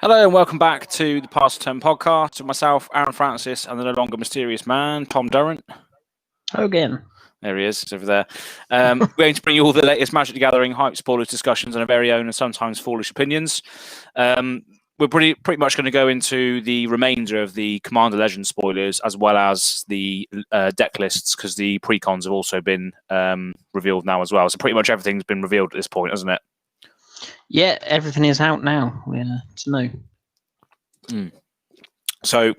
Hello and welcome back to the Pass the Turn podcast with myself, Aaron Francis, and the no longer mysterious man, Tom Durrant. Hello again. There he is, he's over there. We're going to bring you all the latest Magic the Gathering hype, spoilers, discussions, and our very own and sometimes foolish opinions. We're pretty much going to go into the remainder of the Commander Legends spoilers as well as the deck lists, because the precons have also been revealed now as well. So pretty much everything's been revealed at this point, hasn't it? Yeah, everything is out now. To know. So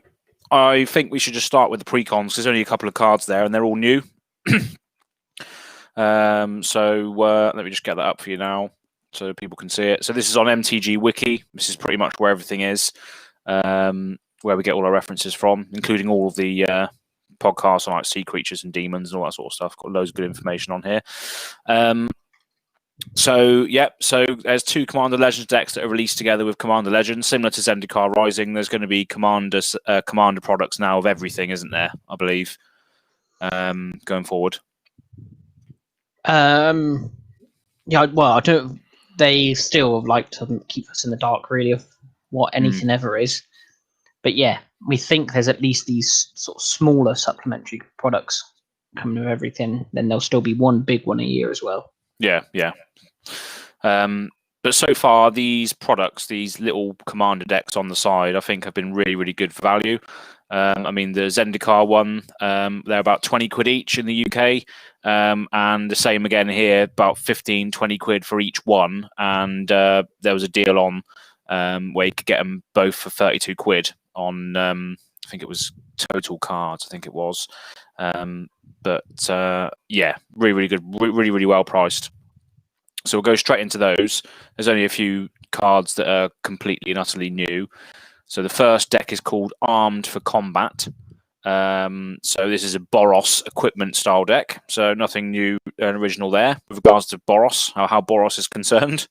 I think we should just start with the precons. There's only a couple of cards there, and they're all new. Let me just get that up for you now, so people can see it. So this is on MTG Wiki. This is pretty much where everything is, where we get all our references from, including all of the podcasts on like sea creatures and demons and all that sort of stuff. Got loads of good information on here. So there's two Commander Legends decks that are released together with Commander Legends, similar to Zendikar Rising. There's going to be Commander products now of everything, isn't there? I believe, going forward. Yeah, well, I don't. They still like to keep us in the dark, really, of what anything ever is. But yeah, we think there's at least these sort of smaller supplementary products coming with everything. Then there'll still be one big one a year as well. Yeah. But so far, these products, these little Commander decks on the side, I think have been really, really good value. I mean, the Zendikar one, they're about 20 quid each in the UK. And the same again here, about 15, 20 quid for each one. And there was a deal on where you could get them both for 32 quid on, I think it was Total Cards, I think it was. Yeah, really, really good, really, really well priced. So we'll go straight into those. There's only a few cards that are completely and utterly new. So the first deck is called Armed for Combat. So this is a Boros equipment style deck. So nothing new and original there with regards to Boros, how Boros is concerned.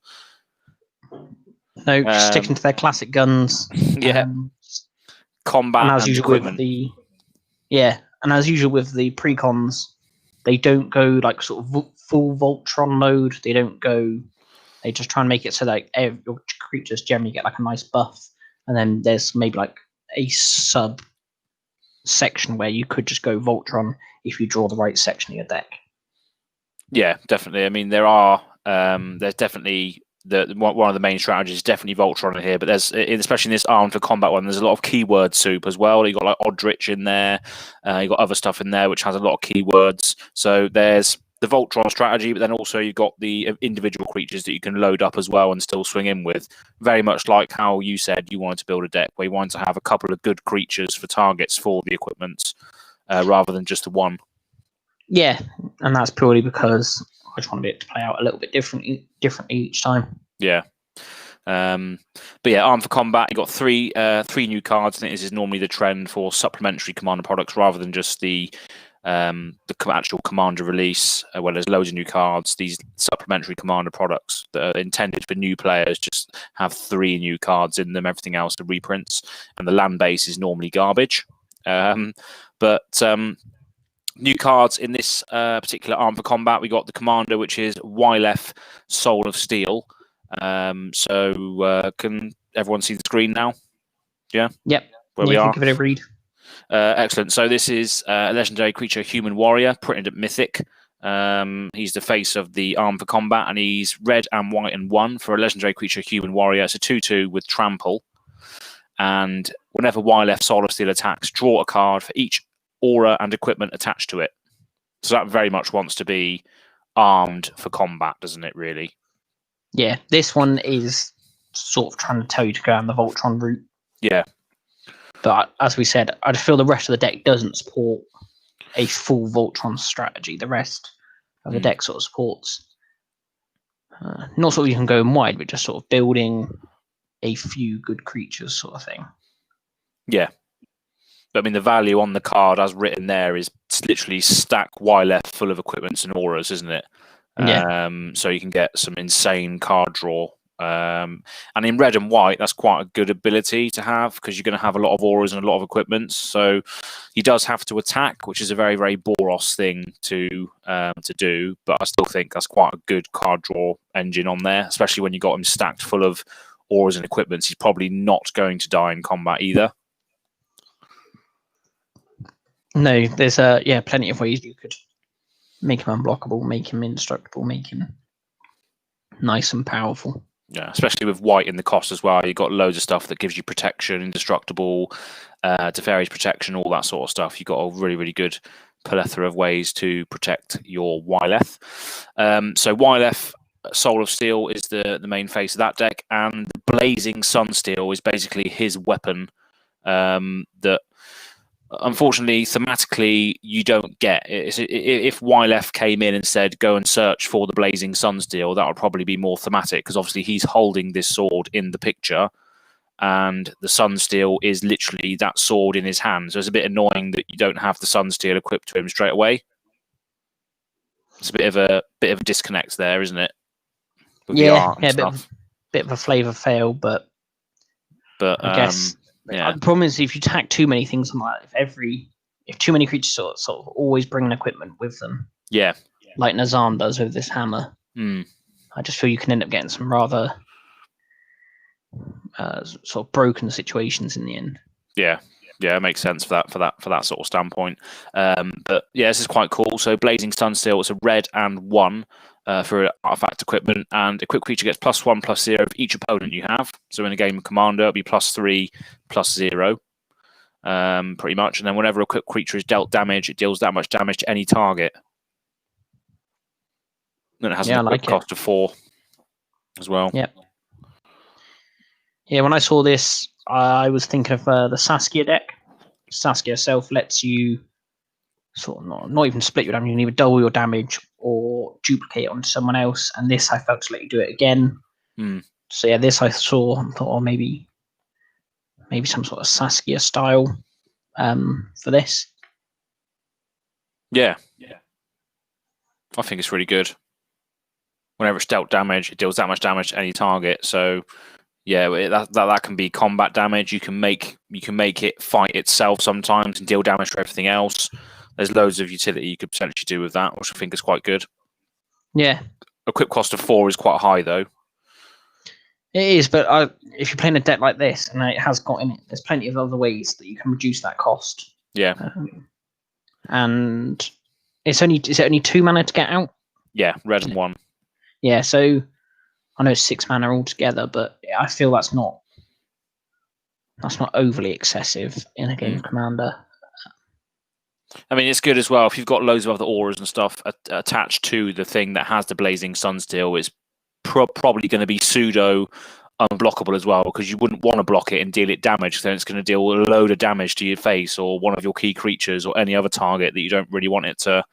No, sticking to their classic guns. Yeah. Combat and equipment. And as usual with the precons, they don't go like sort of full Voltron mode. They just try and make it so that your creatures generally get like a nice buff. And then there's maybe like a sub section where you could just go Voltron if you draw the right section of your deck. Yeah, definitely. I mean, there's definitely one of the main strategies is definitely Voltron in here, but there's, especially in this Armed for Combat one, there's a lot of keyword soup as well. You got like Odrich in there, you got other stuff in there which has a lot of keywords. So there's the Voltron strategy, but then also you've got the individual creatures that you can load up as well and still swing in with. Very much like how you said you wanted to build a deck where you wanted to have a couple of good creatures for targets for the equipment, rather than just the one. Yeah, and that's purely because I just want it to play out a little bit differently each time. Yeah. But yeah, Armed for Combat, you got three new cards. I think this is normally the trend for supplementary Commander products rather than just the actual Commander release, where there's loads of new cards. These supplementary Commander products that are intended for new players just have 3 new cards in them. Everything else are reprints, and the land base is normally garbage. New cards in this particular Armed for Combat, we got the Commander, which is Wyleth, Soul of Steel. Can everyone see the screen now? Yeah? Yep. Where we are? Give it a read. Excellent. So this is a legendary creature, Human Warrior, printed at Mythic. He's the face of the Armed for Combat, and he's red and white and 1 for a legendary creature, Human Warrior. It's a 2/2 with Trample. And whenever Wyleth, Soul of Steel attacks, draw a card for each aura and equipment attached to it. So that very much wants to be Armed for Combat, doesn't it, really? Yeah, this one is sort of trying to tell you to go down the Voltron route. Yeah. But as we said, I feel the rest of the deck doesn't support a full Voltron strategy. The rest of the deck sort of supports not sort of you can go wide, but just sort of building a few good creatures sort of thing. Yeah. But I mean, the value on the card as written there is literally stack Wyleth full of equipments and auras, isn't it? Yeah. So you can get some insane card draw. And in red and white, that's quite a good ability to have because you're going to have a lot of auras and a lot of equipments. So he does have to attack, which is a very, very Boros thing to do. But I still think that's quite a good card draw engine on there, especially when you got him stacked full of auras and equipments, he's probably not going to die in combat either. No, there's plenty of ways you could make him unblockable, make him indestructible, make him nice and powerful. Yeah, especially with white in the cost as well. You've got loads of stuff that gives you protection, indestructible, Teferi's protection, all that sort of stuff. You've got a really, really good plethora of ways to protect your Wyleth. So Wyleth, Soul of Steel is the main face of that deck, and the Blazing Sunsteel is basically his weapon that unfortunately thematically you don't get. If Wyleth came in and said go and search for the Blazing Sunsteel, that would probably be more thematic, because obviously he's holding this sword in the picture and the Sunsteel is literally that sword in his hand. So it's a bit annoying that you don't have the Sunsteel equipped to him straight away. It's a bit of a disconnect there, isn't it? With the art and stuff. Bit of a flavour fail, but I guess yeah. the problem is if you tack too many things on that, if too many creatures sort of always bring an equipment with them, like Nazan does with this hammer, I just feel you can end up getting some rather sort of broken situations in the end. Yeah, it makes sense for that sort of standpoint. But yeah, this is quite cool. So Blazing Sunsteel, it's a red and 1 for artifact equipment, and equipped creature gets +1/+0 for each opponent you have. So in a game of Commander, it'll be +3/+0, pretty much. And then whenever a equipped creature is dealt damage, it deals that much damage to any target. Then it has an equipped cost of 4 as well. Yeah. Yeah, when I saw this, I was thinking of the Saskia deck. Saskia herself lets you sort of not even split your damage, you can either double your damage or duplicate it onto someone else, and this I felt to let you do it again. So yeah, this I saw and thought, oh, maybe some sort of Saskia style for this. Yeah. I think it's really good. Whenever it's dealt damage, it deals that much damage to any target. So yeah, that can be combat damage. You can make it fight itself sometimes and deal damage to everything else. There's loads of utility you could potentially do with that, which I think is quite good. Yeah. Equip cost of 4 is quite high, though. It is, but if you're playing a deck like this, and it has got in it, there's plenty of other ways that you can reduce that cost. Yeah. And is it only 2 mana to get out? Yeah, red and 1. Yeah, so I know it's 6 mana altogether, but I feel that's not overly excessive in a game of Commander. I mean, it's good as well if you've got loads of other auras and stuff attached to the thing that has the Blazing Sunsteel. It's probably going to be pseudo unblockable as well, because you wouldn't want to block it and deal it damage, because then it's going to deal a load of damage to your face or one of your key creatures or any other target that you don't really want it to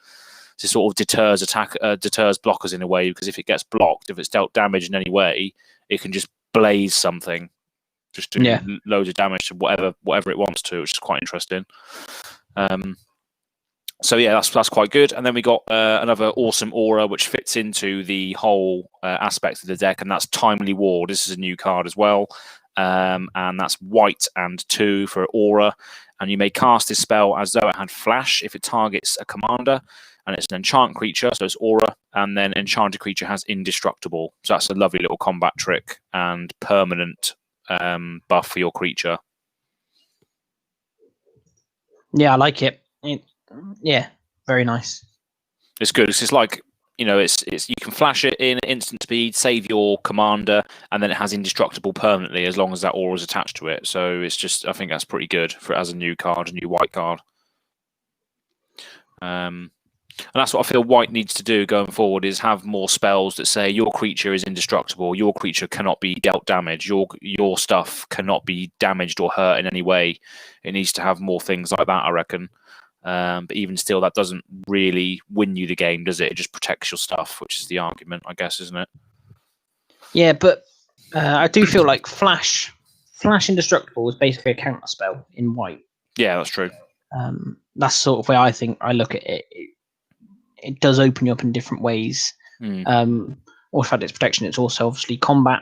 sort of deters blockers in a way, because if it gets blocked, if it's dealt damage in any way, it can just blaze something, just do loads of damage to whatever it wants to, which is quite interesting. So yeah, that's quite good. And then we got another awesome aura which fits into the whole aspect of the deck, and that's Timely Ward. This is a new card as well, and that's white and 2 for aura. And you may cast this spell as though it had flash if it targets a commander, and it's an enchant creature, so it's aura, and then enchanted creature has indestructible. So that's a lovely little combat trick and permanent buff for your creature. Yeah, I like it. Yeah, very nice. It's good. It's like, it's you can flash it in instant speed, save your commander, and then it has indestructible permanently as long as that aura is attached to it. So it's just, I think that's pretty good for it as a new card, a new white card. And that's what I feel white needs to do going forward, is have more spells that say your creature is indestructible, your creature cannot be dealt damage, your stuff cannot be damaged or hurt in any way. It needs to have more things like that, I reckon. But even still, that doesn't really win you the game, does it? It just protects your stuff, which is the argument, I guess, isn't it? Yeah, but I do feel like Flash Indestructible is basically a counter spell in white. Yeah, that's true. That's sort of where I think I look at it. It does open you up in different ways. Also, had its protection. It's also obviously combat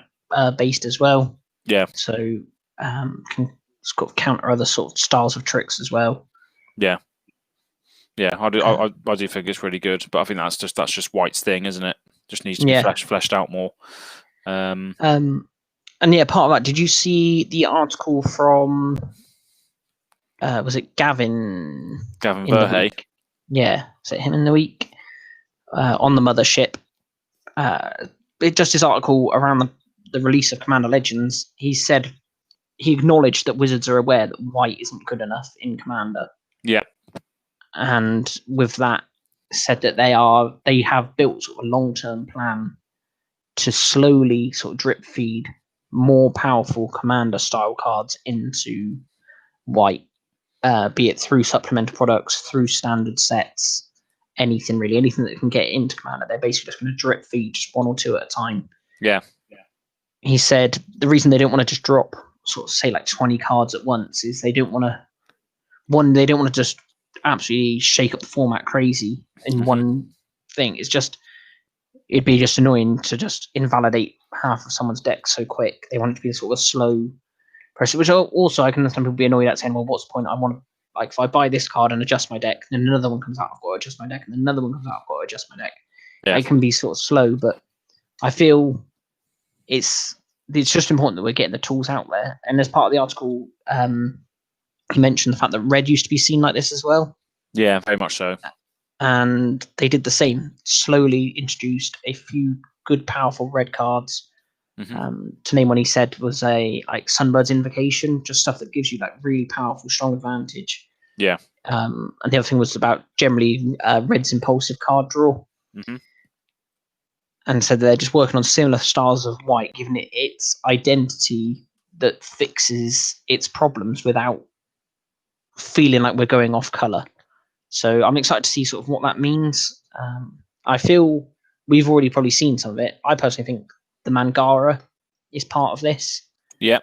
based as well. Yeah. So can sort of counter other sort of styles of tricks as well. Yeah. Yeah, I do think it's really good, but I think that's just White's thing, isn't it? Just needs to be fleshed out more. And And yeah, part of that. Did you see the article from? Was it Gavin? Gavin in the Verhey. week? Yeah, was it him in the week? On the mothership. Just his article around the release of Commander Legends. He said he acknowledged that Wizards are aware that white isn't good enough in Commander. Yeah. And with that, said that they have built sort of a long-term plan to slowly sort of drip feed more powerful Commander style cards into white, be it through supplemental products, through standard sets, anything that can get into Commander. They're basically just going to drip feed just one or two at a time. Yeah. He said the reason they don't want to just drop sort of say like 20 cards at once is they don't want to just absolutely shake up the format crazy in one thing. It'd be just annoying to just invalidate half of someone's deck so quick. They want it to be sort of a slow process, which also I can understand people be annoyed at, saying, well, what's the point? I want to, like, if I buy this card and adjust my deck, then another one comes out, I've got to adjust my deck, and then another one comes out, I've got to adjust my deck. Yeah. It can be sort of slow, but I feel it's just important that we're getting the tools out there. And as part of the article, he mentioned the fact that red used to be seen like this as well. Yeah, very much so. And they did the same, slowly introduced a few good, powerful red cards. To name one, he said was a like Sunbird's Invocation, just stuff that gives you like really powerful, strong advantage. Yeah. And the other thing was about generally red's impulsive card draw. And so they're just working on similar styles of white, giving it its identity that fixes its problems without feeling like we're going off color. So I'm excited to see sort of what that means. I feel we've already probably seen some of it. I personally think the Mangara is part of this. Yeah.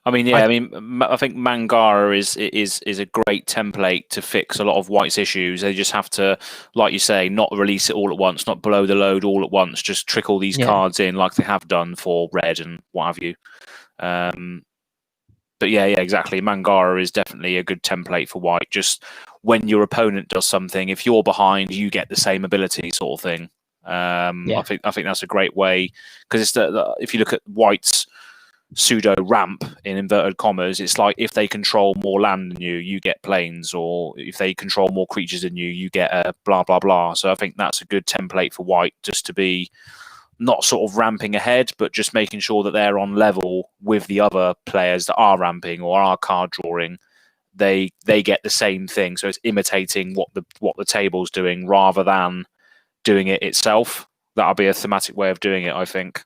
I think Mangara is a great template to fix a lot of white's issues. They just have to, like you say, not release it all at once, not blow the load all at once. Just trickle these cards in like they have done for red and what have you. But yeah, exactly. Mangara is definitely a good template for white. Just when your opponent does something, if you're behind, you get the same ability, sort of thing. I think that's a great way, because it's if you look at white's pseudo ramp in inverted commas, it's like if they control more land than you get planes, or if they control more creatures than you get a blah blah blah. So I think that's a good template for white, just to be not sort of ramping ahead, but just making sure that they're on level with the other players that are ramping or are card drawing. They get the same thing, so it's imitating what the table's doing rather than doing it itself. That'll be a thematic way of doing it, I think.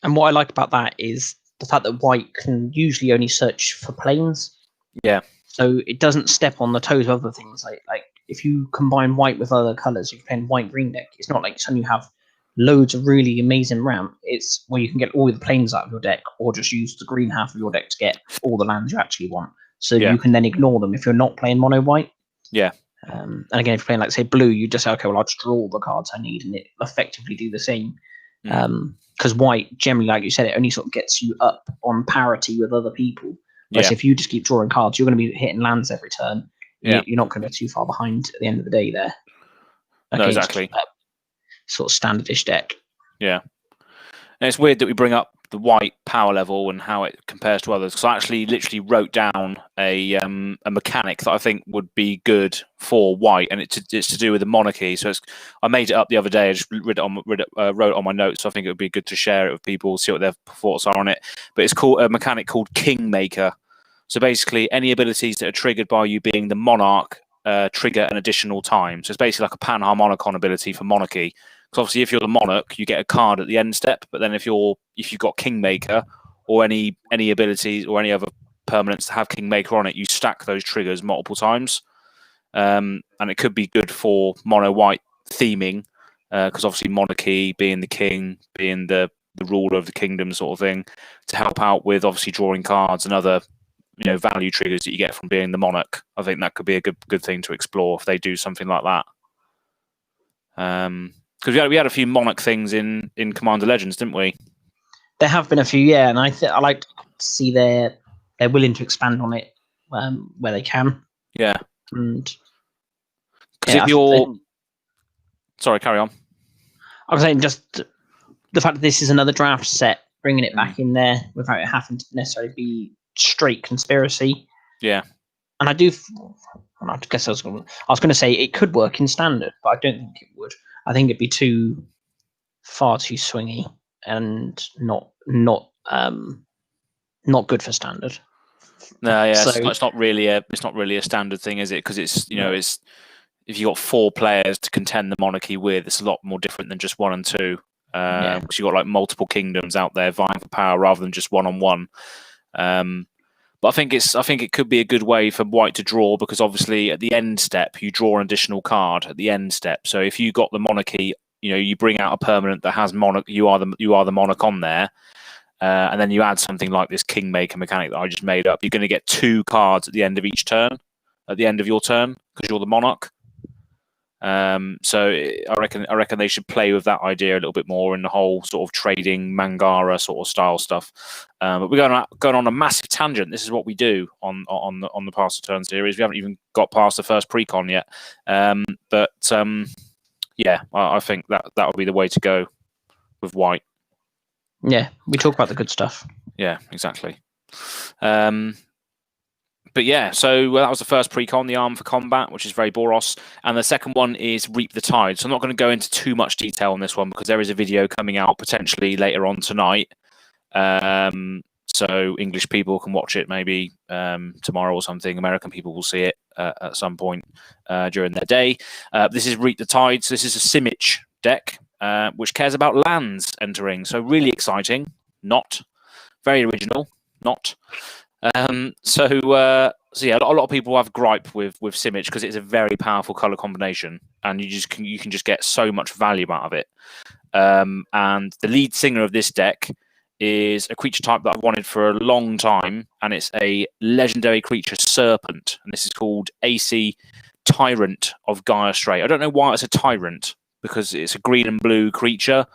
And what I like about that is the fact that white can usually only search for planes. Yeah. So it doesn't step on the toes of other things. Like if you combine white with other colours, if you're playing white-green deck, it's not like suddenly you have loads of really amazing ramp. It's where you can get all the planes out of your deck, or just use the green half of your deck to get all the lands you actually want. So you can then ignore them if you're not playing mono-white. Yeah. And again, if you're playing, like, say, blue, you just say, okay, well, I'll just draw all the cards I need, and it effectively do the same. Because white, generally, like you said, it only sort of gets you up on parity with other people. Whereas if you just keep drawing cards, you're going to be hitting lands every turn. You're not going to be too far behind at the end of the day there. No, exactly. Sort of standardish deck. Yeah. And it's weird that we bring up the white power level and how it compares to others, because I actually literally wrote down a mechanic that I think would be good for white, and it's to do with the monarchy. So I made it up the other day. I just wrote it on my notes. So I think it would be good to share it with people, see what their thoughts are on it. But it's called a mechanic called Kingmaker. So basically, any abilities that are triggered by you being the monarch trigger an additional time. So it's basically like a panharmonicon ability for monarchy. Because obviously, if you're the monarch, you get a card at the end step. But then if you've got Kingmaker or any abilities or any other permanents that have Kingmaker on it, you stack those triggers multiple times. And it could be good for mono-white theming, because obviously monarchy, being the king, being the ruler of the kingdom sort of thing, to help out with obviously drawing cards and other value triggers that you get from being the monarch. I think that could be a good thing to explore if they do something like that. Because we had a few monarch things in Commander Legends, didn't we? There have been a few, and I like to see they're willing to expand on it where they can. Yeah. And because if you're sorry, carry on. I was saying just the fact that this is another draft set, bringing it back in there without it having to necessarily be straight conspiracy. Yeah. And I do. I guess I was going to say it could work in standard, but I don't think it would. I think it'd be far too swingy and not good for standard. No, yeah, So, it's not really a standard thing, is it? Because it's it's if you got 4 players to contend the monarchy with, it's a lot more different than just 1 and 2. Because you've got like multiple kingdoms out there vying for power rather than just 1-on-1. But I think it could be a good way for White to draw, because obviously at the end step you draw an additional card at the end step. So if you got the monarchy, you bring out a permanent that has monarch. You are the monarch on there. And then you add something like this Kingmaker mechanic that I just made up. You're going to get 2 cards at the end of each turn, at the end of your turn, because you're the monarch. So I reckon they should play with that idea a little bit more in the whole sort of trading Mangara sort of style stuff. But we're going on a massive tangent. This is what we do on the Pass the Turn series. We haven't even got past the first precon yet. Yeah, I think that would be the way to go with White. Yeah, we talk about the good stuff. Yeah, exactly. But yeah, so that was the first precon, the Arm for Combat, which is very Boros. And the second one is Reap the Tide. So I'm not going to go into too much detail on this one, because there is a video coming out potentially later on tonight. So English people can watch it maybe tomorrow or something. American people will see it at some point during their day. This is Reap the Tide. So this is a Simic deck, which cares about lands entering. So really exciting. Not. Very original. Not. So yeah, a lot of people have gripe with Simic because it's a very powerful color combination, and you can just get so much value out of it. And the lead singer of this deck is a creature type that I've wanted for a long time, and it's a legendary creature, Serpent, and this is called AC Tyrant of Gaia Strait. I don't know why it's a Tyrant, because it's a green and blue creature.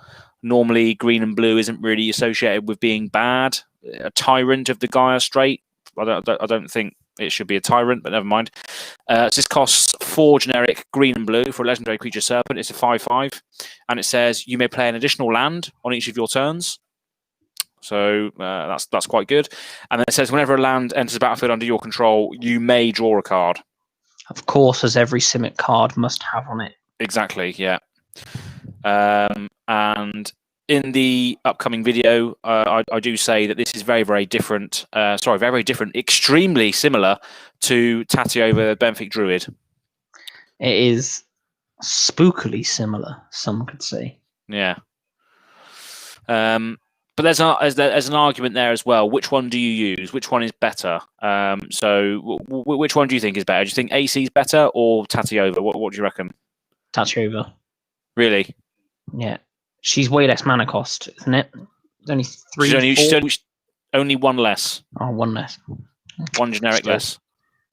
Normally, green and blue isn't really associated with being bad. A Tyrant of the Gaia Strait, I don't think it should be a Tyrant, but never mind. So this costs 4 generic green and blue for a legendary creature Serpent. It's a 5/5, and it says you may play an additional land on each of your turns. So that's quite good. And then it says whenever a land enters the battlefield under your control, you may draw a card. Of course, as every Simic card must have on it. Exactly, yeah. And in the upcoming video, I do say that this is very, very different. Very, very different. Extremely similar to Tatiova Benthic Druid. It is spookily similar, some could say. Yeah. But there's an argument there as well. Which one do you use? Which one is better? So which one do you think is better? Do you think AC is better or Tatiova? What do you reckon? Tatiova. Really? Yeah. She's way less mana cost, isn't it? It's only 3. She's only 1 less. Oh, 1 less. 1 generic less.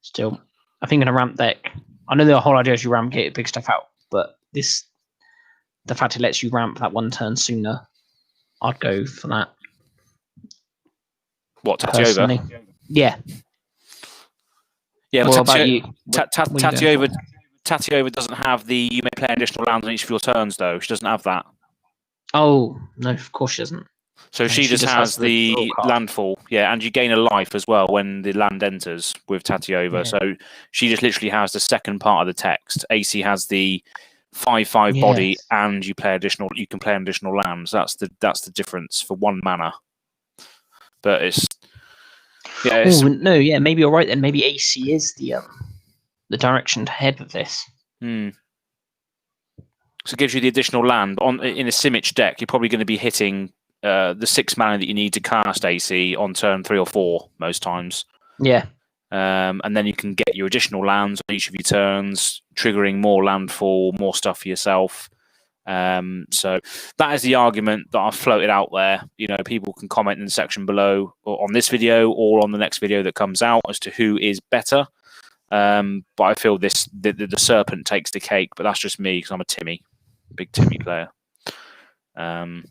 Still, I think in a ramp deck, I know the whole idea is you ramp get big stuff out, but the fact it lets you ramp that 1 turn sooner, I'd go for that. What, Tatiova? Yeah. Yeah, but Tatiova doesn't have the you may play additional lands on each of your turns, though. She doesn't have that. Oh, no, of course she doesn't. So she just has the landfall, yeah, and you gain a life as well when the land enters with Tatiova. Yeah. So she just literally has the second part of the text. AC has the 5/5 body, and you can play additional lands. That's the difference for 1 mana. But maybe you're right then. Maybe AC is the direction to head with this. So it gives you the additional land. In a Simic deck, you're probably going to be hitting the 6 mana that you need to cast AC on turn 3 or 4 most times. Yeah. And then you can get your additional lands on each of your turns, triggering more landfall, more stuff for yourself. So that is the argument that I've floated out there. People can comment in the section below or on this video or on the next video that comes out as to who is better. But I feel the Serpent takes the cake, but that's just me because I'm a big Timmy player. But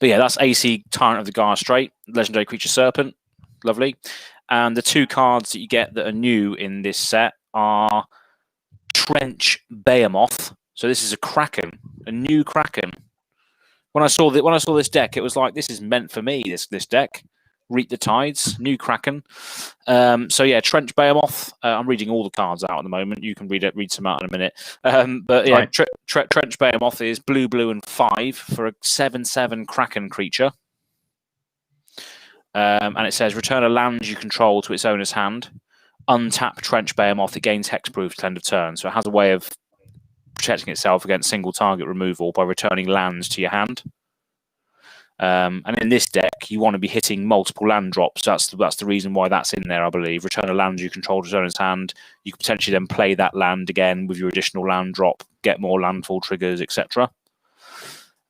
yeah, that's AC Tyrant of the Gaia Strait, legendary creature Serpent, lovely. And the 2 cards that you get that are new in this set are Trench Behemoth. So this is a Kraken, a new Kraken. when I saw this deck, it was like, this is meant for me. This deck, Reap the Tides, new Kraken. So yeah, Trench Behemoth. I'm reading all the cards out at the moment. You can read some out in a minute. But yeah, Trench Behemoth is blue, and 5 for a 7/7 Kraken creature. And it says return a land you control to its owner's hand. Untap Trench Behemoth. It gains hexproof till end of turn. So it has a way of protecting itself against single target removal by returning lands to your hand. And in this deck, you want to be hitting multiple land drops. That's the reason why that's in there, I believe. Return a land you control to its owner's hand. You can potentially then play that land again with your additional land drop, get more landfall triggers, etc.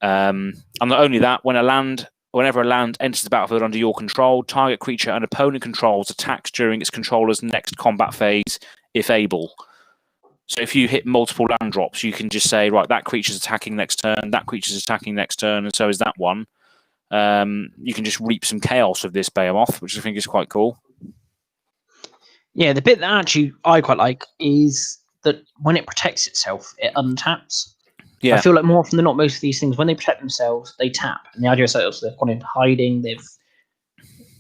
And not only that, whenever a land enters the battlefield under your control, target creature and opponent controls attacks during its controller's next combat phase, if able. So if you hit multiple land drops, you can just say, right, that creature's attacking next turn, that creature's attacking next turn, and so is that one. You can just reap some chaos with this Behemoth, which I think is quite cool. Yeah, the bit that actually I quite like is that when it protects itself, it untaps. Yeah. I feel like more often than not, most of these things, when they protect themselves, they tap. And the idea is that they've gone into hiding, they've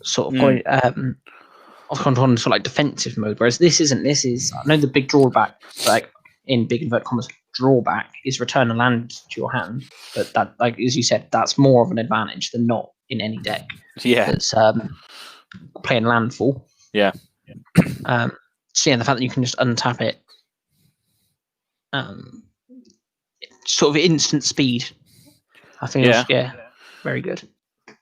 sort of gone on sort of like defensive mode. Whereas this isn't. This is, I know the big drawback, like in big inverted commas, drawback is return a land to your hand. But that, like as you said, that's more of an advantage than not in any deck. Yeah. That's playing landfall. Yeah. So yeah, the fact that you can just untap it, sort of instant speed. I think it's very good.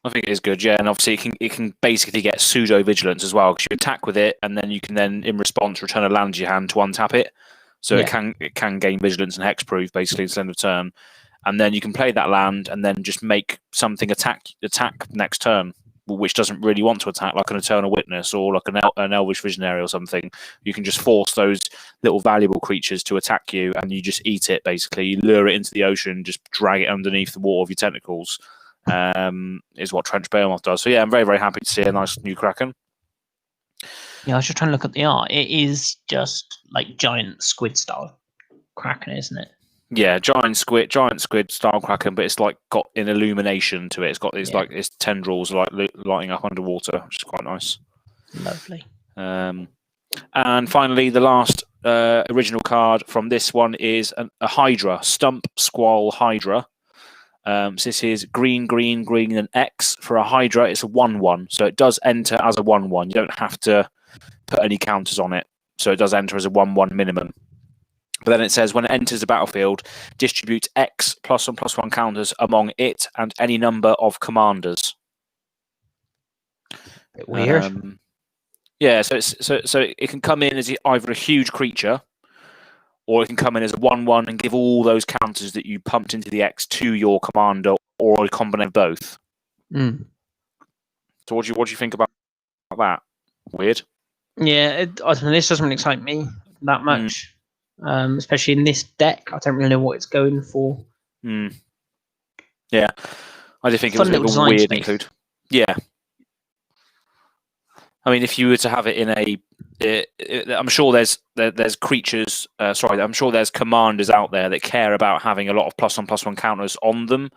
I think it is good, yeah, and obviously it can basically get pseudo vigilance as well, because you attack with it, and then you can then in response return a land to your hand to untap it. So it can gain vigilance and hexproof basically at the end of turn, and then you can play that land and then just make something attack next turn, which doesn't really want to attack, like an Eternal Witness or like an Elvish Visionary or something. You can just force those little valuable creatures to attack you, and you just eat it basically. You lure it into the ocean, just drag it underneath the water of your tentacles. Is what Trench Behemoth does. So yeah, I'm very, very happy to see a nice new Kraken. Yeah, I was just trying to look at the art. It is just like giant squid style Kraken, isn't it? Yeah, giant squid style Kraken, but it's like got an illumination to it. It's got these like its tendrils like lighting up underwater, which is quite nice. Lovely. And finally, the last original card from this one is a Hydra, Stump Squall Hydra. So this is green, and X. For a Hydra, it's a 1/1. So it does enter as a 1/1. You don't have to put any counters on it. So it does enter as a 1/1 minimum. But then it says when it enters the battlefield, distribute X +1/+1 counters among it and any number of commanders. Bit weird. Yeah, so it can come in as either a huge creature, or it can come in as a 1/1 and give all those counters that you pumped into the X to your commander, or a combination of both. So what do you think about that? Weird. Yeah, I don't know. This doesn't really excite me that much, especially in this deck. I don't really know what it's going for. Yeah, I do think it was a bit of a weird include. Yeah. I mean, if you were to have it in I'm sure there's creatures. I'm sure there's commanders out there that care about having a lot of +1/+1 counters on them.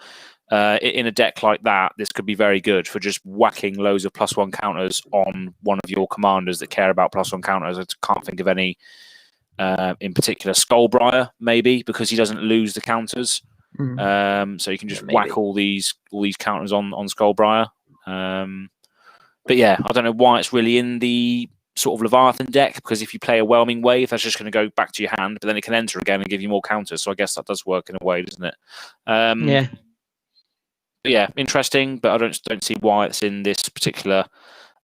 In a deck like that, this could be very good for just whacking loads of +1 counters on one of your commanders that care about +1 counters. I can't think of any in particular. Skullbriar, maybe, because he doesn't lose the counters. So you can just whack all these counters on Skullbriar. But yeah, I don't know why it's really in the sort of Leviathan deck, because if you play a Whelming Wave, that's just going to go back to your hand, but then it can enter again and give you more counters. So I guess that does work in a way, doesn't it? Yeah. But yeah, interesting, but I don't see why it's in this particular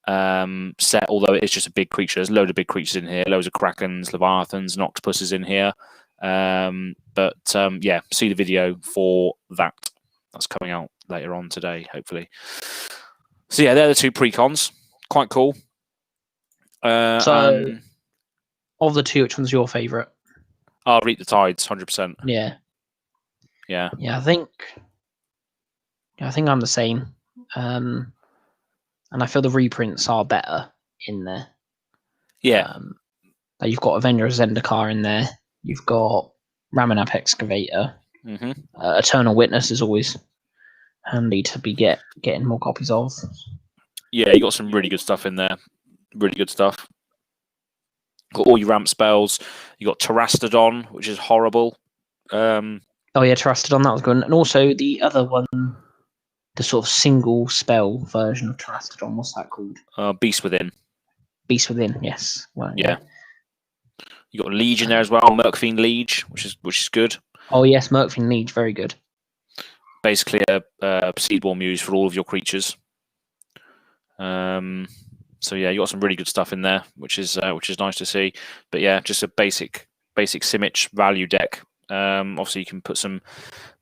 set, although it is just a big creature. There's a load of big creatures in here, loads of Krakens, Leviathans, and Octopuses in here. Yeah, see the video for that. That's coming out later on today, hopefully. So yeah, they're the two precons. Quite cool. So, of the two, which one's your favourite? I'll Reap the Tides, 100%. Yeah. Yeah. Yeah, I think I'm the same. And I feel the reprints are better in there. Yeah. You've got Avenger Zendikar in there. You've got Ramanap Excavator. Eternal Witness is always handy to be getting more copies of. Yeah, you got some really good stuff in there. Really good stuff. Got all your ramp spells. You got Terastodon, which is horrible. Oh yeah, Terastodon, that was good. And also the other one, the sort of single spell version of Terastodon, what's that called? Beast Within. Beast Within, yes. Well, yeah. You got Liege in there as well, Mercfiend Liege, which is good. Oh yes, Mercfiend Liege, very good. Basically a Seedborn Muse for all of your creatures. So yeah, you got some really good stuff in there, which is nice to see. But yeah, just a basic Simic value deck. Obviously, you can put some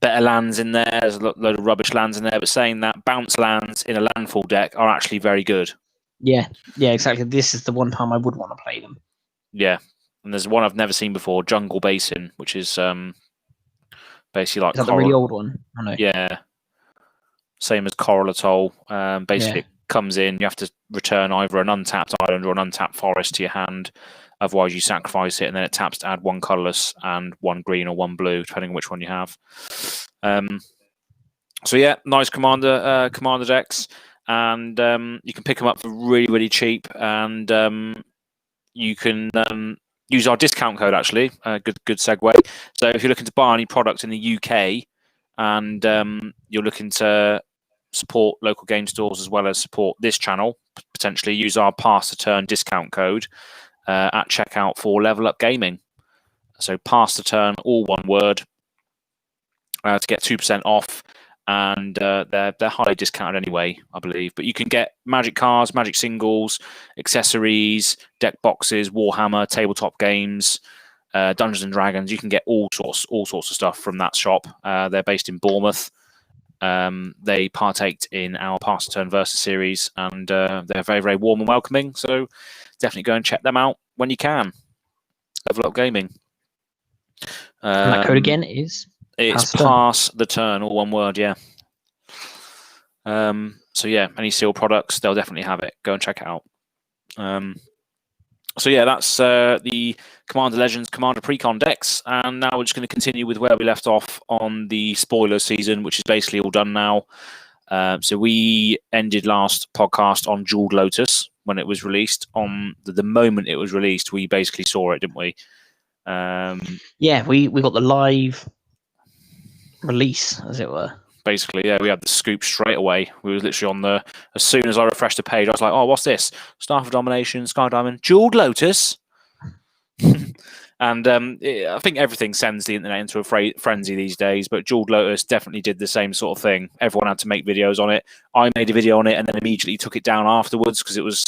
better lands in there. There's a load of rubbish lands in there. But saying that, bounce lands in a landfall deck are actually very good. Yeah, exactly. This is the one time I would want to play them. Yeah, and there's one I've never seen before, Jungle Basin, which is basically like is that the really old one? I know. Yeah, same as Coral Atoll. Basically, it comes in. You have to return either an untapped island or an untapped forest to your hand. Otherwise, you sacrifice it, and then it taps to add one colourless and one green or one blue, depending on which one you have. So yeah, nice commander decks, and you can pick them up for really, really cheap, and you can use our discount code. Actually, good segue. So if you're looking to buy any product in the UK, and you're looking to support local game stores as well as support this channel, potentially use our Pass the Turn discount code at checkout for Level Up Gaming. So Pass the Turn, all one word, to get 2% off, and they're highly discounted anyway, I believe. But you can get Magic cards, Magic singles, accessories, deck boxes, Warhammer, tabletop games, Dungeons and Dragons. You can get all sorts of stuff from that shop. They're based in Bournemouth. They partaked in our Pass the Turn Versus series, and they're very, very warm and welcoming. So definitely go and check them out when you can. Level Up Gaming. And that code again is? It's Pass the Turn, all one word, yeah. So yeah, any Seal products, they'll definitely have it. Go and check it out. So yeah, that's the Commander Legends, Commander Precon decks, and now we're just going to continue with where we left off on the spoiler season, which is basically all done now. So we ended last podcast on Jeweled Lotus when it was released. On the moment it was released, we basically saw it, didn't we? Yeah, we got the live release, as it were. Basically, yeah, we had the scoop straight away. We was literally on the, as soon as I refreshed the page, I was like, oh, what's this? Staff of Domination, Sky Diamond, Jeweled Lotus. And I think everything sends the internet into a frenzy these days, but Jeweled Lotus definitely did the same sort of thing. Everyone had to make videos on it. I made a video on it and then immediately took it down afterwards because it was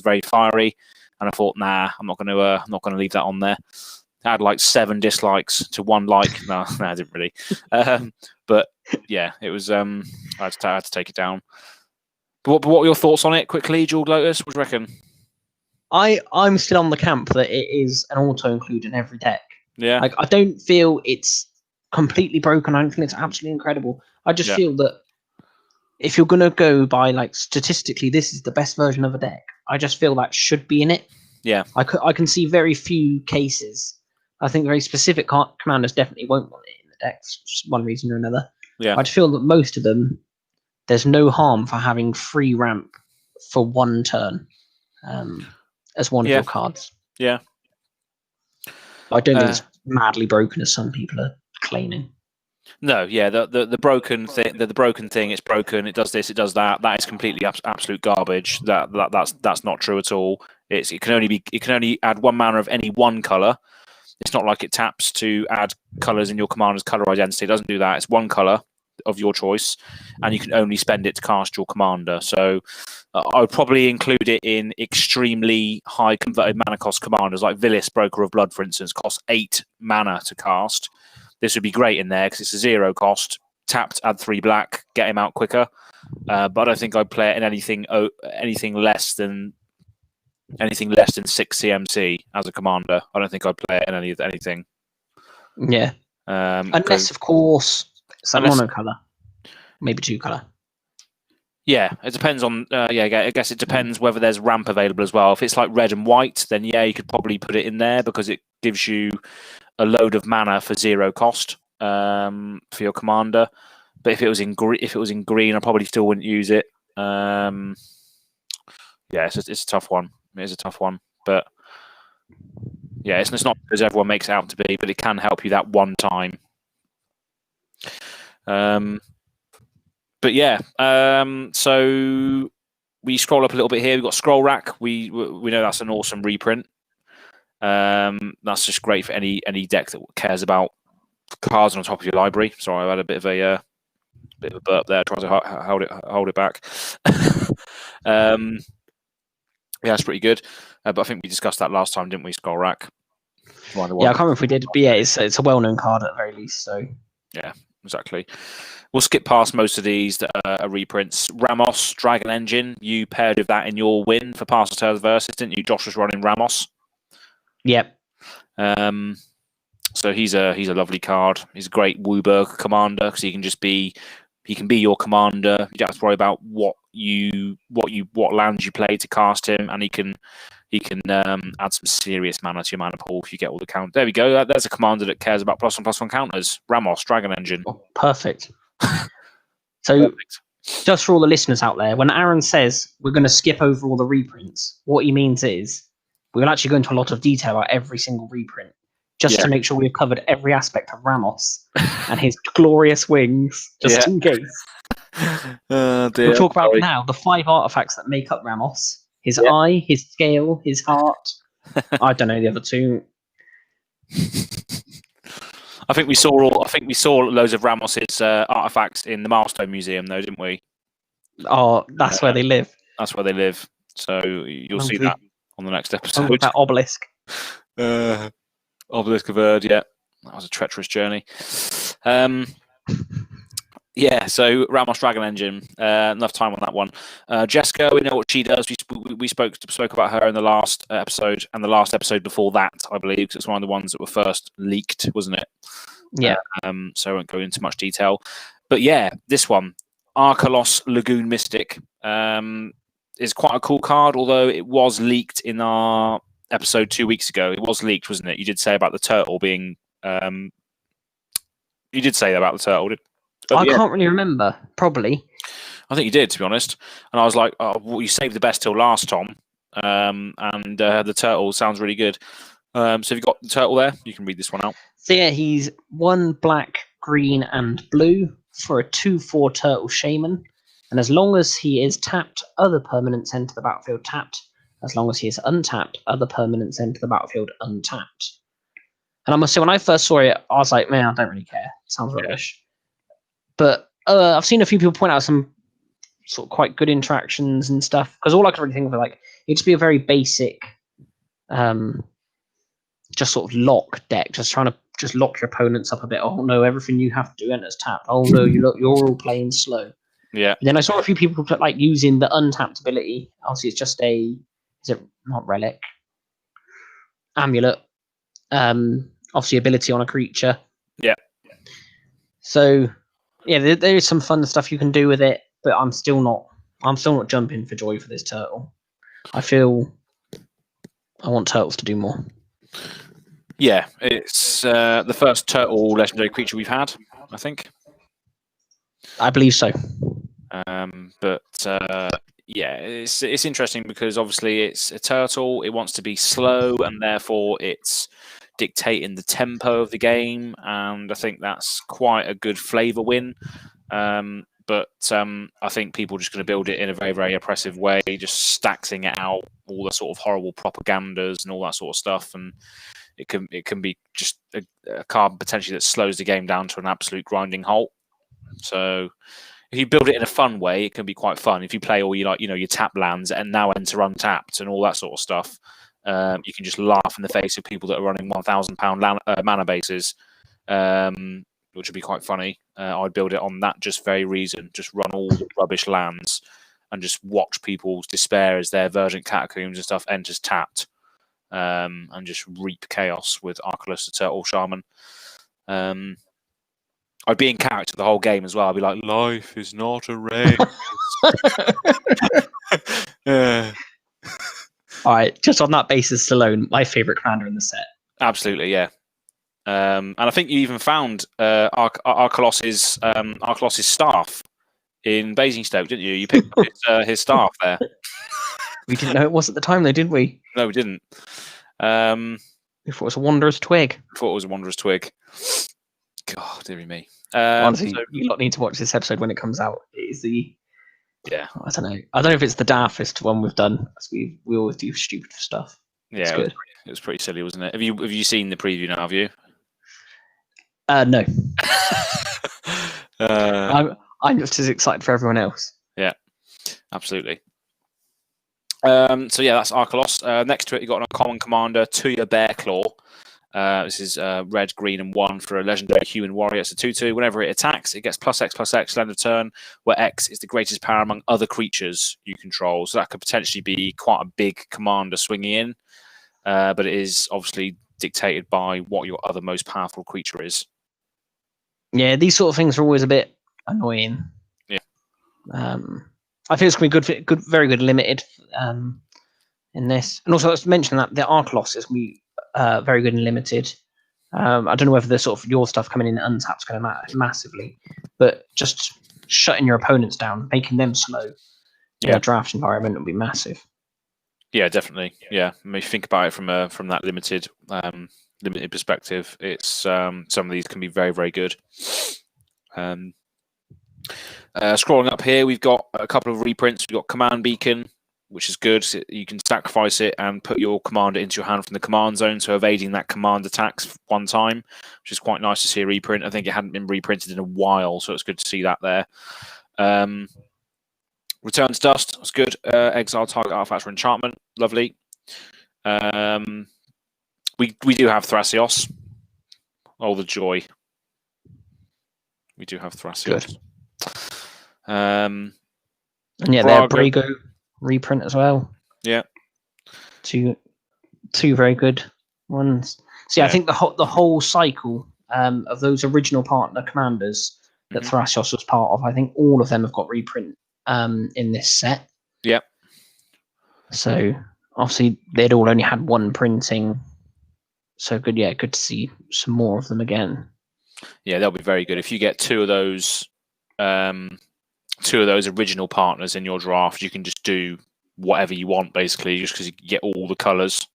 very fiery. And I thought, nah, I'm not going to leave that on there. I had like 7 dislikes to 1 like. No, I didn't really. But yeah, it was. I had to take it down. But what were your thoughts on it quickly, Jeweled Lotus? What do you reckon? I'm still on the camp that it is an auto include in every deck. Yeah. Like I don't feel it's completely broken. I don't think it's absolutely incredible. I just feel that if you're gonna go by like statistically, this is the best version of a deck. I just feel that should be in it. Yeah. I can see very few cases. I think very specific commanders definitely won't want it in the deck for one reason or another. Yeah. I feel that most of them, there's no harm for having free ramp for 1 turn as one of your cards. Yeah. I don't think it's madly broken as some people are claiming. No, yeah, the broken thing, the broken thing, it's broken. It does this, it does that. That is completely absolute garbage. That's not true at all. It can only add 1 mana of any 1 color. It's not like it taps to add colors in your commander's color identity. It doesn't do that. It's 1 color of your choice, and you can only spend it to cast your commander. So I would probably include it in extremely high converted mana cost commanders, like Villis, Broker of Blood, for instance, costs 8 mana to cast. This would be great in there because it's a 0 cost. Tapped, add 3 black, get him out quicker. But I don't think I'd play it in anything less than 6 CMC as a commander. I don't think I'd play it in anything. Yeah. Unless, of course, it's a monocolor, maybe 2 color. Yeah, it depends on. I guess it depends whether there's ramp available as well. If it's like red and white, then yeah, you could probably put it in there because it gives you a load of mana for 0 cost for your commander. But if it was in green, I probably still wouldn't use it. Yeah, it's a tough one. It is a tough one, but yeah, it's not because everyone makes it out to be, but it can help you that one time. But yeah, so we scroll up a little bit here. We've got Scroll Rack. We know that's an awesome reprint. That's just great for any deck that cares about cards on top of your library. Sorry, I had a bit of a burp there. Trying to hold it back. Yeah, that's pretty good. But I think we discussed that last time, didn't we? Scroll Rack. Yeah, I can't remember if we did, but yeah, it's a well-known card at the very least. So yeah, exactly. We'll skip past most of these that are reprints. Ramos, Dragon Engine. You paired with that in your win for Pass the Tales Versus, didn't you? Josh was running Ramos. Yep. So he's a lovely card. He's a great Wooburg commander because he can be your commander. You don't have to worry about what lands you play to cast him, and he can add some serious mana to your mana pool if you get all the count. There we go. There's a commander that cares about +1/+1 counters. Ramos, Dragon Engine. Oh, perfect. So, just for all the listeners out there, when Aaron says we're going to skip over all the reprints, what he means is we will actually go into a lot of detail about every single reprint, just to make sure we've covered every aspect of Ramos and his glorious wings, just in case. Dear, we'll talk about now the 5 artifacts that make up Ramos. His eye, his scale, his heart. I don't know the other 2. I think we saw loads of Ramos's artifacts in the Milestone Museum, though, didn't we? Oh, that's where they live. That's where they live. So you'll see that on the next episode. That obelisk. Obelisk of Erd, yeah. That was a treacherous journey. Yeah, so Ramos Dragon Engine. Enough time on that one. Jessica, we know what she does. We spoke about her in the last episode and the last episode before that, I believe, because it's one of the ones that were first leaked, wasn't it? Yeah. So I won't go into much detail. But yeah, this one, Arcolos Lagoon Mystic, is quite a cool card, although it was leaked in our episode 2 weeks ago. It was leaked, wasn't it? You did say about the turtle being... you did say about the turtle, I can't really remember. Probably. I think you did, to be honest. And I was like, oh, well, you saved the best till last, Tom. And the turtle sounds really good. So if you've got the turtle there, you can read this one out. So yeah, he's 1 black, green, and blue for a 2/4 turtle shaman. And as long as he is tapped, other permanents enter the battlefield tapped. As long as he is untapped, other permanents enter the battlefield untapped. And I must say, when I first saw it, I was like, man, I don't really care. It sounds rubbish. But I've seen a few people point out some sort of quite good interactions and stuff. Because all I can really think of is like it'd just be a very basic, just sort of lock deck, just trying to just lock your opponents up a bit. Oh no, everything you have to do enters tapped. Oh no, you're all playing slow. Yeah. And then I saw a few people like using the untapped ability. Obviously, it's just is it not relic? Amulet. Obviously, ability on a creature. Yeah. So. Yeah, there is some fun stuff you can do with it, but I'm still not jumping for joy for this turtle. I feel I want turtles to do more. Yeah, it's the first turtle legendary creature we've had, I think. I believe so. Yeah, it's interesting because obviously it's a turtle. It wants to be slow, and therefore it's dictating the tempo of the game, and I think that's quite a good flavor win. But I think people are just going to build it in a very, very oppressive way, just stacking it out, all the sort of horrible propagandas and all that sort of stuff, and it can be just a card potentially that slows the game down to an absolute grinding halt. So if you build it in a fun way, it can be quite fun. If you play all your tap lands and now enter untapped and all that sort of stuff, you can just laugh in the face of people that are running £1,000 mana bases, which would be quite funny. I'd build it on that just very reason. Just run all the rubbish lands and just watch people's despair as their Verdant Catacombs and stuff enters tapped, and just reap chaos with Arcolos the Turtle Shaman. I'd be in character the whole game as well. I'd be like, life is not a race. All right, just on that basis alone, my favorite commander in the set. Absolutely, yeah. And I think you even found Arcolos' staff in Basingstoke, didn't you? You picked up his staff there. We didn't know it was at the time, though, didn't we? No, we didn't. We thought it was a Wanderer's Twig. Thought it was a Wanderer's Twig. God, dearie me. Honestly, you lot need to watch this episode when it comes out. It is the... Yeah. I don't know. I don't know if it's the daftest one we've done. We always do stupid stuff. Yeah, it's good. It was pretty silly, wasn't it? Have you seen the preview now, have you? No. I'm just as excited for everyone else. Yeah, absolutely. So yeah, that's Arcolos. Next to it, you got an uncommon commander, Tuya Bearclaw. This is red, green, and 1 for a legendary human warrior. It's a 2/2. Whenever it attacks, it gets +X/+X end of turn, where X is the greatest power among other creatures you control. So that could potentially be quite a big commander swinging in, but it is obviously dictated by what your other most powerful creature is. Yeah, these sort of things are always a bit annoying. Yeah. I think it's going to be good, very good limited in this. And also, let's mention that the Arcolos is going to be very good and limited. I don't know whether the sort of your stuff coming in untapped is going to matter massively, but just shutting your opponents down, making them slow in a draft environment would be massive. Yeah, definitely. Yeah, I mean, think about it from that limited perspective. It's some of these can be very, very good. Scrolling up here, we've got a couple of reprints. We've got Command Beacon, which is good. So you can sacrifice it and put your commander into your hand from the command zone, so evading that command attacks one time, which is quite nice to see a reprint. I think it hadn't been reprinted in a while, so it's good to see that there. Returns Dust, that's good. Exile target artifacts for enchantment, lovely. We do have Thoracios. Oh, the joy. We do have Thoracios. Good. And yeah, they're Brago reprint as well. Yeah. Two very good ones. So yeah, I think the whole cycle of those original partner commanders that Thoracios was part of, I think all of them have got reprint in this set. Yeah. So obviously they'd all only had one printing. So good, yeah, good to see some more of them again. Yeah, they'll be very good. If you get two of those original partners in your draft, you can just do whatever you want, basically, just because you get all the colours,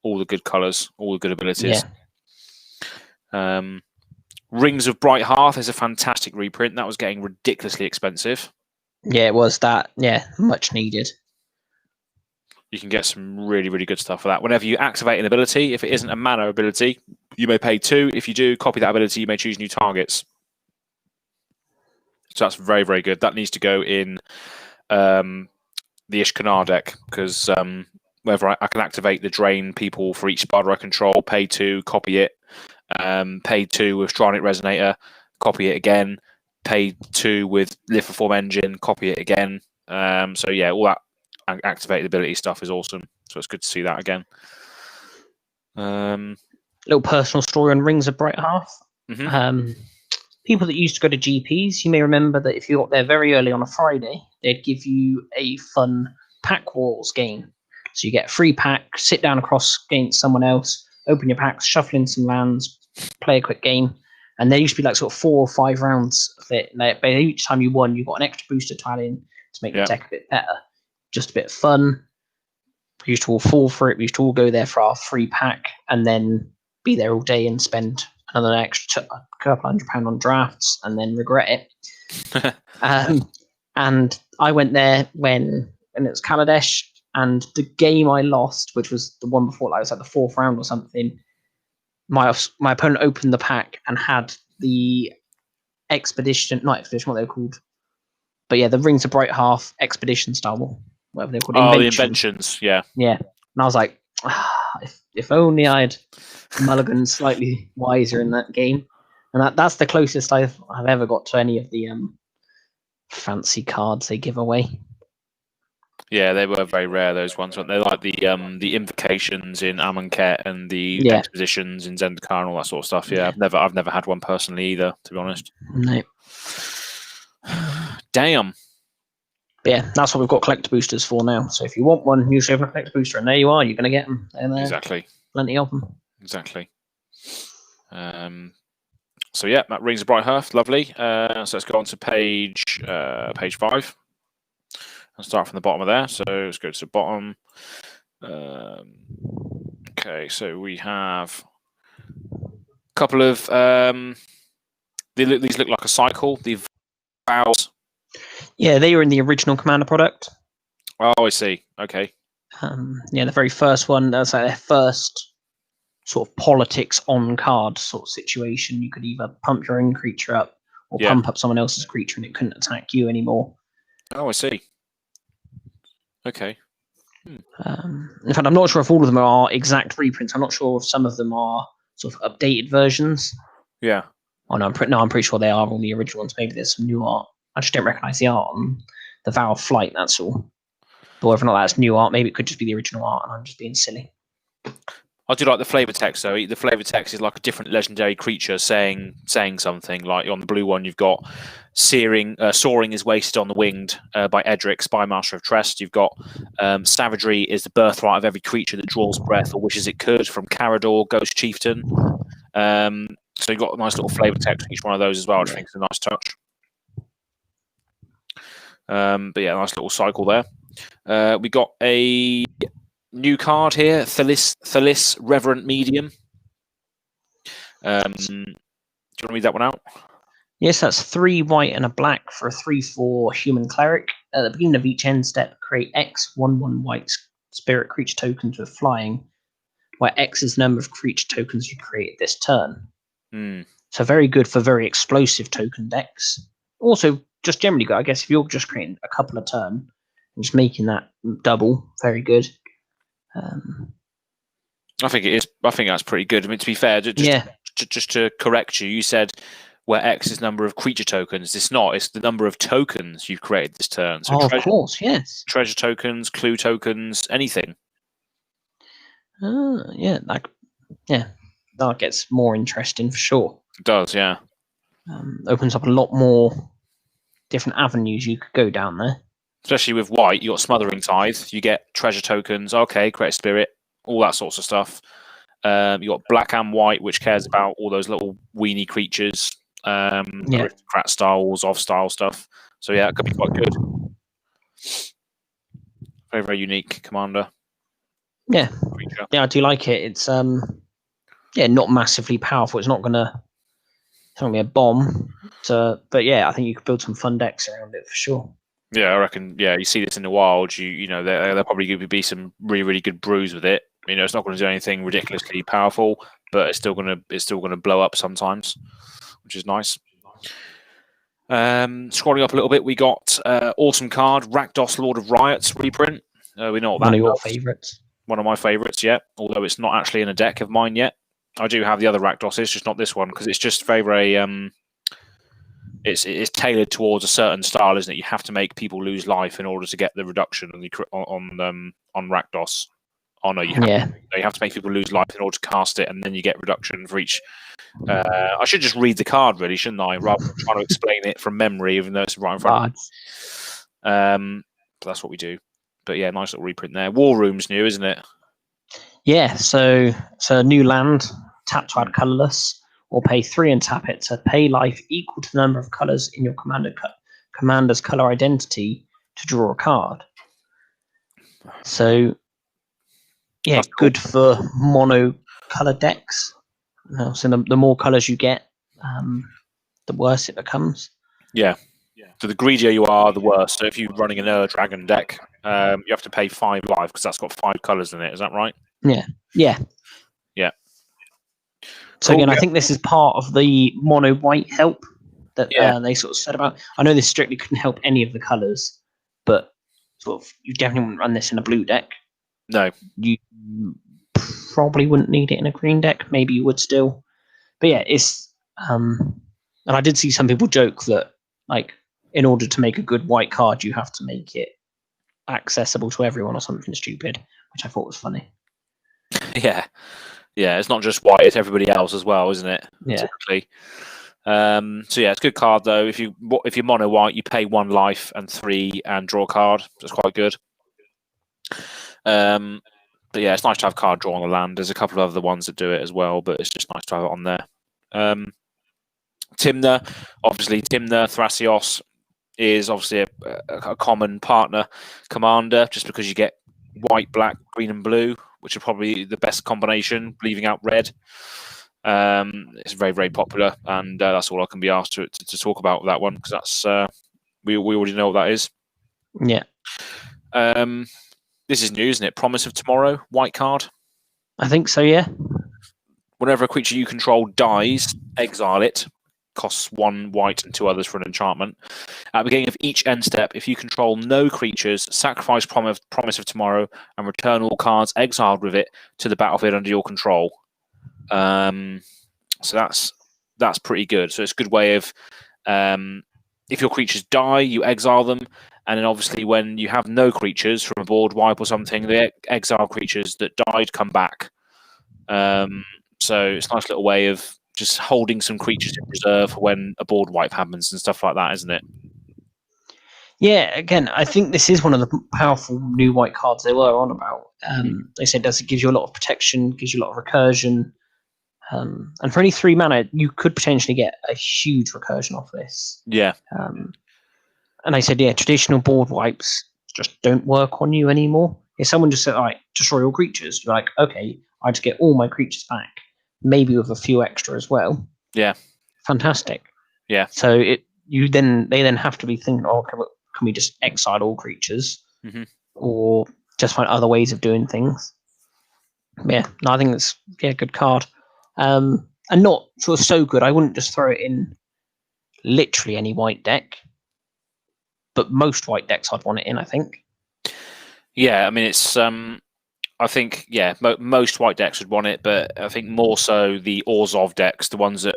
all the good colours, all the good abilities. Yeah. Rings of Bright Hearth is a fantastic reprint. That was getting ridiculously expensive. Yeah, it was that. Yeah, much needed. You can get some really, really good stuff for that. Whenever you activate an ability, if it isn't a mana ability, you may pay 2. If you do copy that ability, you may choose new targets. So that's very, very good. That needs to go in the Ishkanar deck, because whether I can activate the drain people for each Sparta I control, pay 2, copy it, pay 2 with Stronic Resonator, copy it again, pay 2 with Live for Form Engine, copy it again. So yeah, all that activated ability stuff is awesome. So it's good to see that again. Little personal story on Rings of Bright Hearth. People that used to go to GPs, you may remember that if you got there very early on a Friday, they'd give you a fun pack wars game. So you get a free pack, sit down across against someone else, open your packs, shuffle in some lands, play a quick game. And there used to be like sort of 4 or 5 rounds of it. But each time you won, you got an extra booster to add in to make the deck a bit better. Just a bit of fun. We used to all fall for it. We used to all go there for our free pack and then be there all day and spend another extra couple £100 on drafts and then regret it. And I went there when it was Kaladesh, and the game I lost, which was the one before, like it was like the 4th round or something, my opponent opened the pack and had the not expedition, what they were called, but yeah, the Rings of Bright Hearth expedition style, whatever they're called. Oh, the inventions, yeah. Yeah. And I was like, if only I'd mulliganed slightly wiser in that game. And that's the closest I've ever got to any of the fancy cards they give away. Yeah, they were very rare, those ones, weren't they? Like the invocations in Amonkhet and the expositions in Zendikar and all that sort of stuff. Yeah, I've never had one personally either, to be honest. No. Damn. But yeah, that's what we've got collector boosters for now. So if you want one, you should have a collector booster, and there you are. You're going to get them. And exactly. Plenty of them. Exactly. So yeah, that Rings of Bright Hearth, lovely. So let's go on to page 5. I'll start from the bottom of there. So let's go to the bottom. Okay, so we have a couple of these look like a cycle. The vows. Yeah, they were in the original Commander product. Oh, I see. Okay. Yeah, the very first one. That's like their first sort of politics on card sort of situation. You could either pump your own creature up or pump up someone else's creature, and it couldn't attack you anymore. Oh, I see. Okay. In fact, I'm not sure if all of them are exact reprints. I'm not sure if some of them are sort of updated versions. Yeah. Oh no, I'm pretty sure they are all the original ones. Maybe there's some new art. I just don't recognise the art on the Vow of Flight. That's all. But whether or not that's new art, maybe it could just be the original art, and I'm just being silly. I do like the flavor text though. The flavor text is like a different legendary creature saying something. Like on the blue one, you've got soaring is wasted on the winged by Edric, Spymaster of Trest. You've got savagery is the birthright of every creature that draws breath or wishes it could from Carador, Ghost Chieftain. So you've got a nice little flavor text for each one of those as well, which I think is a nice touch. But yeah, nice little cycle there. We got a new card here, Thalis Reverent Medium. Do you want to read that one out? Yes, that's 3 white and a black for a 3/4 human cleric. At the beginning of each end step, create X 1/1 white spirit creature tokens with flying, where X is the number of creature tokens you create this turn. So very good for very explosive token decks. Also, just generally good. I guess if you're just creating a couple a turn and just making that double, very good. I think it is. I think that's pretty good. I mean, to be fair, just to correct you, you said where X is number of creature tokens. It's not. It's the number of tokens you've created this turn. So of course, yes. Treasure tokens, clue tokens, anything. That gets more interesting for sure. It does, yeah. Opens up a lot more different avenues you could go down there. Especially with white, you got Smothering Tithe. You get treasure tokens. Okay, create a spirit. All that sorts of stuff. You got black and white, which cares about all those little weenie creatures. Aristocrat styles, off-style stuff. So yeah, it could be quite good. Very, very unique commander. Yeah, I do like it. It's not massively powerful. It's not gonna be a bomb. But yeah, I think you could build some fun decks around it for sure. Yeah, I reckon. Yeah, you see this in the wild. You know, there probably going to be some really, really good brews with it. You know, it's not going to do anything ridiculously powerful, but it's still going to blow up sometimes, which is nice. Scrolling up a little bit, we got awesome card Rakdos, Lord of Riots reprint. We know what that one of your favourites. One of my favourites, yeah. Although it's not actually in a deck of mine yet. I do have the other Rakdoses, just not this one because it's just very, very. It's tailored towards a certain style, isn't it? You have to make people lose life in order to get the reduction on Rakdos. Oh no, you have to make people lose life in order to cast it, and then you get reduction for each. I should just read the card, really, shouldn't I? Rather than trying to explain it from memory, even though it's right in front of me. But that's what we do. But yeah, nice little reprint there. War Room's new, isn't it? Yeah, so it's a new land, tap to add colourless, or pay 3 and tap it to pay life equal to the number of colours in your commander's colour identity to draw a card. So, yeah, that's good for mono colour decks. So the more colours you get, the worse it becomes. Yeah. So the greedier you are, the worse. So if you're running an Dragon deck, you have to pay 5 life because that's got 5 colours in it. Is that right? Yeah. So again, I think this is part of the mono white help that they sort of said about. I know this strictly couldn't help any of the colours, but sort of you definitely wouldn't run this in a blue deck. No. You probably wouldn't need it in a green deck. Maybe you would still. But yeah, it's and I did see some people joke that like in order to make a good white card, you have to make it accessible to everyone or something stupid, which I thought was funny. Yeah, it's not just white; it's everybody else as well, isn't it? Yeah. Typically. So yeah, it's a good card though. If you're mono white, you pay 1 life and 3 and draw a card. That's quite good. But yeah, it's nice to have card draw on the land. There's a couple of other ones that do it as well, but it's just nice to have it on there. Timna, Thoracios is obviously a common partner commander, just because you get white, black, green, and blue, which are probably the best combination, leaving out red. It's very, very popular, and that's all I can be asked to talk about that one, because that's we already know what that is. Yeah. This is new, isn't it? Promise of Tomorrow, white card. I think so, yeah. Whenever a creature you control dies, exile it. Costs 1 white and 2 others for an enchantment. At the beginning of each end step, if you control no creatures, sacrifice Promise of Tomorrow and return all cards exiled with it to the battlefield under your control. So that's pretty good. So it's a good way of, if your creatures die, you exile them, and then obviously when you have no creatures from a board wipe or something, the exile creatures that died come back. So it's a nice little way of just holding some creatures in reserve when a board wipe happens and stuff like that, isn't it? Yeah, again, I think this is one of the powerful new white cards they were on about. They said it gives you a lot of protection, gives you a lot of recursion. And for only 3 mana, you could potentially get a huge recursion off this. Yeah. And they said, yeah, traditional board wipes just don't work on you anymore. If someone just said, all right, destroy all creatures, you're like, okay, I just get all my creatures back, maybe with a few extra as well. Yeah. Fantastic. Yeah. So they then have to be thinking, oh, can we just exile all creatures, or just find other ways of doing things? Yeah, no, I think it's a good card, and not sort of so good. I wouldn't just throw it in literally any white deck, but most white decks I'd want it in, I think. Yeah, I mean it's I think most white decks would want it, but I think more so the Orzhov decks, the ones that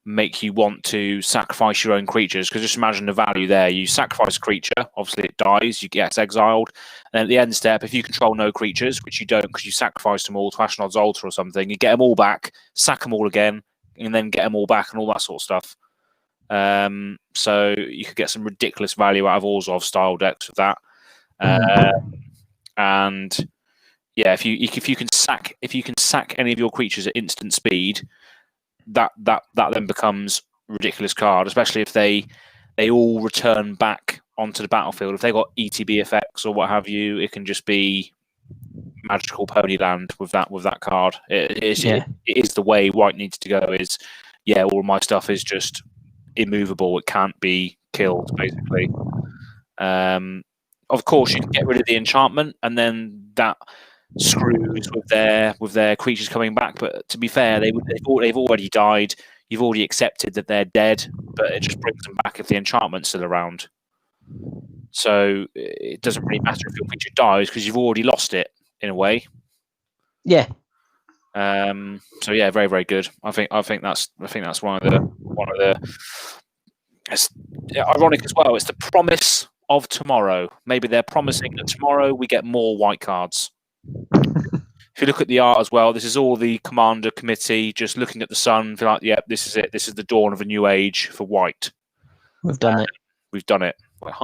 make you want to sacrifice your own creatures, because just imagine the value there. You sacrifice a creature, obviously it dies, you get exiled, and at the end step, if you control no creatures, which you don't because you sacrificed them all to Ashnod's Altar or something, you get them all back, sack them all again, and then get them all back and all that sort of stuff. So you could get some ridiculous value out of Orzhov style decks with that. And yeah, if you can sack any of your creatures at instant speed, that then becomes a ridiculous card, especially if they all return back onto the battlefield. If they got ETB effects or what have you, it can just be magical ponyland with that card. It is the way white needs to go. Is all my stuff is just immovable. It can't be killed, basically. Of course, you can get rid of the enchantment, and then that screws with their creatures coming back. But to be fair, they've already died. You've already accepted that they're dead, but it just brings them back if the enchantment's still around. So it doesn't really matter if your creature dies because you've already lost it in a way. Yeah. So yeah, very, very good. I think that's one of the. It's ironic as well. It's the promise of tomorrow. Maybe they're promising that tomorrow we get more white cards. If you look at the art as well, this is all the commander committee just looking at the sun, feel like, yeah, this is it. This is the dawn of a new age for white. We've done it. We've done it. Like,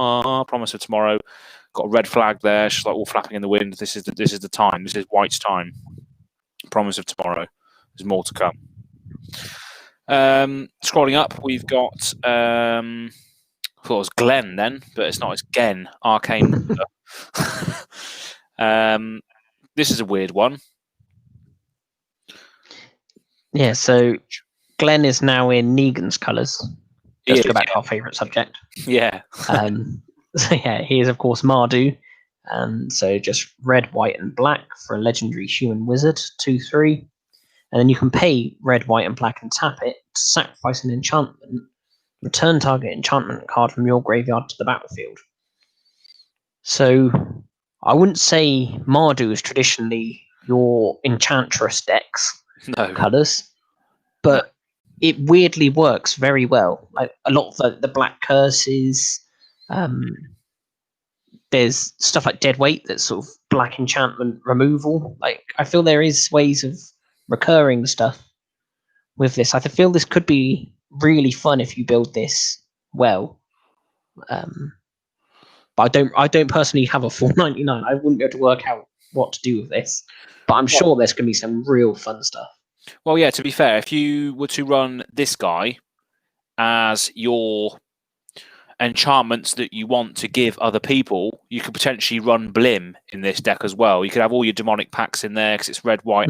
promise of tomorrow. Got a red flag there. She's like all flapping in the wind. This is the time. This is white's time. Promise of tomorrow. There's more to come. Scrolling up, we've got I thought it was Glenn then, but it's not. It's Gen, Arcane. This is a weird one. Yeah, so Glenn is now in Negan's colours. Just to go back to our favourite subject. Yeah. So yeah, he is of course Mardu. And so just red, white, and black for a legendary human wizard, 2/3. And then you can pay red, white, and black and tap it to sacrifice an enchantment. Return target enchantment card from your graveyard to the battlefield. So I wouldn't say Mardu is traditionally your Enchantress decks colours, but it weirdly works very well. Like a lot of the black curses, there's stuff like Deadweight that's sort of black enchantment removal. Like I feel there is ways of recurring stuff with this. I feel this could be really fun if you build this well. But I don't personally have a 499. I wouldn't be able to work out what to do with this. But I'm sure there's going to be some real fun stuff. Well, yeah, to be fair, if you were to run this guy as your enchantments that you want to give other people, you could potentially run Blim in this deck as well. You could have all your demonic packs in there because it's red, white,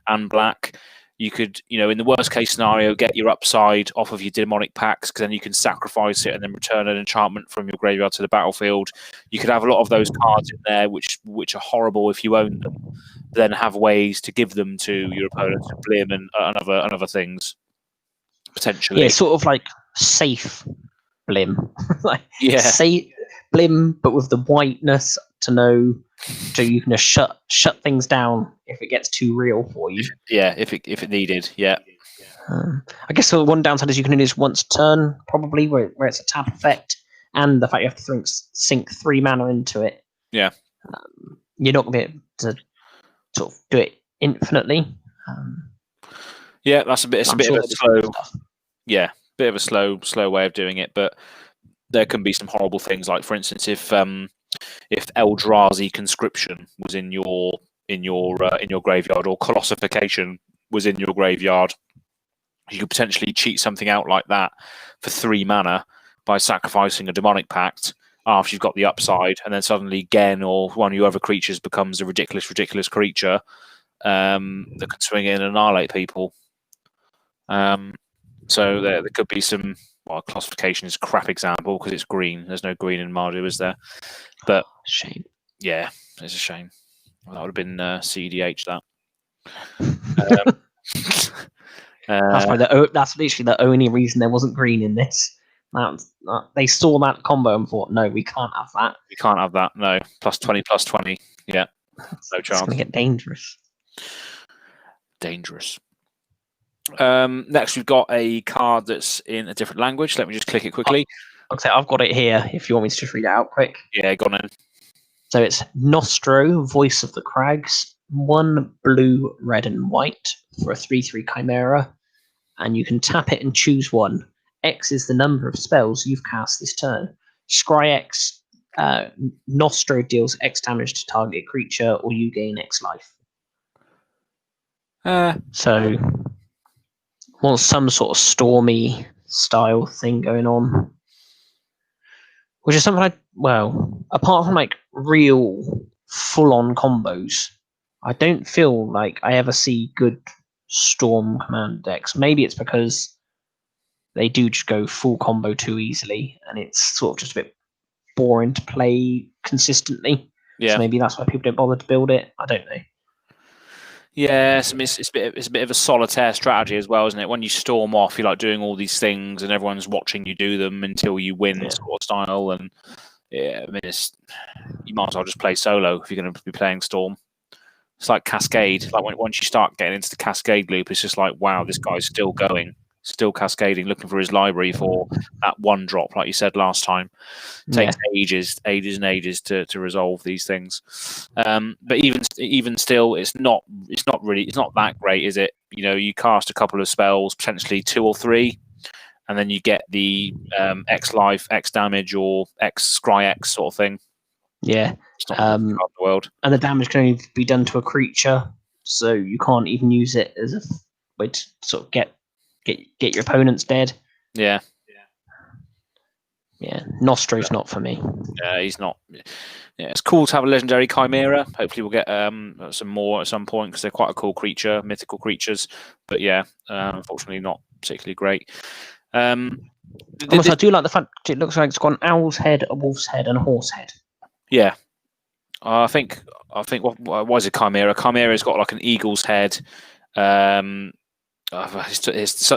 and black. You could, in the worst case scenario, get your upside off of your demonic packs because then you can sacrifice it and then return an enchantment from your graveyard to the battlefield. You could have a lot of those cards in there, which are horrible if you own them. Then have ways to give them to your opponents, Blim and other things potentially. Yeah, sort of like safe Blim, Yeah. safe Blim, but with the whiteness to know, so you can just shut things down if it gets too real for you. Yeah, if it needed, yeah. I guess the one downside is you can only use once a turn, probably, where it's a tap effect, and the fact you have to sink 3 mana into it. Yeah. You're not going to be able to sort of do it infinitely. Yeah, that's a bit of a slow. Yeah, bit of a slow way of doing it, but there can be some horrible things. Like, for instance, if Eldrazi Conscription was in your graveyard, or Colossification was in your graveyard, you could potentially cheat something out like that for 3 mana by sacrificing a demonic pact after you've got the upside, and then suddenly Gen or one of your other creatures becomes a ridiculous creature that can swing in and annihilate people. So there could be some. Well, Classification is a crap example because it's green. There's no green in Mardu, is there? But shame. Yeah, it's a shame. Well, that would have been CDH. That. That's literally the only reason there wasn't green in this. They saw that combo and thought, no, we can't have that. We can't have that. No, +20/+20. Yeah, no chance. It's going to get dangerous. Dangerous. Next, we've got a card that's in a different language. Let me just click it quickly. Okay, I've got it here. If you want me to just read it out quick. Yeah, go on in. So it's Nostro, Voice of the Crags, 1 blue, red, and white for a 3/3 Chimera, and you can tap it and choose one. X is the number of spells you've cast this turn. Scry X, Nostro deals X damage to target creature, or you gain X life. So, want some sort of stormy style thing going on, which is something apart from like real full-on combos, I don't feel like I ever see good Storm command decks. Maybe it's because they do just go full combo too easily, and it's sort of just a bit boring to play consistently. Yeah. So maybe that's why people don't bother to build it. I don't know. Yeah, it's a bit of a solitaire strategy as well, isn't it? When you storm off, you're like doing all these things, and everyone's watching you do them until you win, sort of style. And yeah, I mean, you might as well just play solo if you're going to be playing Storm. It's like Cascade. Like once you start getting into the Cascade loop, it's just like, wow, this guy's still going, still cascading, looking for his library for that 1 drop, like you said last time. It takes ages and ages to resolve these things. But even still, it's not that great, is it? You cast a couple of spells, potentially 2 or 3, and then you get the X life, X damage, or X scry X sort of thing. Yeah. It's not the world. And the damage can only be done to a creature, so you can't even use it as a way to sort of get your opponents dead. Yeah. Yeah, Nostro's not for me. Yeah, he's not. Yeah, it's cool to have a legendary Chimera. Hopefully, we'll get some more at some point because they're quite a cool creature, mythical creatures. But yeah, unfortunately, not particularly great. Also, I do like the fact it looks like it's got an owl's head, a wolf's head, and a horse head. Yeah, I think what is a Chimera? Chimera's got like an eagle's head. It's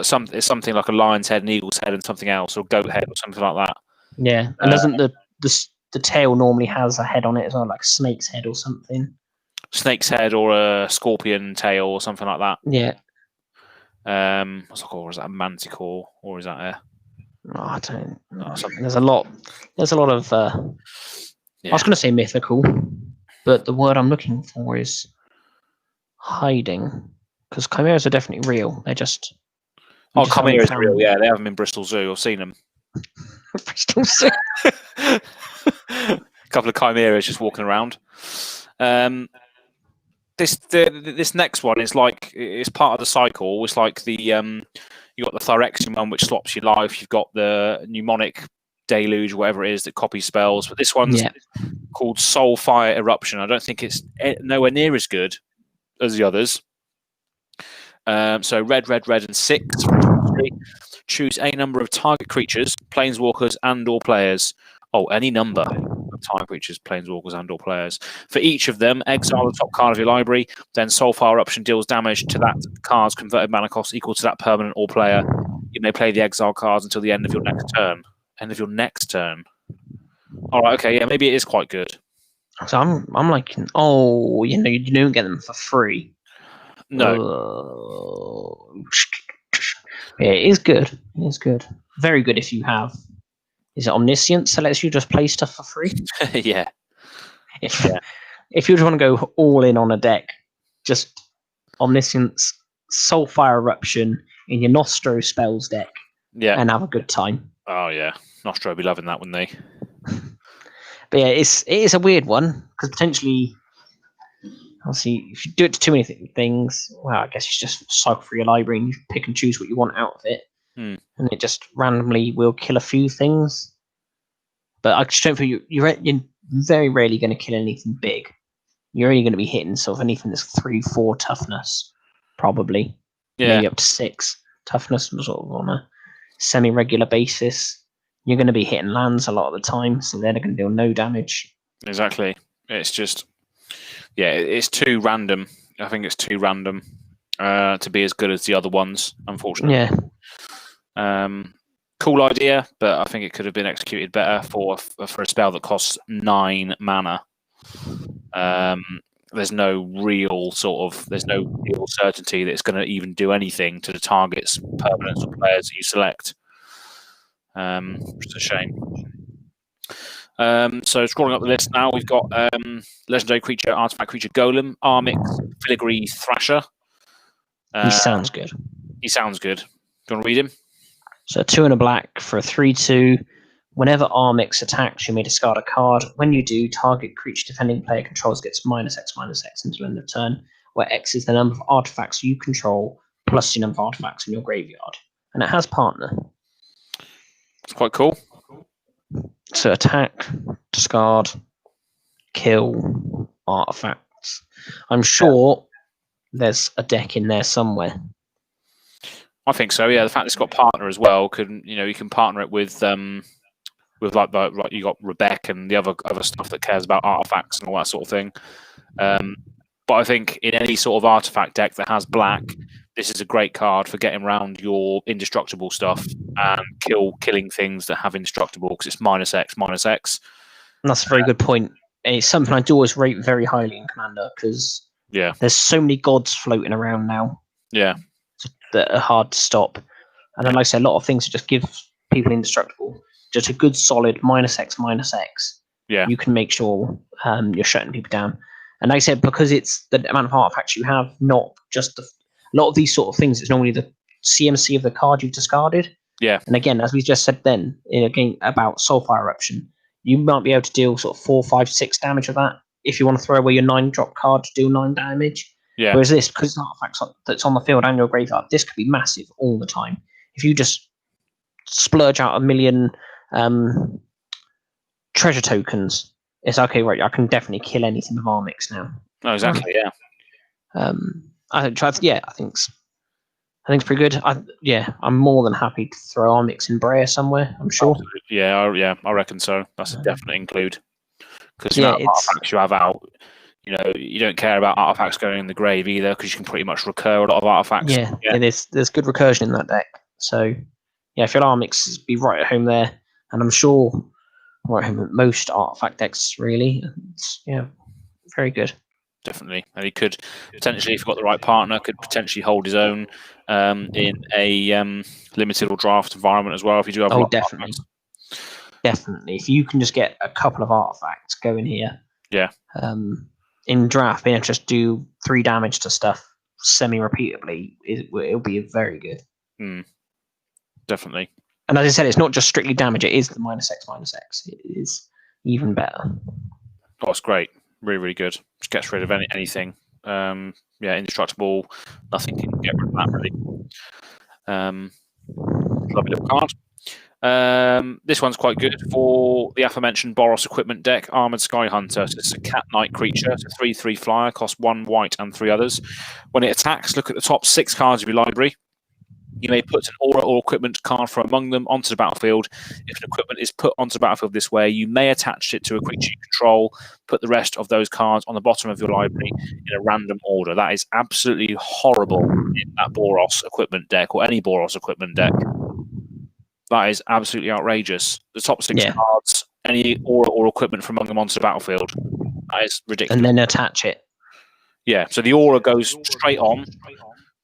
something like a lion's head, an eagle's head, and something else, or goat head, or something like that. Yeah, and doesn't the tail normally has a head on it as well, like a snake's head or something? Snake's head or a scorpion tail or something like that. Yeah. What's it called? Is that a manticore or is that a? I don't know. There's a lot of. I was going to say mythical, but the word I'm looking for is hiding, because chimeras are definitely real. They're just. Chimeras are real. Yeah, they have them in Bristol Zoo. I've seen them. Bristol Zoo. A couple of chimeras just walking around. this next one is like it's part of the cycle. It's like the you got the Thoracios one, which swaps your life. You've got the mnemonic deluge, whatever it is, that copies spells. But this one's called Soul Fire Eruption. I don't think it's nowhere near as good as the others. So red, and 6. Choose a number of target creatures, planeswalkers, and/or players. Oh, any number of target creatures, planeswalkers, and/or players. For each of them, exile the top card of your library. Then Soul Fire Eruption deals damage to that card's converted mana cost equal to that permanent or player. You may play the exile cards until the end of your next turn. End of your next turn. All right, okay, yeah, maybe it is quite good. So I'm like, oh, you don't get them for free. No. Yeah, it is good. It is good. Very good if you have. Is it Omniscience that lets you just play stuff for free? Yeah. If you just want to go all in on a deck, just Omniscience, Soulfire Eruption in your Nostro spells deck, and have a good time. Oh yeah, Nostro will be loving that, wouldn't they? But yeah, it is a weird one because potentially, obviously, if you do it to too many things, well, I guess you just cycle through your library and you pick and choose what you want out of it, and it just randomly will kill a few things. But I just don't think you're very rarely going to kill anything big. You're only going to be hitting sort of anything that's 3-4 toughness, probably, maybe up to 6 toughness, sort of on a semi-regular basis. You're going to be hitting lands a lot of the time, so they're going to deal no damage. Exactly. It's just, it's too random. I think it's too random to be as good as the other ones, unfortunately. Yeah. Cool idea, but I think it could have been executed better for a spell that costs 9 mana. There's no real certainty that it's going to even do anything to the target's permanents or players that you select. It's a shame. So scrolling up the list now, we've got legendary creature, artifact creature, Golem, Armix, Filigree Thrasher. He sounds good. Do you want to read him? So 2 and a black for a 3/2. Whenever Armix attacks, you may discard a card. When you do, target creature defending player controls gets -X/-X until end of turn, where X is the number of artifacts you control plus the number of artifacts in your graveyard. And it has partner. It's quite cool. So attack, discard, kill, artifacts. I'm sure there's a deck in there somewhere. I think so. Yeah, the fact it's got partner as well you can partner it with like you got Rebecca and the other stuff that cares about artifacts and all that sort of thing. But I think in any sort of artifact deck that has black, this is a great card for getting around your indestructible stuff and killing things that have indestructible because it's -X/-X. And that's a very good point. It's something I do always rate very highly in Commander because there's so many gods floating around now. Yeah. That are hard to stop. And then, like I say, a lot of things just give people indestructible. Just a good solid -X/-X. Yeah. You can make sure you're shutting people down. And like I said, because it's the amount of artifacts you have, not just a lot of these sort of things, it's normally the CMC of the card you've discarded. Yeah. And again, as we just said then, in a game about Soulfire Eruption, you might be able to deal sort of 4, 5, 6 damage of that if you want to throw away your 9-drop card to deal 9 damage. Yeah. Whereas this, because it's an artifact that's on the field and your graveyard, this could be massive all the time. If you just splurge out 1 million treasure tokens, it's okay, right? I can definitely kill anything with Armix now. Oh, exactly. Yeah. I think it's pretty good. I'm more than happy to throw Armix in Brea somewhere. I'm sure. Yeah, I reckon so. That's a definite include because artifacts you have out. You don't care about artifacts going in the grave either because you can pretty much recur a lot of artifacts. Yeah. There's good recursion in that deck. So, if your Armix be right at home there, and I'm sure right at home at most artifact decks, really. Very good. Definitely. And he could potentially, if you've got the right partner, could potentially hold his own in a limited or draft environment as well if you do have a lot of artifacts. Definitely. If you can just get a couple of artifacts going here. Yeah. In draft, being able to just do 3 damage to stuff semi-repeatably, it'll be very good. Definitely. And as I said, it's not just strictly damage, it is the -X/-X. It is even better. Oh, it's great. Really, really good. Just gets rid of anything indestructible. Nothing can get rid of that really. Lovely little card. This one's quite good for the aforementioned Boros equipment deck, Armored Sky Hunter. So it's a cat knight creature. It's a 3/3 flyer, costs 1 white and 3 others. When it attacks, look at the top 6 cards of your library. You may put an aura or equipment card from among them onto the battlefield. If an equipment is put onto the battlefield this way, you may attach it to a creature you control. Put the rest of those cards on the bottom of your library in a random order. That is absolutely horrible in that Boros equipment deck or any Boros equipment deck. That is absolutely outrageous. The top 6 cards, any aura or equipment from among them onto the battlefield. That is ridiculous. And then attach it. Yeah, so the aura goes straight on.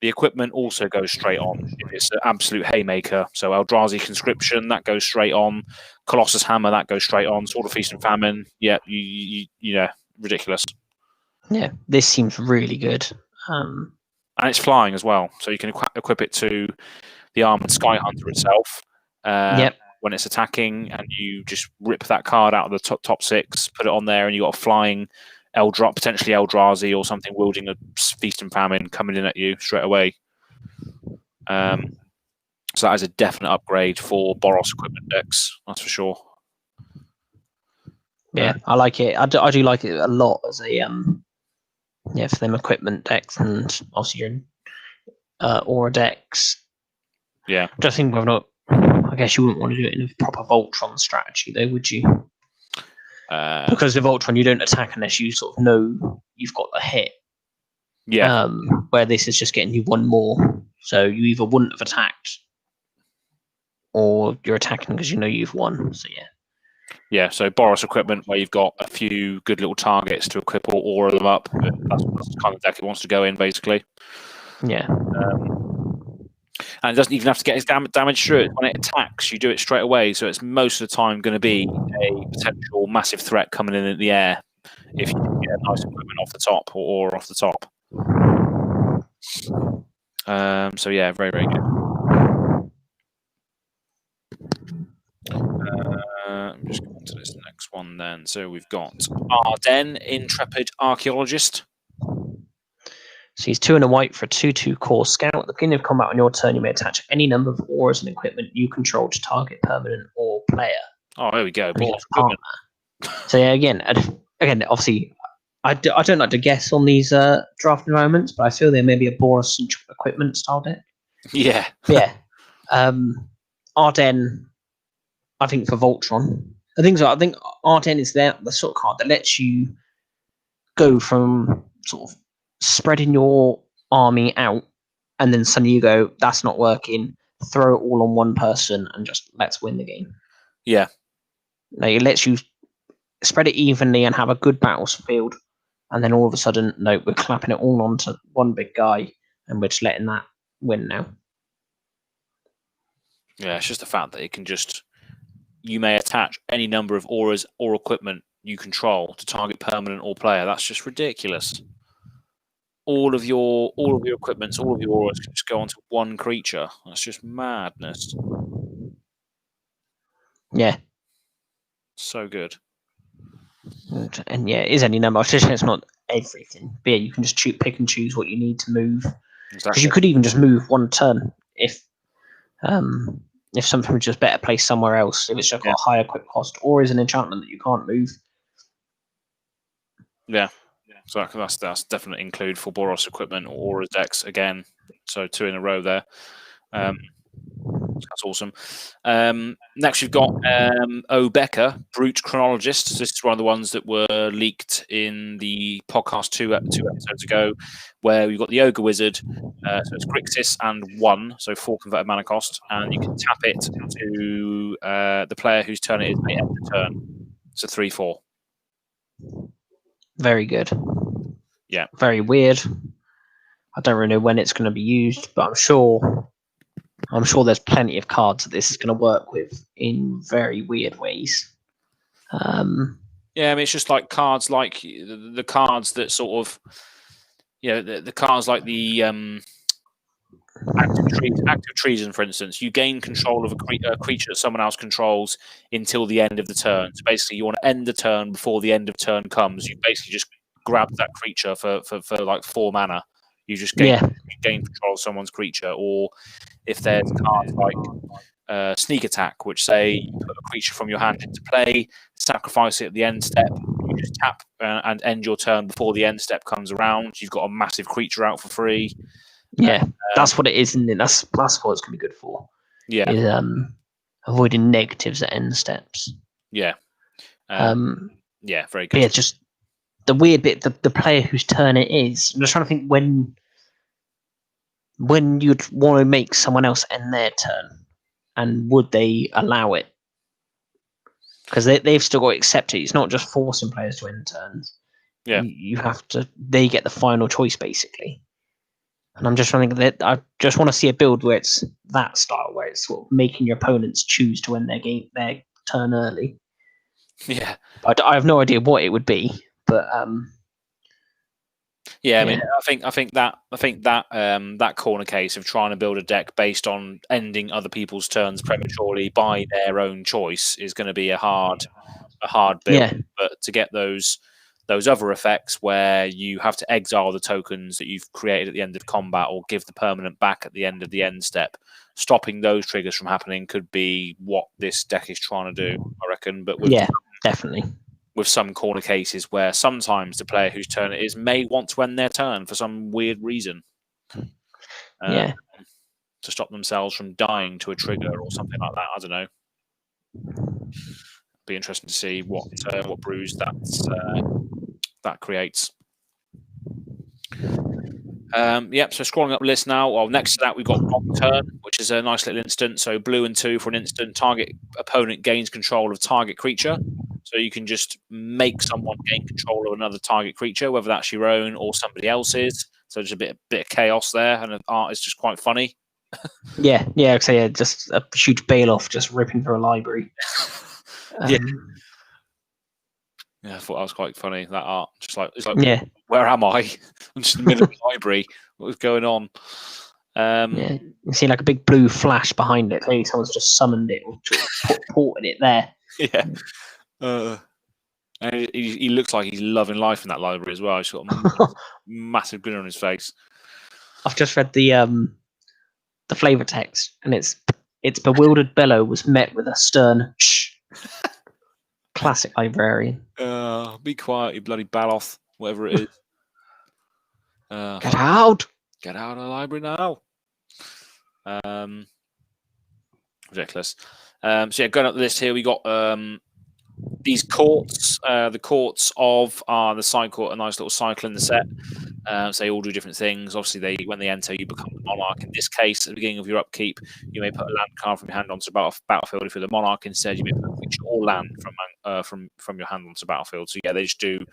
The equipment also goes straight on if it's an absolute haymaker. So Eldrazi Conscription, that goes straight on. Colossus Hammer, that goes straight on. Sword of Feast and Famine, yeah, you know, ridiculous. Yeah, this seems really good. And it's flying as well, so you can equip it to the Armored Sky Hunter itself when it's attacking, and you just rip that card out of the top 6, put it on there, and you got a flying potentially Eldrazi or something wielding a Feast and Famine coming in at you straight away. So that is a definite upgrade for Boros equipment decks, that's for sure. Yeah, I like it. I do like it a lot as a for them equipment decks, and obviously your aura decks. Yeah, I just think I guess you wouldn't want to do it in a proper Voltron strategy, though, would you? Because with Voltron, you don't attack unless you sort of know you've got a hit. Yeah. Where this is just getting you one more. So you either wouldn't have attacked, or you're attacking because you know you've won. So yeah. Yeah, so Boros equipment where you've got a few good little targets to equip or aura them up. That's the kind of deck it wants to go in, basically. Yeah. And it doesn't even have to get his damage through it. When it attacks, you do it straight away. So it's most of the time going to be a potential massive threat coming in the air if you can get a nice equipment off the top or off the top. So yeah, very, very good. I'm just going to this next one then. So we've got Arden, Intrepid Archaeologist. So he's 2 and a white for a 2/2 core scout. At the beginning of combat on your turn, you may attach any number of auras and equipment you control to target permanent or player. Oh, there we go. So yeah, again, obviously, I don't like to guess on these draft environments, but I feel there may be a Boros equipment style deck. Yeah. Yeah. Arden, I think for Voltron. I think Arden is the sort of card that lets you go from sort of spreading your army out, and then suddenly you go, that's not working, throw it all on one person and just let's win the game. Yeah. Like, it lets you spread it evenly and have a good battlefield, and then all of a sudden, no, we're clapping it all onto one big guy and we're just letting that win now. Yeah, it's just the fact that it can just, you may attach any number of auras or equipment you control to target permanent or player. That's just ridiculous. All of your equipments, all of your auras can just go onto one creature. That's just madness. Yeah. So good. And yeah, it is any number. It's not everything. But yeah, you can just pick and choose what you need to move. Because Exactly. you could even just move one turn if something was just better placed somewhere else. If it's just got a higher quick cost, or is an enchantment that you can't move. Yeah. So that's definitely include for Boros equipment or aura decks again. So 2 in a row there. That's awesome. Next, we've got Obeka, Brute Chronologist. This is one of the ones that were leaked in the podcast two episodes ago, where we've got the Ogre Wizard. So it's Grixis and 1, so 4 converted mana cost, and you can tap it to the player whose turn it is may end the turn. It's a 3/4. Very good. Yeah. Very weird. I don't really know when it's going to be used, but I'm sure there's plenty of cards that this is going to work with in very weird ways. Yeah, I mean, it's just like cards like the cards that sort of, the cards like the active treason, for instance. You gain control of a creature that someone else controls until the end of the turn. So basically, you want to end the turn before the end of turn comes. You basically just grabs that creature for like 4 mana. You just gain control of someone's creature. Or if there's cards like Sneak Attack, which say you put a creature from your hand into play, sacrifice it at the end step, you just tap and end your turn before the end step comes around. You've got a massive creature out for free. Yeah, that's what it is, and that's what it's going to be good for. Yeah, is avoiding negatives at end steps. Yeah. Yeah, very good. Yeah, just the weird bit, the player whose turn it is. I'm just trying to think when you'd want to make someone else end their turn, and would they allow it? Because they've still got to accept it. It's not just forcing players to end turns. Yeah. You have to. They get the final choice, basically. And I'm just trying to think that I just want to see a build where it's that style, where it's sort of making your opponents choose to end their turn early. Yeah. I have no idea what it would be, but yeah, I mean, I think that corner case of trying to build a deck based on ending other people's turns prematurely by their own choice is going to be a hard build. Yeah. But to get those other effects where you have to exile the tokens that you've created at the end of combat or give the permanent back at the end of the end step, stopping those triggers from happening could be what this deck is trying to do, I reckon. But with definitely. With some corner cases where sometimes the player whose turn it is may want to end their turn for some weird reason. To stop themselves from dying to a trigger or something like that. I don't know. Be interesting to see what brews that creates. So scrolling up the list now. Well, next to that we've got Wrong Turn, which is a nice little instant. So 2 and 2 for an instant. Target opponent gains control of target creature. So you can just make someone gain control of another target creature, whether that's your own or somebody else's. So there's a bit of chaos there, and the art is just quite funny. Just a huge bail-off just ripping through a library. Yeah, I thought that was quite funny, that art. Just like, it's like, where am I? I'm just in the middle of the library. What was going on? You see like a big blue flash behind it. Maybe someone's just summoned it or ported it there. Yeah. And he looks like he's loving life in that library as well. He's got a massive grin on his face. I've just read the flavor text, and its bewildered bellow was met with a stern shh. Classic librarian. Be quiet, you bloody Baloth, whatever it is. Get out! Get out of the library now. Ridiculous. Going up the list here, we got these courts. The courts of the cycle, a nice little cycle in the set. So they all do different things. Obviously, when they enter, you become the monarch. In this case, at the beginning of your upkeep, you may put a land card from your hand onto the battlefield. If you're the monarch instead, you may put a creature or land from your hand onto the battlefield. So they just do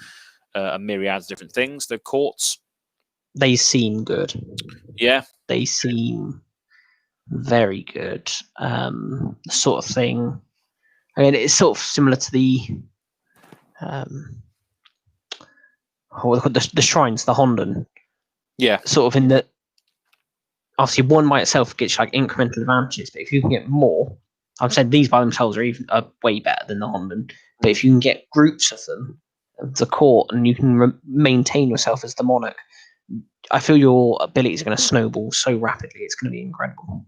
a myriad of different things. The courts. They seem good. Yeah. They seem very good. The sort of thing. I mean, it's sort of similar to the shrines, the Honden. Yeah. Sort of in that, obviously, one by itself gets like incremental advantages, but if you can get more, I've said these by themselves are way better than the Honden. But if you can get groups of them, the court, and you can maintain yourself as the monarch, I feel your abilities are going to snowball so rapidly. It's going to be incredible.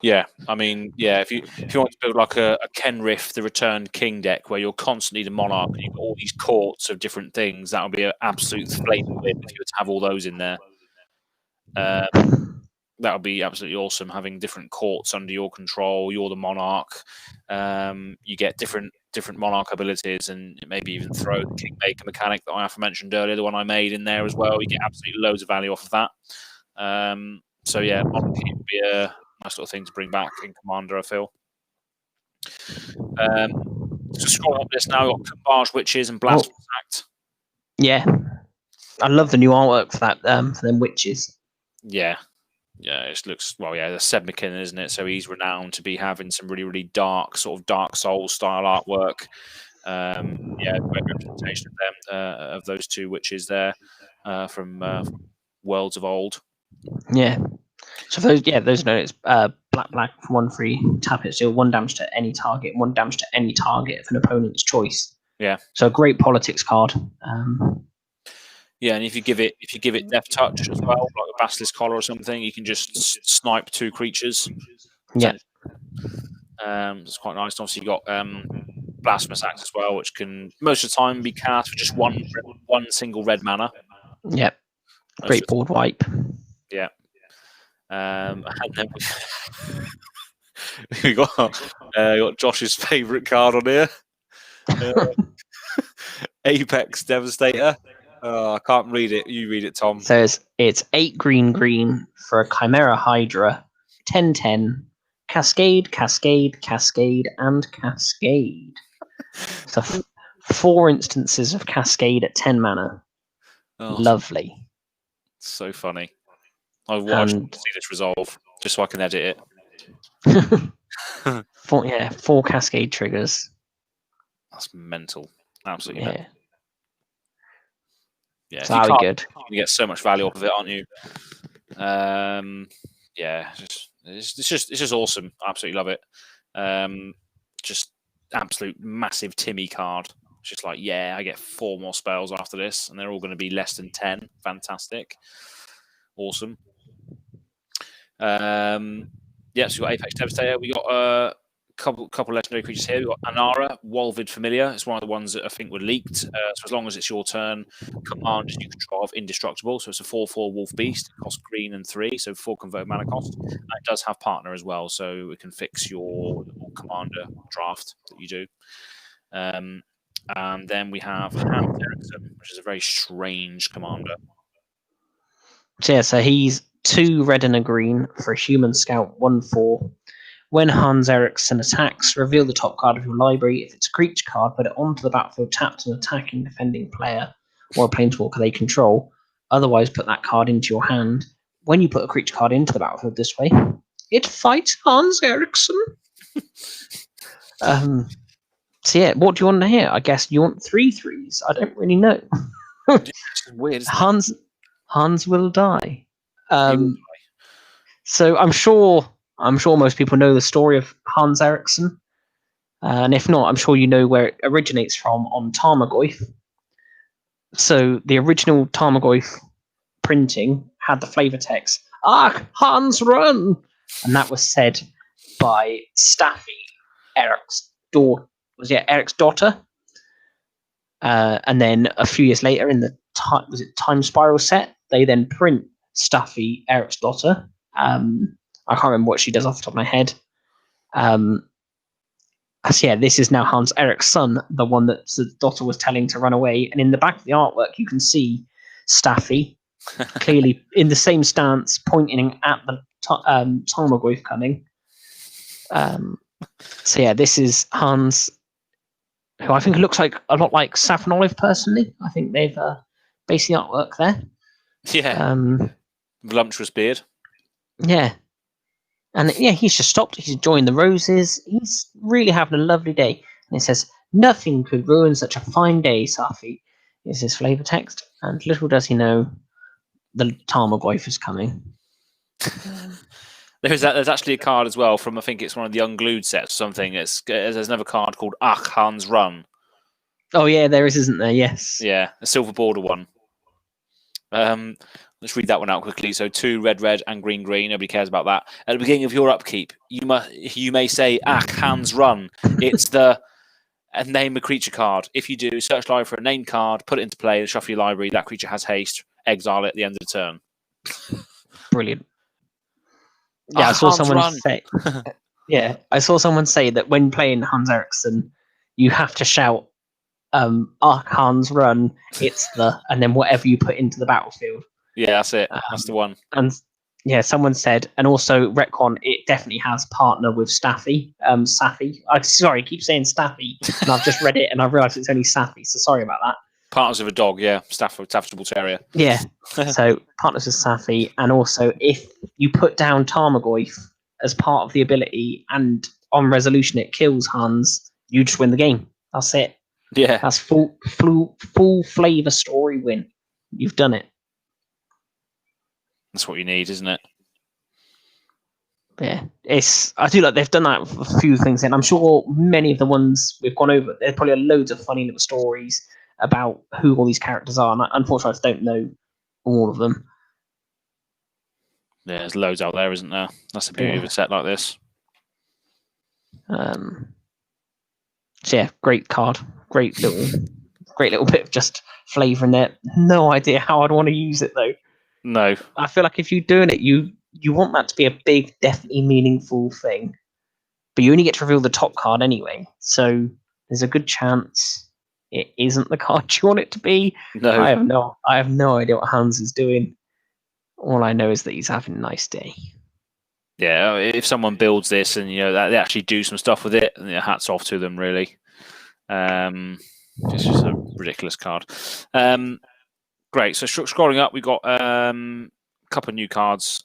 Yeah, I mean, if you want to build like a Kenrith, the Returned King deck, where you're constantly the monarch and you've got all these courts of different things, that would be an absolute flaming win if you were to have all those in there. That would be absolutely awesome, having different courts under your control. You're the monarch. You get different monarch abilities, and maybe even throw the Kingmaker mechanic that I mentioned earlier, the one I made in there as well. You get absolutely loads of value off of that. Monarchy would be a nice little thing to bring back in Commander, I feel. Just scroll up this now. We've got Barge Witches and Blasphemous Act. Yeah, I love the new artwork for that. For them witches. Yeah, it looks That's Seb McKinnon, isn't it? So he's renowned to be having some really, really dark, sort of Dark Souls style artwork. Great representation of them, of those two witches there, from Worlds of Old. Yeah. So those notes, black 1/3, tap it, deal 1 damage to any target, 1 damage to any target of an opponent's choice. Yeah. So a great politics card. Yeah, and if you give it Death Touch as well, like a Basilisk Collar or something, you can just snipe 2 creatures. Yeah. It's quite nice. And obviously, you got Blasphemous Axe as well, which can most of the time be cast for just one single red mana. Yeah. Great board wipe. Yeah. And then we got Josh's favourite card on here. Apex Devastator. I can't read it. You read it, Tom. So it's 8 green for a Chimera Hydra, 10/10, Cascade, Cascade, Cascade, and Cascade. So 4 instances of Cascade at 10 mana. Lovely. So funny. I watched to see this resolve just so I can edit it. 4 Cascade triggers. That's mental. Absolutely mental. Yeah, so that'll be good. You get so much value off of it, aren't you? Yeah, it's just awesome. I absolutely love it. Just absolute massive Timmy card. It's just like, I get 4 more spells after this, and they're all going to be less than 10. Fantastic. Awesome. So we got Apex Devastator. We got a couple legendary creatures here. We've got Anara, Wolvid Familiar. It's one of the ones that I think were leaked. So as long as it's your turn, commanders you control of indestructible. So it's a 4/4 Wolf Beast. It costs green and 3, so 4 convert mana cost. And it does have partner as well, so it can fix your commander draft that you do. And then we have Hans Eriksson, which is a very strange commander. So he's 2 red and a green for a human scout, 1/4. When Hans Eriksson attacks, reveal the top card of your library. If it's a creature card, put it onto the battlefield tapped to an attacking defending player or a planeswalker they control. Otherwise, put that card into your hand. When you put a creature card into the battlefield this way, it fights Hans Eriksson. So what do you want to hear? I guess you want 3/3s. I don't really know. It's weird, isn't it? Hans will die. So I'm sure most people know the story of Hans Eriksson. And if not, I'm sure you know where it originates from on Tarmogoyf. So the original Tarmogoyf printing had the flavor text, Hans, run! And that was said by Staffy, Eric's daughter. Eric's daughter? And then a few years later in the Time Spiral set, they then print Staffy, Eric's daughter. I can't remember what she does off the top of my head. This is now Hans Eriksson, the one that the daughter was telling to run away. And in the back of the artwork, you can see Staffy clearly in the same stance, pointing at the Tarmogoyf coming. This is Hans, who I think looks like a lot like Saffron Olive personally. I think they've based the artwork there. Yeah. Voluptuous beard. Yeah. And he's just stopped. He's enjoying the roses. He's really having a lovely day. And it says, nothing could ruin such a fine day, Safi, is his flavor text. And little does he know, the Tarmogoyf is coming. There's actually a card as well from, I think it's one of the Unglued sets or something. There's another card called Hans Run. Oh, yeah, there is, isn't there? Yes. Yeah, a silver border one. Let's read that one out quickly. So 2 red, and green. Nobody cares about that. At the beginning of your upkeep, you may say, Hans Run. It's and name a creature card. If you do, search library for a named card, put it into play, shuffle your library. That creature has haste. Exile it at the end of the turn. Brilliant. Yeah, I saw someone say. Yeah, I saw someone say that when playing Hans Eriksson, you have to shout, Hans Run. It's and then whatever you put into the battlefield. Yeah, that's it. That's the one. And someone said, and also retcon, it definitely has partner with Staffy. Safi. I keep saying Staffy, and I've just read it and I've realised it's only Safi. So sorry about that. Partners with a dog, yeah. Staffordable Terrier. Yeah. So partners with Safi, and also if you put down Tarmogoyf as part of the ability, and on resolution it kills Hans, you just win the game. That's it. Yeah. That's full flavour story win. You've done it. That's what you need, isn't it? Yeah, I do like they've done that with a few things, and I'm sure many of the ones we've gone over, there's probably loads of funny little stories about who all these characters are, and unfortunately, I don't know all of them. Yeah, there's loads out there, isn't there? That's the beauty of a set like this. So yeah, great card, great little bit of just flavour in there. No idea how I'd want to use it though. No, I feel like if you're doing it, you want that to be a big, definitely meaningful thing. But you only get to reveal the top card anyway, so there's a good chance it isn't the card you want it to be. no. I have no idea what Hans is doing. All I know is that he's having a nice day. Yeah, if someone builds this and they actually do some stuff with it, hats off to them, really. It's just a ridiculous card. Great. So scrolling up, we got a couple of new cards.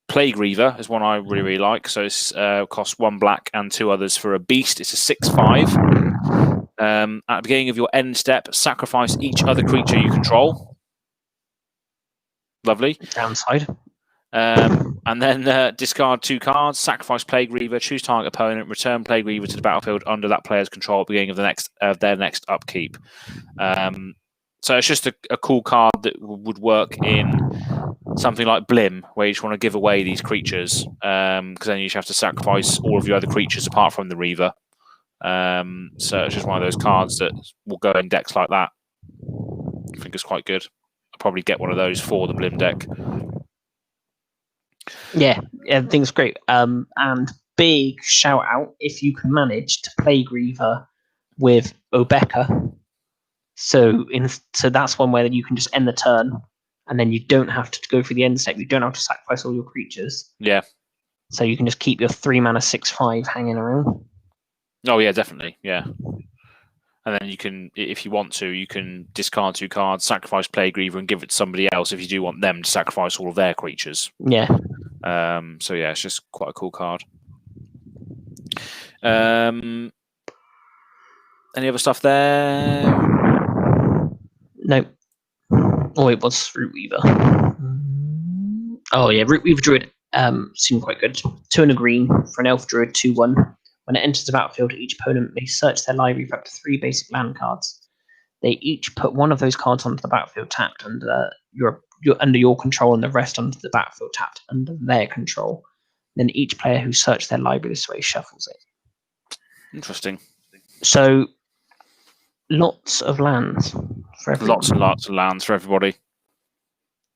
Plague Reaver is one I really like. So it's costs 1 black and 2 others for a beast. It's a 6/5. At the beginning of your end step, sacrifice each other creature you control. Lovely. Downside. And then discard 2 cards, sacrifice Plague Reaver, choose target opponent, return Plague Reaver to the battlefield under that player's control at the beginning of their next upkeep. So it's just a cool card that would work in something like Blim, where you just want to give away these creatures, because then you just have to sacrifice all of your other creatures apart from the Reaver. So it's just one of those cards that will go in decks like that. I think it's quite good. I'll probably get one of those for the Blim deck. Yeah, I think it's great. And big shout out if you can manage to Plague Reaver with Obeka. So that's one where you can just end the turn, and then you don't have to go through the end step. You don't have to sacrifice all your creatures. Yeah. So you can just keep your 3 mana 6/5 hanging around. Oh yeah, definitely. Yeah. And then you can, if you want to, you can discard 2 cards, sacrifice Plague Reaver, and give it to somebody else if you do want them to sacrifice all of their creatures. Yeah. So yeah, it's just quite a cool card. Any other stuff there? No. Oh, it was Root Weaver. Oh yeah, Root Weaver Druid seemed quite good. 2 and a green for an Elf Druid 2/1. When it enters the battlefield, each opponent may search their library for up to 3 basic land cards. They each put one of those cards onto the battlefield tapped under under your control, and the rest onto the battlefield tapped under their control. Then each player who searched their library this way shuffles it. Interesting. So lots of lands for everyone. Lots and lots of lands for everybody.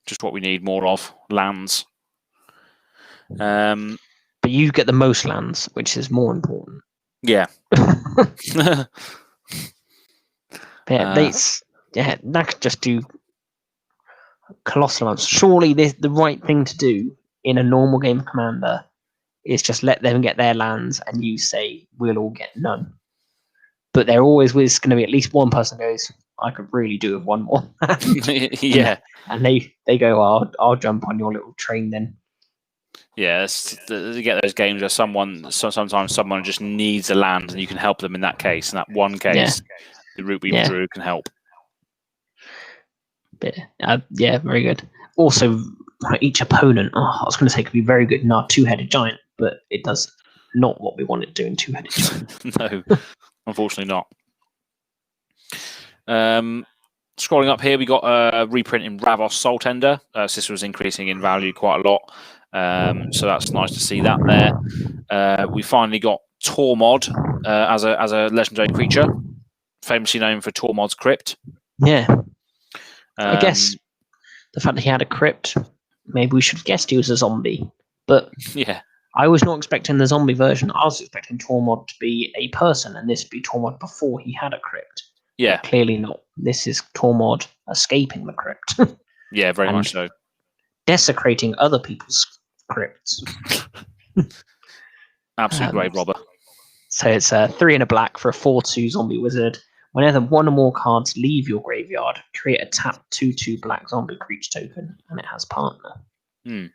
Just what we need more of, lands. But you get the most lands, which is more important. Yeah. That could just do colossal amounts. Surely the right thing to do in a normal game of Commander is just let them get their lands and you say we'll all get none. But there always is going to be at least one person who goes, I could really do with one more. Yeah. And they go, I'll jump on your little train then. Yeah, you get those games where sometimes someone just needs a land and you can help them in that case. In that one case, the Root Weaver Druid can help. Yeah, very good. Also, each opponent, I was going to say could be very good in our 2-headed giant, but it does not what we want it to do in 2-headed giant. No, unfortunately not. Scrolling up here, we got a reprint in Ravos Soul Tender. This was increasing in value quite a lot. So that's nice to see that there. We finally got Tormod as a legendary creature, famously known for Tormod's Crypt. Yeah. I guess the fact that he had a crypt, maybe we should have guessed he was a zombie. But yeah, I was not expecting the zombie version. I was expecting Tormod to be a person, and this would be Tormod before he had a crypt. Yeah. But clearly not. This is Tormod escaping the crypt. Yeah, very much so. Desecrating other people's crypts. Absolute grave robber. So it's 3 and a black for a 4/2 zombie wizard. Whenever one or more cards leave your graveyard, create a tap 2/2 black zombie creature token, and it has partner. So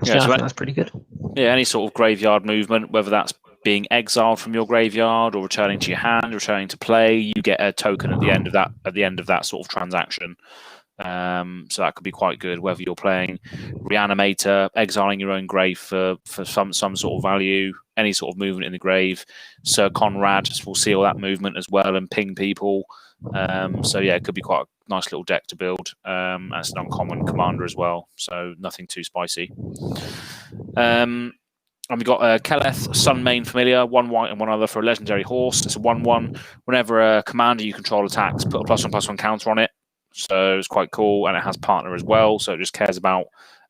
I think that's pretty good. Yeah, any sort of graveyard movement, whether that's being exiled from your graveyard or returning to your hand, returning to play, you get a token at the end of that sort of transaction. So that could be quite good, whether you're playing Reanimator, exiling your own grave for some sort of value, any sort of movement in the grave. Sir Conrad will seal that movement as well and ping people. So yeah, it could be quite a nice little deck to build. As an uncommon commander as well, so nothing too spicy. And we got Keleth, Sunmane Familiar, 1 white and 1 other for a legendary horse. It's a 1/1. Whenever a commander you control attacks, put a +1/+1 counter on it. So it's quite cool, and it has partner as well. So it just cares about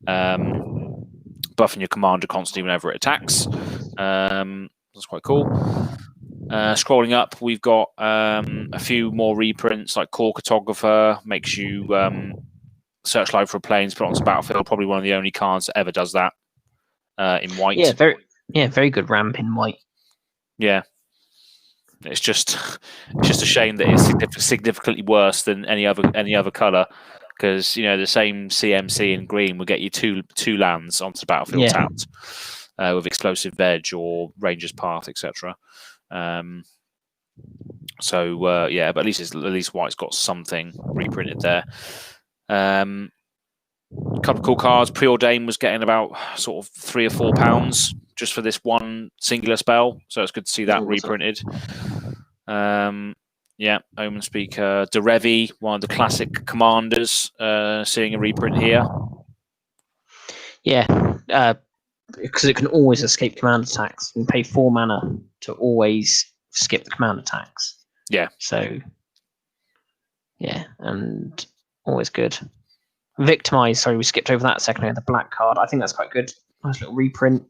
buffing your commander constantly whenever it attacks. That's quite cool. Scrolling up, we've got a few more reprints, like Core Cartographer makes you search live for planes, put it onto the battlefield. Probably one of the only cards that ever does that in white. Very good ramp in white. Yeah. It's just a shame that it's significantly worse than any other color, because the same CMC in green will get you two lands onto the battlefield tapped with Explosive Veg or Ranger's Path, etc. But at least white's got something reprinted there. A couple of cool cards. Preordain was getting about sort of £3 or £4 just for this one singular spell, so it's good to see that reprinted. Omen Speaker, Derevi, one of the classic commanders, seeing a reprint here. Yeah, because it can always escape command attacks. You can pay 4 mana to always skip the command attacks. Yeah. So, yeah, and always good. Victimize, sorry, we skipped over that a second ago, the black card. I think that's quite good. Nice little reprint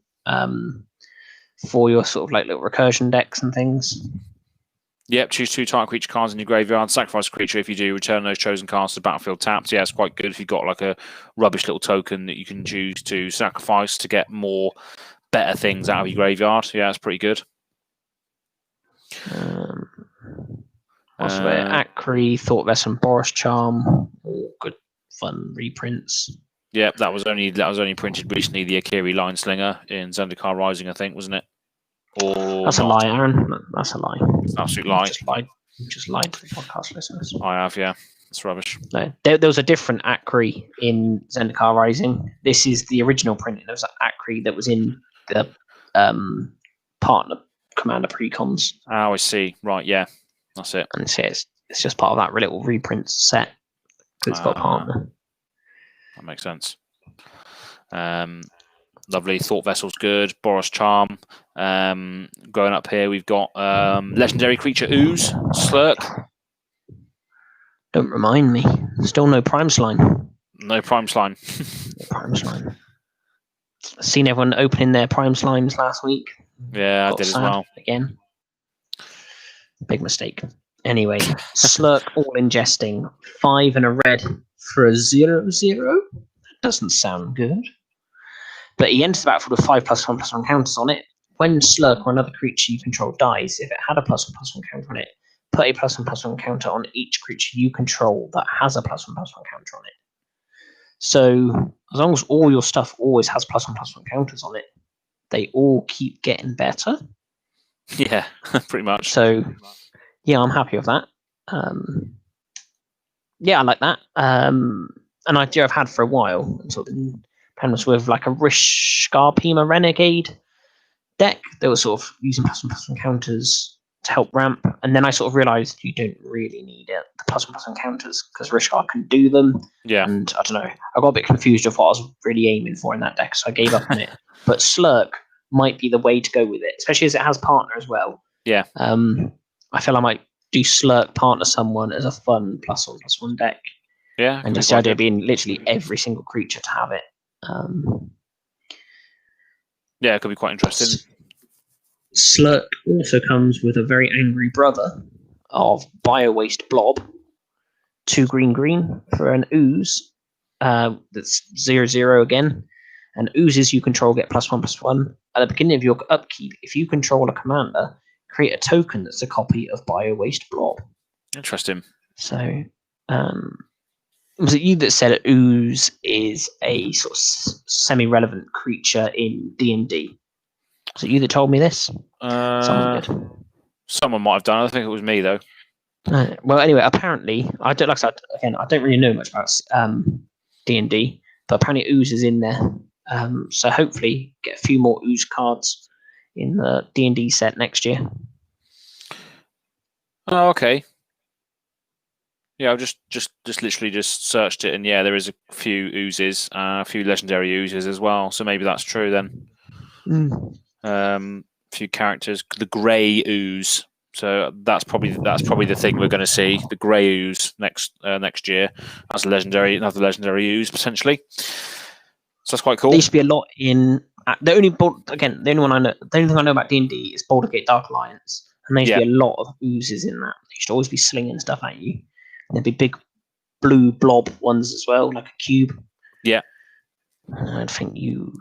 for your sort of like little recursion decks and things. Yep, choose 2 target creature cards in your graveyard. Sacrifice a creature. If you do, return those chosen cards to the battlefield tapped. Yeah, it's quite good if you've got like a rubbish little token that you can choose to sacrifice to get better things out of your graveyard. Yeah, it's pretty good. Also, Acri, Thought Vessel, and Boris Charm, all good fun reprints. Yep, that was only printed recently. The Akiri Line Slinger in Zendikar Rising, I think, wasn't it? Or that's not a lie, Aaron. That's a lie. It's an absolute lie. You just lied to the podcast listeners. I have, yeah. It's rubbish. No, there was a different Acri in Zendikar Rising. This is the original print. There was an Acri that was in the partner commander precons. Oh, I see. Right, yeah. That's it. And it's just part of that little reprint set. It's got a partner. That makes sense. Lovely. Thought Vessel's good. Boris Charm. Going up here, we've got legendary creature Ooze. Slurk. Don't remind me. Still no Prime Slime. No Prime Slime. Prime Slime. Seen everyone opening their Prime Slimes last week. Yeah, I did as well. Again. Big mistake. Anyway, Slurk all ingesting. 5 and a red for a 0/0. That doesn't sound good. But he enters the battlefield with 5+1/+1 counters on it. When Slurk or another creature you control dies, if it had a +1/+1 counter on it, put a +1/+1 counter on each creature you control that has a +1/+1 counter on it. So as long as all your stuff always has +1/+1 counters on it, they all keep getting better. Yeah, pretty much. So yeah, I'm happy with that. Yeah, I like that. An idea I've had for a while, sort of panels with like a Rishka Renegade deck that was sort of using +1/+1 counters to help ramp, and then I sort of realised you don't really need it, the +1/+1 counters, because Rishka can do them. Yeah. And I don't know, I got a bit confused of what I was really aiming for in that deck, so I gave up on it. But Slurk might be the way to go with it, especially as it has partner as well. Yeah. I feel I might do Slurk partner someone as a fun +1/+1 deck. Yeah. And just the idea being literally every single creature to have it. Yeah, it could be quite interesting. Slurk also comes with a very angry brother of Bio-Waste Blob. 2 green for an Ooze. That's 0/0 again. And Oozes you control get +1/+1. At the beginning of your upkeep, if you control a commander, create a token that's a copy of Bio-Waste Blob. Interesting. So, was it you that said Ooze is a sort of semi-relevant creature in D&D? Was it you that told me this? Someone did. Someone might have done. I think it was me, though. Well, anyway, apparently, I don't like I said, again. I don't really know much about D&D, but apparently Ooze is in there. So hopefully, get a few more Ooze cards in the D&D set next year. Oh, okay. Yeah, I've just literally just searched it, and yeah, there is a few oozes, a few legendary oozes as well. So maybe that's true then. A few characters, the grey ooze. So that's probably the thing we're going to see, the grey ooze next year. That's another legendary ooze potentially. So that's quite cool. There used to be a lot in the only one I know. The only thing I know about D&D is Baldur's Gate Dark Alliance, and there used to be a lot of oozes in that. They used to always be slinging stuff at you. And there'd be big blue blob ones as well, like a cube. Yeah. I think you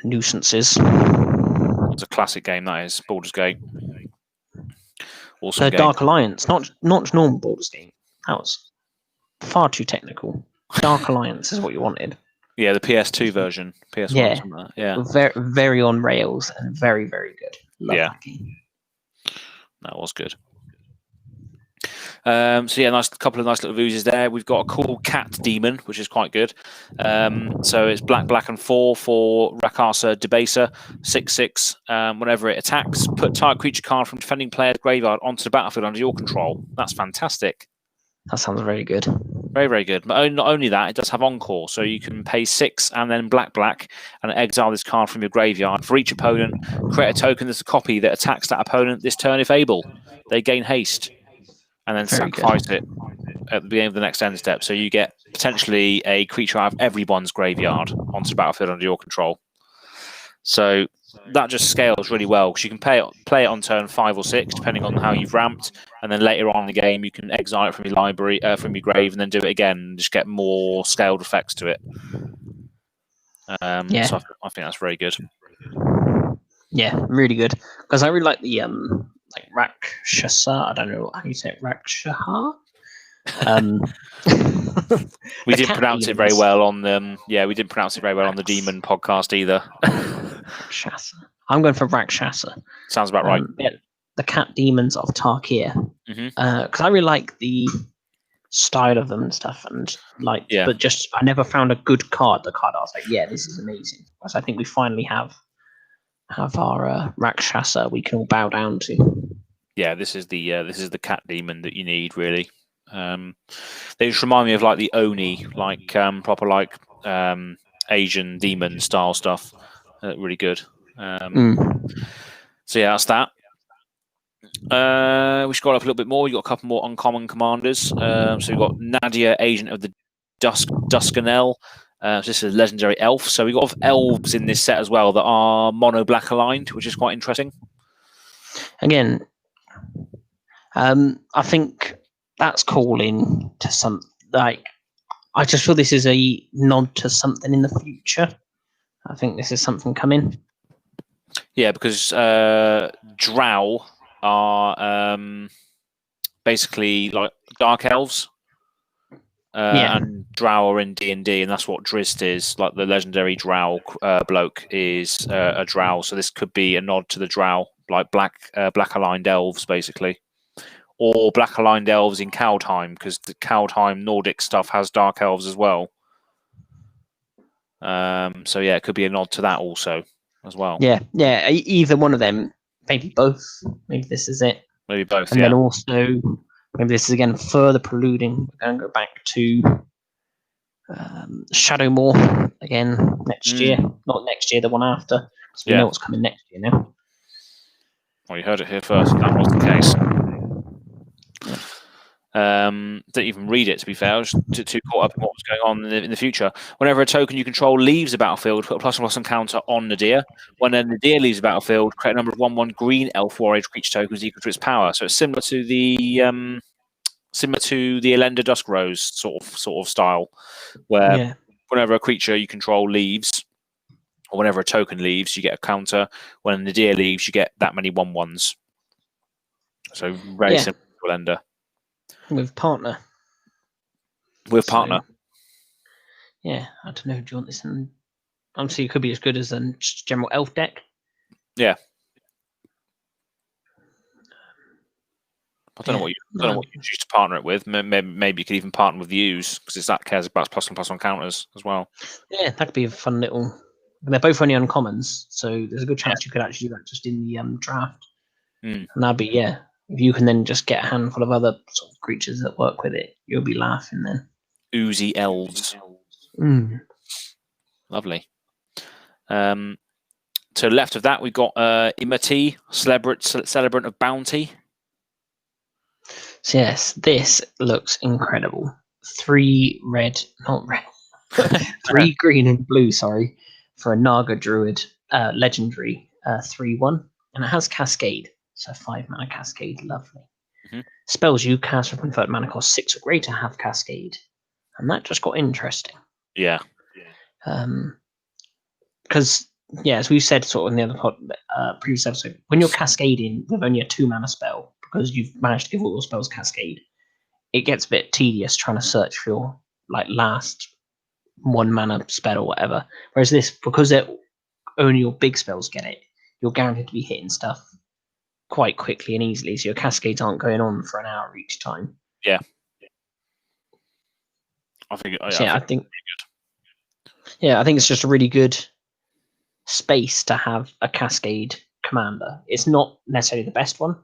nuisances. It's a classic game, that is Baldur's Gate. Awesome game. Dark Alliance, not normal Baldur's Gate. That was far too technical. Dark Alliance is what you wanted. Yeah, the PS2 version. PS1. Yeah. Very, very on rails and very, very good. Love that game. That was good. So yeah, couple of nice little oozes there. We've got a cool cat demon, which is quite good. So it's black and 4 for Rakdos Debaser, 6/6. Whenever it attacks, put target creature card from defending player's graveyard onto the battlefield under your control. That's fantastic. That sounds very good. Very, very good. But not only that, it does have Encore, so you can pay 6 and then black and exile this card from your graveyard. For each opponent, create a token that's a copy that attacks that opponent this turn if able. They gain haste. And then sacrifice it at the beginning of the next end step. So you get potentially a creature out of everyone's graveyard onto the battlefield under your control. So that just scales really well, because you can play it on turn 5 or 6, depending on how you've ramped. And then later on in the game, you can exile it from your library, from your grave, and then do it again and just get more scaled effects to it. So I think that's very good. Yeah, really good. Because I really like the Rakshasa. I don't know how you say it. Rakshaha. We didn't pronounce it very well on the we didn't pronounce it very well on the Demon podcast either. Rakshasa. I'm going for Rakshasa. Sounds about right. Yeah, the cat demons of Tarkir. Because I really like the style of them and stuff, and but just I never found a good card. The card I was like, yeah, this is amazing. Because I think we finally have our Rakshasa we can all bow down to. Yeah, this is the cat demon that you need, really. They just remind me of like the Oni, like proper Asian demon style stuff. Really good. So yeah, that's that. We scroll up a little bit more. We've got a couple more uncommon commanders. So we've got Nadia, Agent of the Duskanel. So this is a legendary elf. So we've got elves in this set as well that are mono black aligned, which is quite interesting. Again, I think that's calling to some I just feel this is a nod to something in the future. I think this is something coming. Yeah, because Drow are basically like dark elves. And Drow are in D&D, and that's what Drizzt is. Like the legendary Drow bloke is a Drow, so this could be a nod to the Drow, like black aligned elves, basically, or black aligned elves in Kaldheim, because the Kaldheim Nordic stuff has dark elves as well. So yeah, it could be a nod to that also as well. Yeah, either one of them, maybe both. Maybe this is it. Maybe both. And then also, maybe this is again further preluding. We're going to go back to Shadowmoor again next year. Not next year, the one after. Because we know what's coming next year now. Well, you heard it here first. That was the case. Didn't even read it, to be fair. I was too caught up in what was going on in the future. Whenever a token you control leaves the battlefield, put a +1/+1 encounter on Nadia. When a Nadia leaves the battlefield, create a number of 1/1 green elf warrior creature tokens equal to its power. So it's similar to the Elenda Dusk Rose sort of style, where whenever a creature you control leaves, or whenever a token leaves, you get a counter. When a Nadia leaves, you get that many 1/1s. So very similar to Elenda. With partner. Yeah, I don't know. Do you want this? And obviously, it could be as good as a general elf deck. Yeah. I don't know what you choose to partner it with. Maybe you could even partner with Use, because that cares about plus on counters as well. Yeah, that could be a fun little. They're both only uncommons, so there's a good chance you could actually do that just in the draft. And that'd be if you can then just get a handful of other sort of creatures that work with it, you'll be laughing then. Oozy elves. Lovely. To the left of that, we've got Imati, Celebrant of Bounty. So yes, this looks incredible. 3 red, not red, 3 green and blue, sorry, for a Naga Druid legendary 3/1. And it has Cascade, so 5 mana Cascade, lovely. Spells you cast with convert mana cost 6 or greater have Cascade. And that just got interesting. Yeah. Because, as we've said sort of in the other previous episode, when you're cascading with only a 2 mana spell, because you've managed to give all your spells Cascade, it gets a bit tedious trying to search for your last 1 mana spell or whatever. Whereas this, because only your big spells get it, you're guaranteed to be hitting stuff quite quickly and easily, so your cascades aren't going on for an hour each time. Yeah. I think it's just a really good space to have a cascade commander. It's not necessarily the best one,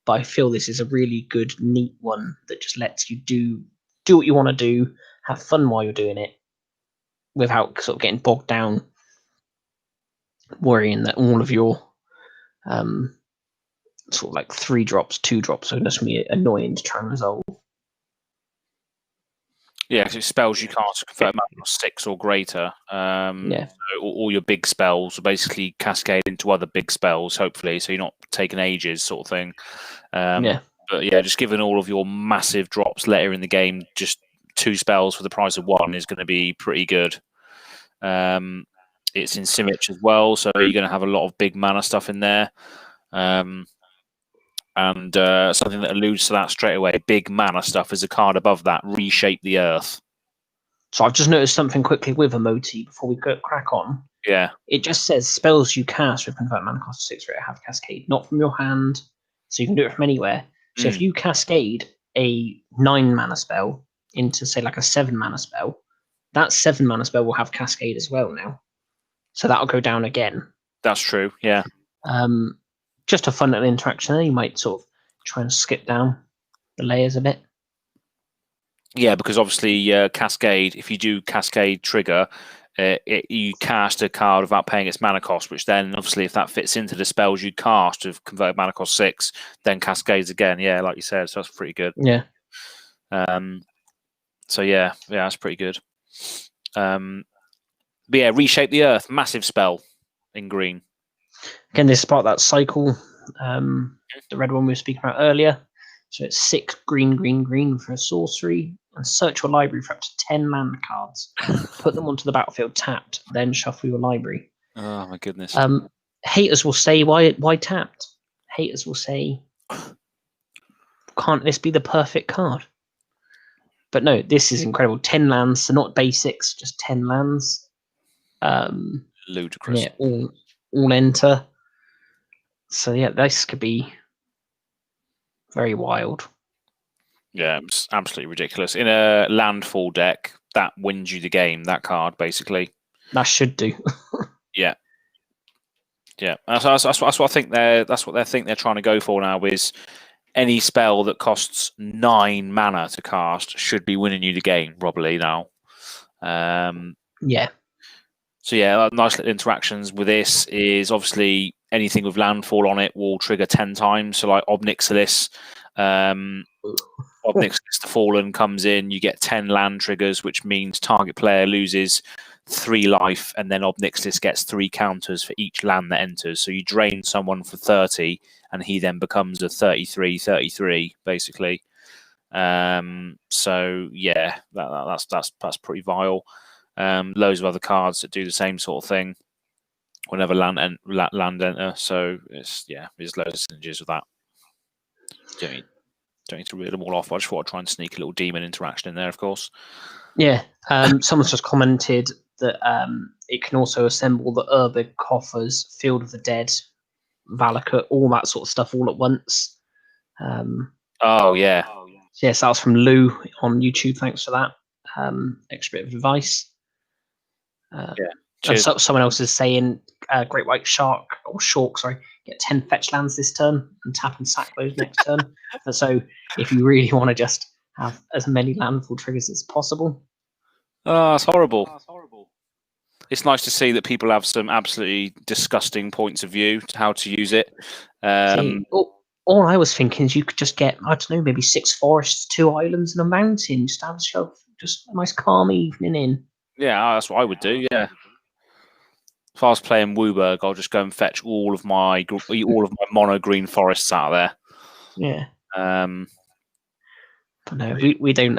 but I feel this is a really good, neat one that just lets you do what you want to do, have fun while you're doing it, without sort of getting bogged down, worrying that all of your sort of 3 drops, 2 drops are just going to be annoying to try and resolve. Yeah, because it spells you can't convert mana 6 or greater. So all your big spells will basically cascade into other big spells, hopefully, so you're not taking ages, sort of thing. But just giving all of your massive drops later in the game, just 2 spells for the price of 1 is going to be pretty good. It's in Simic as well, so you're going to have a lot of big mana stuff in there. And something that alludes to that straight away, big mana stuff, is a card above that, Reshape the Earth. So I've just noticed something quickly with Emoti before we crack on. Yeah. It just says spells you cast with convert mana cost 6 or have Cascade, not from your hand, so you can do it from anywhere. So if you cascade a 9 mana spell into, say, a 7 mana spell, that 7 mana spell will have Cascade as well now. So that'll go down again. That's true, yeah. Just a fun little interaction there. You might sort of try and skip down the layers a bit. Yeah, because obviously Cascade, if you do Cascade trigger, you cast a card without paying its mana cost, which then, obviously, if that fits into the spells you cast of convert mana cost 6, then Cascades again. Yeah, like you said, so that's pretty good. Yeah. So yeah, that's pretty good. But yeah, Reshape the Earth, massive spell in green. Again, this is part of that cycle, the red one we were speaking about earlier. So it's 6 green for a sorcery, and search your library for up to 10 mana cards. Put them onto the battlefield tapped, then shuffle your library. Oh my goodness. Haters will say, why tapped? Haters will say, can't this be the perfect card? But no, this is incredible. 10 lands, so not basics, just 10 lands. Ludicrous. Yeah, all enter. So yeah, this could be very wild. Yeah, it's absolutely ridiculous. In a landfall deck, that wins you the game, that card, basically. That should do. Yeah. That's what I think that's what they think they're trying to go for now, is any spell that costs 9 mana to cast should be winning you the game, probably now. Yeah. So yeah, nice little interactions with this is obviously anything with landfall on it will trigger 10 times. So like Obnixilis, Obnixilis the Fallen comes in, you get 10 land triggers, which means target player loses 3 life, and then Obnixilis gets 3 counters for each land that enters. So you drain someone for 30, and he then becomes a 33/33, basically. So yeah, that's pretty vile. Loads of other cards that do the same sort of thing whenever land enter. So there's loads of synergies with that. Don't need to read them all off. I just thought I'd try and sneak a little demon interaction in there, of course. Yeah. Someone's just commented that it can also assemble the Urbig Coffers, Field of the Dead, Valakut, all that sort of stuff all at once. Oh yeah, So yes, that was from Lou on YouTube. Thanks for that extra bit of advice. yeah. And Cheers. someone else is saying Great White Shark or Shork, sorry, get 10 fetch lands this turn and tap and sack those next turn. And so if you really want to just have as many landfall triggers as possible. Oh, it's horrible. It's nice to see that people have some absolutely disgusting points of view to how to use it. See, all I was thinking is you could just get, I don't know, maybe 6 forests, 2 islands, and a mountain. Just have yourself just a nice calm evening in. Yeah, that's what I would do. Yeah. If I was playing Wooburg, I'll just go and fetch all of my mono green forests out of there. Yeah. Um, But no, we don't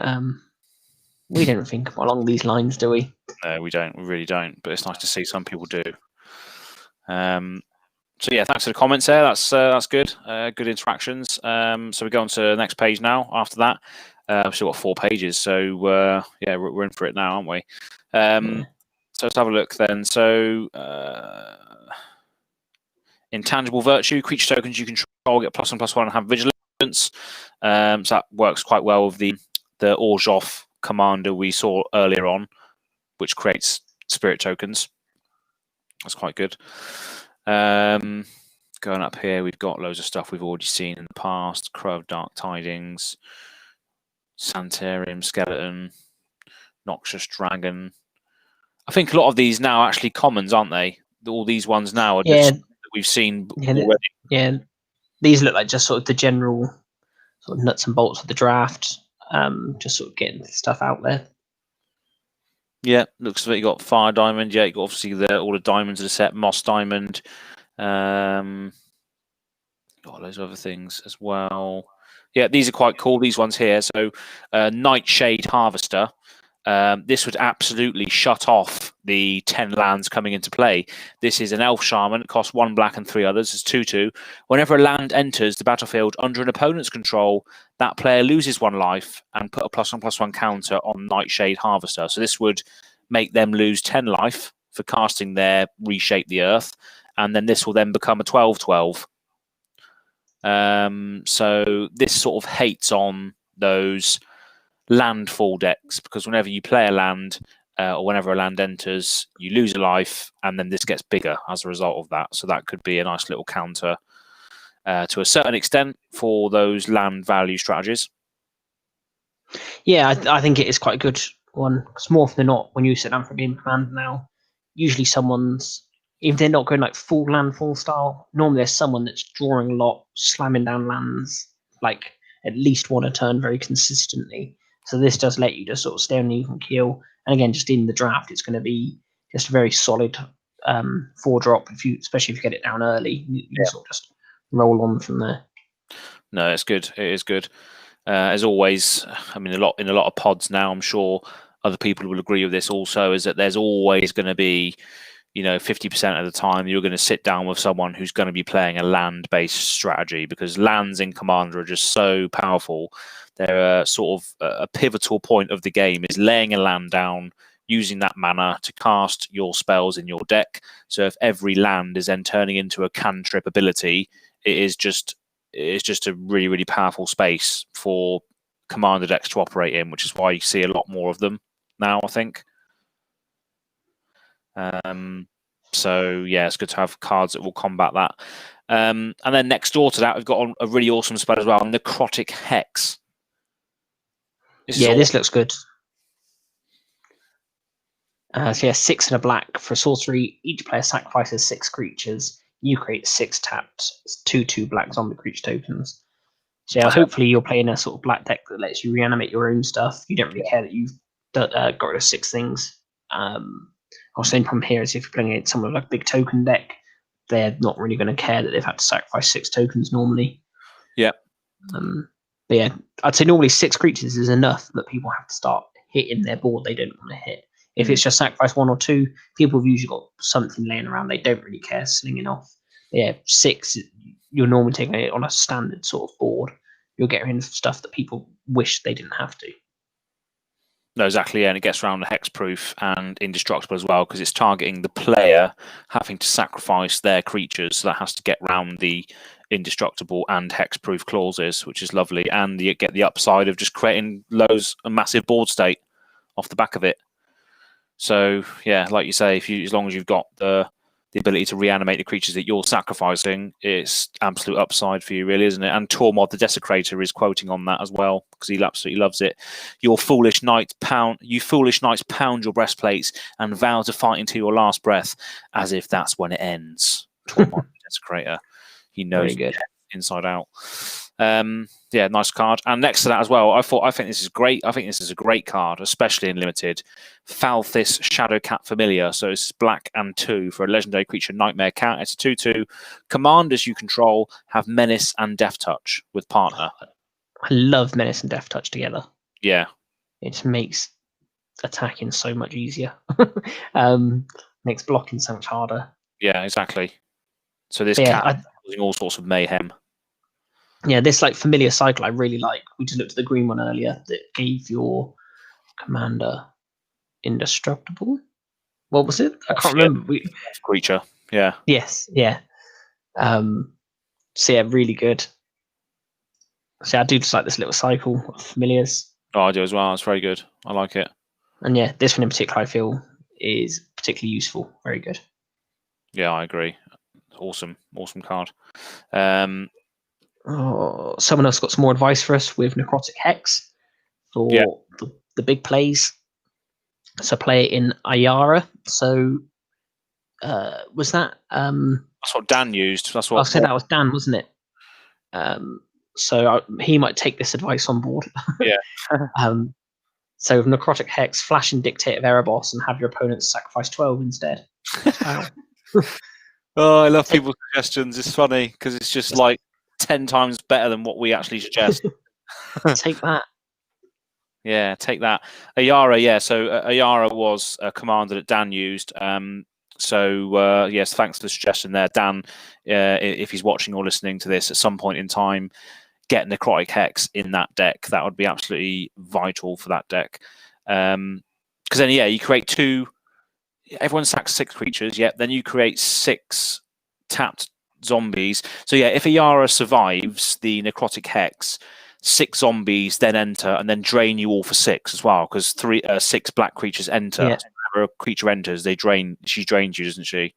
think along these lines, do we? no, we don't. We really don't. But it's nice to see some people do. So yeah, thanks for the comments there. That's good. Good interactions. So we go on to the next page now. After that, we've still got 4 pages. So yeah, we're in for it now, aren't we? Yeah. So let's have a look then. So intangible virtue, creature tokens you control get +1/+1 and have vigilance. So that works quite well with the Orzhov commander we saw earlier on, which creates spirit tokens. That's quite good. Going up here, we've got loads of stuff we've already seen in the past. Crow of Dark Tidings, Sanitarium Skeleton, Noxious Dragon. I think a lot of these now are actually commons, aren't they? All these ones now are just that we've seen already. Yeah, these look like just sort of the general sort of nuts and bolts of the draft. Just sort of getting stuff out there. Yeah, looks like you got Fire Diamond. Yeah, you got obviously all the diamonds of the set. Moss Diamond. Got loads of other things as well. Yeah, these are quite cool. These ones here. So, Nightshade Harvester. This would absolutely shut off the 10 lands coming into play. This is an elf shaman. It costs 1 black and 3 others. It's 2/2. Whenever a land enters the battlefield under an opponent's control, that player loses 1 life and put a +1/+1 counter on Nightshade Harvester. So this would make them lose 10 life for casting their Reshape the Earth, and then this will then become a 12/12. So this sort of hates on those landfall decks, because whenever you play a land or whenever a land enters, you lose a life, and then this gets bigger as a result of that. So that could be a nice little counter to a certain extent for those land value strategies. Yeah, I think it is quite a good one, because more often than not, when you sit down for a game of Commander now, usually someone's, if they're not going like full landfall style, normally there's someone that's drawing a lot, slamming down lands, like at least 1 a turn very consistently. So this does let you just sort of stay on an even keel. And again, just in the draft, it's going to be just a very solid 4-drop, especially if you get it down early. You sort of just roll on from there. No, it's good. It is good. As always, I mean, in a lot of pods now, I'm sure other people will agree with this also, is that there's always going to be, 50% of the time you're going to sit down with someone who's going to be playing a land-based strategy, because lands in Commander are just so powerful. They're sort of a pivotal point of the game is laying a land down, using that mana to cast your spells in your deck. So if every land is then turning into a cantrip ability, it's just a really, really powerful space for Commander decks to operate in, which is why you see a lot more of them now, I think. So yeah, it's good to have cards that will combat that. And then next door to that, we've got a really awesome spell as well, Necrotic Hex. This looks good. So yeah, 6 and a black for sorcery. Each player sacrifices 6 creatures. You create 6 tapped 2/2 black zombie creature tokens. So yeah, hopefully you're playing a sort of black deck that lets you reanimate your own stuff. You don't really care that you've got rid of 6 things. Our same problem here is if you're playing against someone with like a big token deck, they're not really going to care that they've had to sacrifice 6 tokens normally. Yeah. But yeah, I'd say normally 6 creatures is enough that people have to start hitting their board they don't want to hit. If it's just sacrifice 1 or 2, people have usually got something laying around they don't really care slinging off. But yeah, 6, you're normally taking it on a standard sort of board. You're getting stuff that people wish they didn't have to. No, exactly, and it gets around the hexproof and indestructible as well, because it's targeting the player having to sacrifice their creatures, so that has to get around the indestructible and hexproof clauses, which is lovely. And you get the upside of just creating loads and massive board state off the back of it. So yeah, like you say, as long as you've got the ability to reanimate the creatures that you're sacrificing, it's absolute upside for you, really, isn't it? And Tormod the Desecrator is quoting on that as well, because he absolutely loves it. You foolish knights pound your breastplates and vow to fight into your last breath, as if that's when it ends. Tormod the Desecrator. He knows inside out. Yeah, nice card. And next to that as well, I think this is great. I think this is a great card, especially in limited. Falthis Shadowcat Familiar. So it's black and 2 for a legendary creature Nightmare Cat. It's a 2/2. Commanders you control have Menace and Death Touch with partner. I love Menace and Death Touch together. Yeah. It just makes attacking so much easier. Makes blocking so much harder. Yeah, exactly. So this cat causing all sorts of mayhem. Yeah, this like familiar cycle I really like. We just looked at the green one earlier that gave your commander indestructible. What was it? I can't remember. Creature. Yeah. Yes. Yeah. So yeah, really good. So I do just like this little cycle of familiars. Oh, I do as well. It's very good. I like it. And yeah, this one in particular I feel is particularly useful. Very good. Yeah, I agree. Awesome card. Someone else got some more advice for us with Necrotic Hex for the big plays. So play it in Ayara. So was that? That's what Dan used. That's what I said. That was Dan, wasn't it? So he might take this advice on board. Yeah. So with Necrotic Hex, flash and Dictate of Erebos and have your opponents sacrifice 12 instead. Wow. Oh, I love people's suggestions. It's funny because it's just like 10 times better than what we actually suggest. Take that. Yeah, take that. Ayara, yeah. So Ayara was a commander that Dan used. So yes, thanks for the suggestion there, Dan. If he's watching or listening to this at some point in time, get Necrotic Hex in that deck. That would be absolutely vital for that deck. Because then, yeah, you create 2. Everyone sacks 6 creatures. Yeah, then you create 6 tapped zombies. So yeah, if Ayara survives the Necrotic Hex, 6 zombies then enter and then drain you all for 6 as well, because 6 black creatures enter. Yeah. So whenever a creature enters, she drains you, doesn't she?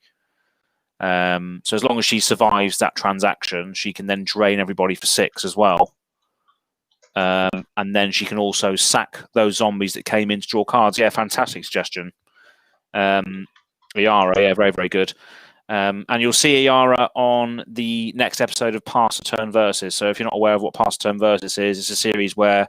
So as long as she survives that transaction, she can then drain everybody for 6 as well. And then she can also sack those zombies that came in to draw cards. Yeah, fantastic suggestion. Ayara, yeah, very, very good. And you'll see Ayara on the next episode of Pass the Turn Versus. So if you're not aware of what Pass the Turn Versus is, it's a series where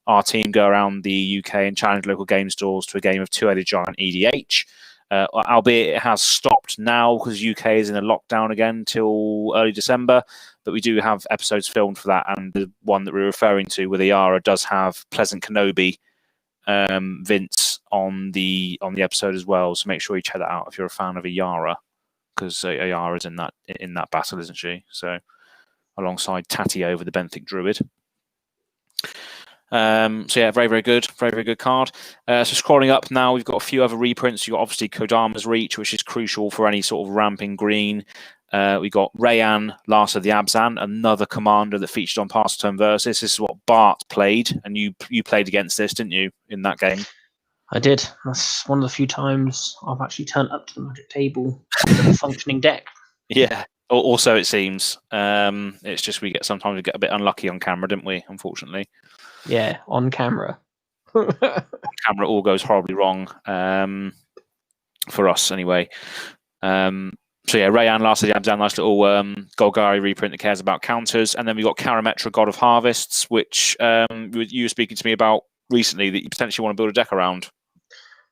our team go around the UK and challenge local game stores to a game of Two-Headed Giant EDH. Albeit it has stopped now because UK is in a lockdown again till early December. But we do have episodes filmed for that, and the one that we're referring to with Ayara does have Pleasant Kenobi Vince on the episode as well. So make sure you check that out if you're a fan of Ayara, because Ayara is in that battle, isn't she? So alongside Tatio the Benthic Druid. So yeah, very, very good. Very, very good card. So scrolling up now, we've got a few other reprints. You've got obviously Kodama's Reach, which is crucial for any sort of ramping green. We got Raeanne, Last of the Abzan, another commander that featured on Past Turn Versus. This is what Bart played, and you played against this, didn't you, in that game? I did. That's one of the few times I've actually turned up to the Magic table with a functioning deck. Yeah. Also, it seems it's just sometimes we get a bit unlucky on camera, didn't we? Unfortunately. Yeah, on camera. On camera, all goes horribly wrong for us, anyway. So yeah, Raeanne, Last of the Abzan, nice little Golgari reprint that cares about counters, and then we got Karametra, God of Harvests, which you were speaking to me about recently that you potentially want to build a deck around.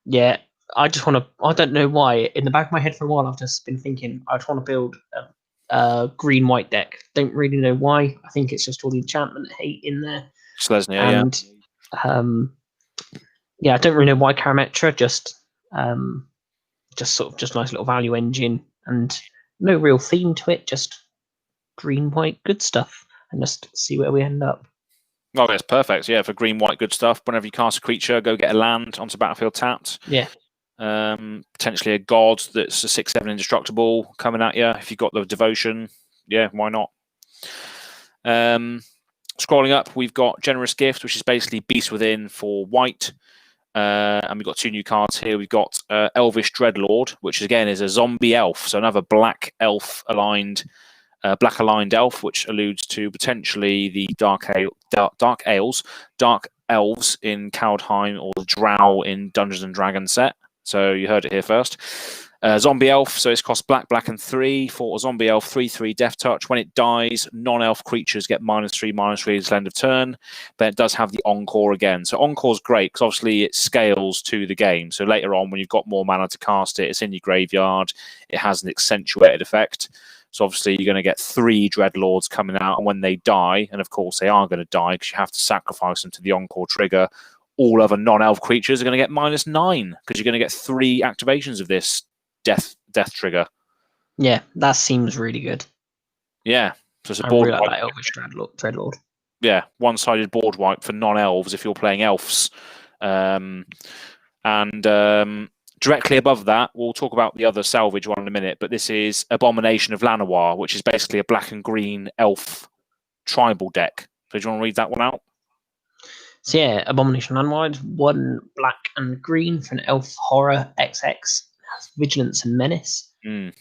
Yeah, I just want to. I don't know why. In the back of my head for a while, I've just been thinking I just want to build a green-white deck. Don't really know why. I think it's just all the enchantment hate in there. Selesnya, and yeah, I don't really know why Karametra. Just nice little value engine and no real theme to it. Just green, white, good stuff, and just see where we end up. Oh, that's perfect. Yeah, for green, white, good stuff. Whenever you cast a creature, go get a land onto battlefield tapped. Yeah. Potentially a god that's a 6/7 indestructible coming at you. If you've got the devotion, yeah, why not? Scrolling up, we've got Generous Gift, which is basically Beast Within for white. And we've got 2 new cards here. We've got Elvish Dreadlord, which again is a zombie elf, so another black aligned elf, which alludes to potentially the dark elves in Kaldheim or the Drow in Dungeons and Dragons set. So you heard it here first. Zombie elf, so it's cost black and 3 for a zombie elf, 3/3 death touch. When it dies, non-elf creatures get -3/-3 at the end of turn, but it does have the encore again. So encore's great because obviously it scales to the game. So later on, when you've got more mana to cast it, it's in your graveyard. It has an accentuated effect. So obviously you're going to get 3 Dreadlords coming out, and when they die, and of course they are going to die because you have to sacrifice them to the encore trigger, all other non-elf creatures are going to get -9 because you're going to get 3 activations of this death trigger. Yeah, that seems really good. Yeah, so it's a I board really wipe. like that Elvish Dreadlord. Yeah, one-sided board wipe for non-elves if you're playing elves. Directly above that, we'll talk about the other salvage one in a minute, but this is Abomination of La Noir, which is basically a black and green elf tribal deck. So do you want to read that one out? So yeah, Abomination of La Noir, 1 black and green for an elf horror XX. Has vigilance and menace.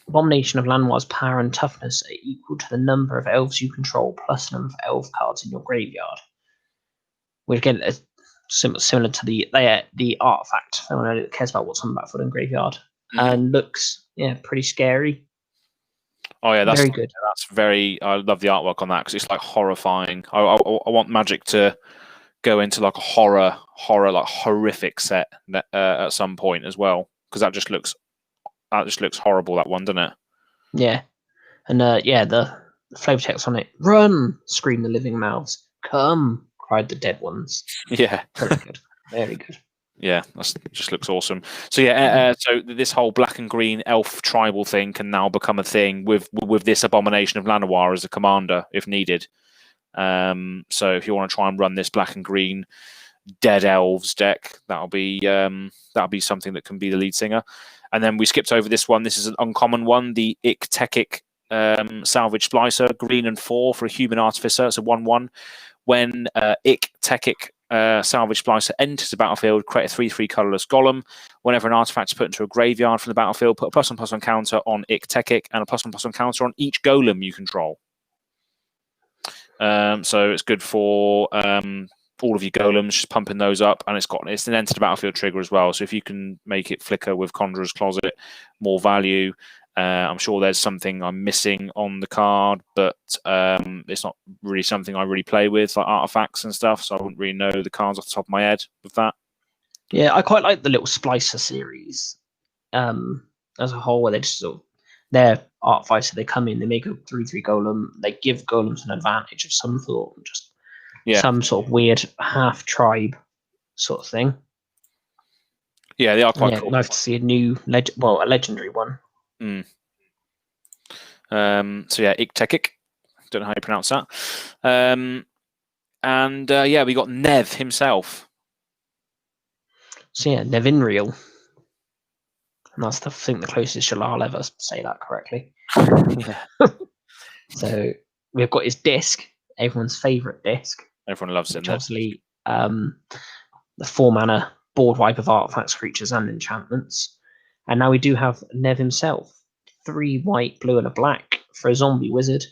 Abomination of La Noir's power and toughness are equal to the number of elves you control plus number of elf cards in your graveyard. Which again is similar to the artifact. Anyone that cares about what's on the battlefield and graveyard, and looks pretty scary. Oh yeah, that's very good. That's very. I love the artwork on that because it's like horrifying. I want Magic to go into like a horror like horrific set at some point as well, because that just looks horrible, that one, doesn't it? Yeah, and the flavor text on it: "Run!" screamed the living mouths. "Come!" cried the dead ones. Yeah, very good, very good. Yeah, that just looks awesome. So yeah, so this whole black and green elf tribal thing can now become a thing with this Abomination of La Noir as a commander if needed. So if you want to try and run this black and green dead elves deck, that'll be something that can be the lead singer. And then we skipped over this one. This is an uncommon one, the Iktekik Salvage Splicer, green and 4 for a human artificer. It's a 1/1. When Iktekik Salvage Splicer enters the battlefield, create a 3/3 colorless golem. Whenever an artifact is put into a graveyard from the battlefield, put a +1/+1 counter on Iktekik and a +1/+1 counter on each golem you control. So it's good for all of your golems, just pumping those up, and it's an enter the battlefield trigger as well. So if you can make it flicker with Conjurer's Closet, more value. I'm sure there's something I'm missing on the card, but it's not really something I really play with, like artifacts and stuff, so I wouldn't really know the cards off the top of my head with that. Yeah, I quite like the little Splicer series as a whole, where they just they're art fighter, they come in, they make a 3/3 golem, they give golems an advantage of some sort, just some sort of weird half tribe sort of thing. Yeah, they are quite cool. Nice to see a new a legendary one. So yeah, Iktekik. Don't know how you pronounce that. We got Nev himself. So yeah, Nevinriel. And that's the closest I'll ever say that correctly. So we've got his disc, everyone's favourite disc. Everyone loves it. Obviously, the 4-mana board wipe of artifacts, creatures, and enchantments. And now we do have Nev himself. 3 white, blue, and a black for a zombie wizard.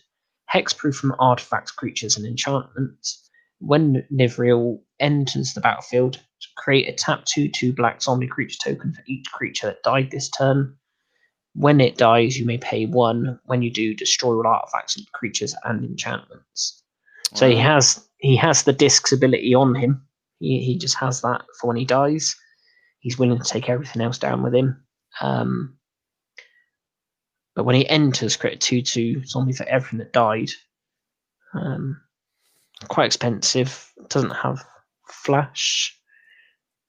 Hexproof from artifacts, creatures, and enchantments. When Nevinriel enters the battlefield, create a tap 2/2 black zombie creature token for each creature that died this turn. When it dies, you may pay 1. When you do, destroy all artifacts, creatures, and enchantments. Wow. So he has the disc's ability on him. He just has that for when he dies. He's willing to take everything else down with him. But when he enters, create a 2/2 zombie for everything that died. Quite expensive. Doesn't have flash.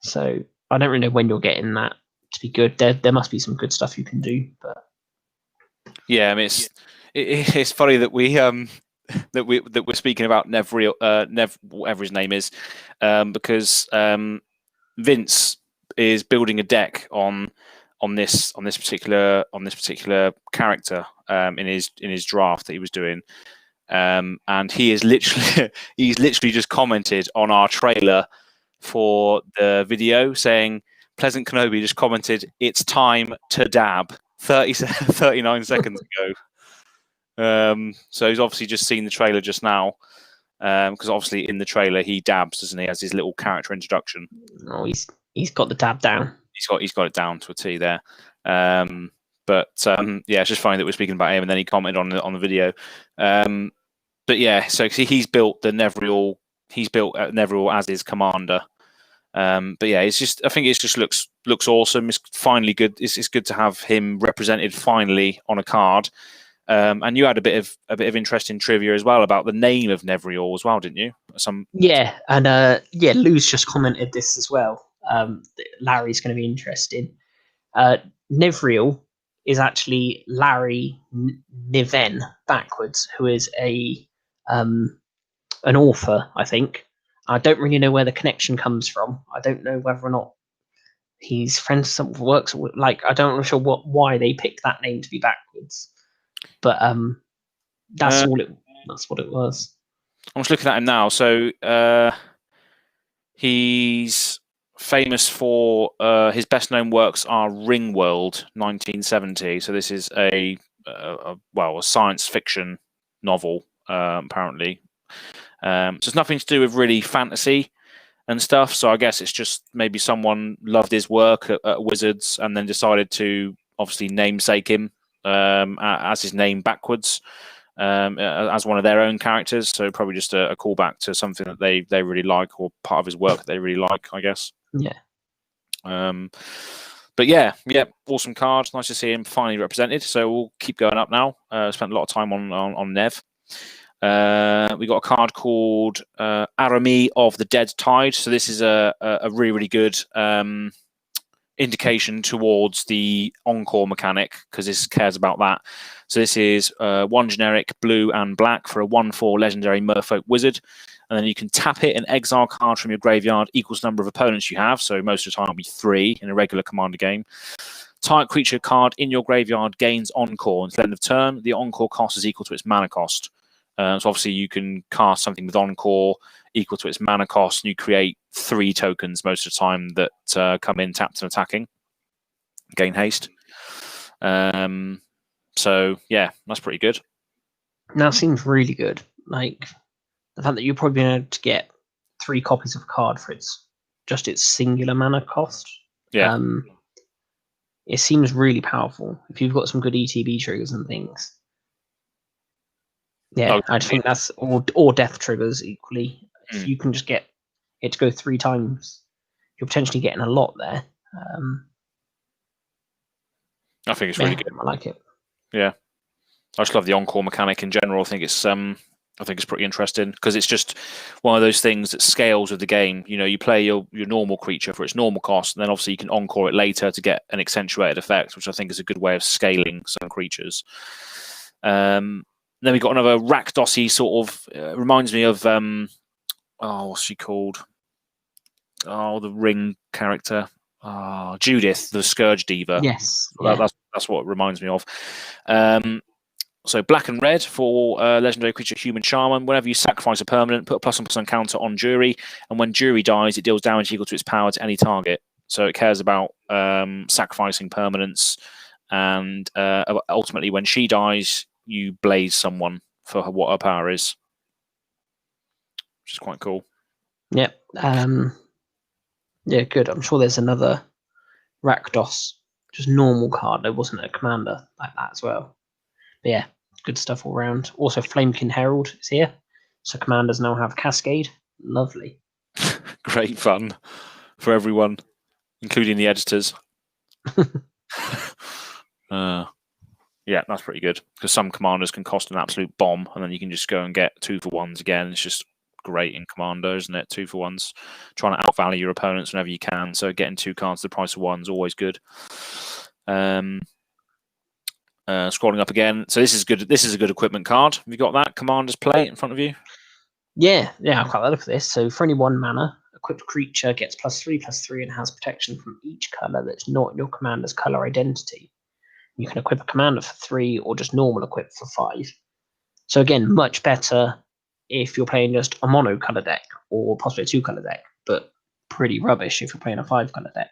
So I don't really know when you're getting that to be good. There must be some good stuff you can do. But yeah, I mean it's funny that we're speaking about Nev, whatever his name is, because Vince is building a deck on this particular character in his draft that he was doing, and he is literally he's literally just commented on our trailer for the video saying, Pleasant Kenobi just commented, "It's time to dab." 39 seconds ago. So he's obviously just seen the trailer just now, because obviously in the trailer he dabs, doesn't he, as his little character introduction. Oh, he's got the dab down. He's got it down to a T there. But yeah, it's just funny that we're speaking about him, and then he commented on the video. But yeah, so he's built the Nevriel. He's built Nevriel as his commander. But yeah, it's just, I think it just looks awesome. It's finally good. It's good to have him represented finally on a card. And you had a bit of interesting trivia as well about the name of Nevriel as well, didn't you? Yeah, and Lou's just commented this as well. Larry's going to be interesting. Nevriel is actually Larry Niven backwards, who is an author, I think. I don't really know where the connection comes from. I don't know whether or not he's friends with someone who works like, I don't know sure why they picked that name to be backwards. But that's what it was. I'm just looking at him now. So he's famous for his best known works are Ringworld 1970. So this is a science fiction novel, apparently. So it's nothing to do with really fantasy and stuff. So I guess it's just maybe someone loved his work at Wizards and then decided to obviously namesake him as his name backwards, as one of their own characters. So probably just a callback to something that they really like, or part of his work that they really like, I guess. Yeah. But yeah, awesome card. Nice to see him finally represented. So we'll keep going up now. Spent a lot of time on Nev. We got a card called Arami of the Dead Tide. So this is a really, really good indication towards the Encore mechanic, because this cares about that. So this is one generic blue and black for a 1/4 legendary Merfolk wizard. And then you can tap it and exile a card from your graveyard equals the number of opponents you have. So most of the time it'll be 3 in a regular commander game. Target creature card in your graveyard gains Encore. Until the end of turn, the Encore cost is equal to its mana cost. So obviously you can cast something with Encore equal to its mana cost, and you create 3 tokens most of the time that come in tapped and attacking. Gain haste. So yeah, that's pretty good. That seems really good. Like the fact that you're probably going to get 3 copies of a card for its singular mana cost. Yeah. It seems really powerful if you've got some good ETB triggers and things. Yeah, I think that's or death triggers equally. If you can just get it to go 3 times, you're potentially getting a lot there. I think it's really good. I like it. Yeah, I just love the Encore mechanic in general. I think it's pretty interesting, because it's just one of those things that scales with the game. You know, you play your normal creature for its normal cost, and then obviously you can Encore it later to get an accentuated effect, which I think is a good way of scaling some creatures. Then we got another Rakdos-y sort of, reminds me of what's she called? Oh, the Ring character. Judith, the Scourge Diva. Yes. That's what it reminds me of. So black and red for legendary creature Human Shaman. Whenever you sacrifice a permanent, put a +1/+1 counter on Jury, and when Jury dies, it deals damage equal to its power to any target. So it cares about sacrificing permanents, and ultimately when she dies, you blaze someone for what her power is, which is quite cool. Yep. Yeah, good. I'm sure there's another Rakdos, just normal card. There wasn't a commander like that as well. But yeah, good stuff all around. Also, Flamekin Herald is here, so commanders now have Cascade. Lovely. Great fun for everyone, including the editors. Yeah, that's pretty good, because some commanders can cost an absolute bomb, and then you can just go and get 2-for-1s again. It's just great in Commander, isn't it? 2-for-1s, trying to outvalue your opponents whenever you can. So getting 2 cards the price of 1 is always good. Scrolling up again. So this is good. This is a good equipment card. Have you got that Commander's Plate in front of you? Yeah, I've got that for this. So for only 1 mana, equipped creature gets +3/+3 and has protection from each color that's not your commander's color identity. You can equip a commander for 3 or just normal equip for 5. So again, much better if you're playing just a mono color deck or possibly a 2-color deck, but pretty rubbish if you're playing a 5-color deck.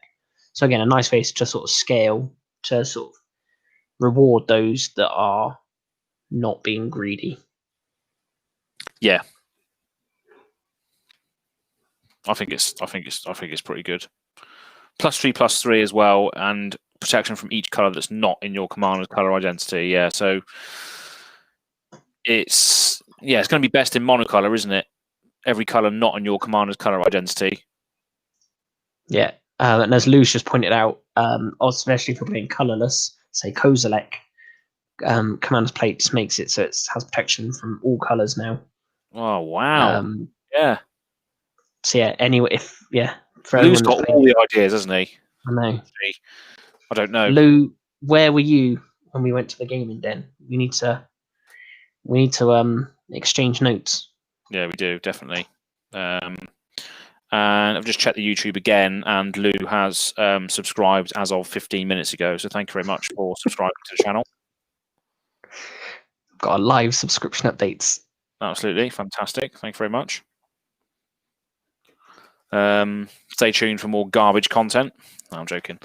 So again, a nice way to sort of scale to sort of reward those that are not being greedy. Yeah, I think it's pretty good. +3/+3 as well, and protection from each color that's not in your commander's color identity. Yeah, so it's going to be best in monocolor, isn't it? Every color not in your commander's color identity. Yeah, and as Lou's just pointed out, especially if you're playing colorless, say Kozilek, Commander's Plate just makes it so it has protection from all colors now. Oh wow! Yeah. So yeah, anyway, for Lou's everyone got all the ideas, hasn't he? I know. I don't know. Lou, where were you when we went to the gaming den? We need to exchange notes. Yeah, we do definitely. And I've just checked the YouTube again, and Lou has subscribed as of 15 minutes ago. So thank you very much for subscribing to the channel. Got a live subscription updates. Absolutely fantastic. Thank you very much. Stay tuned for more garbage content. No, I'm joking.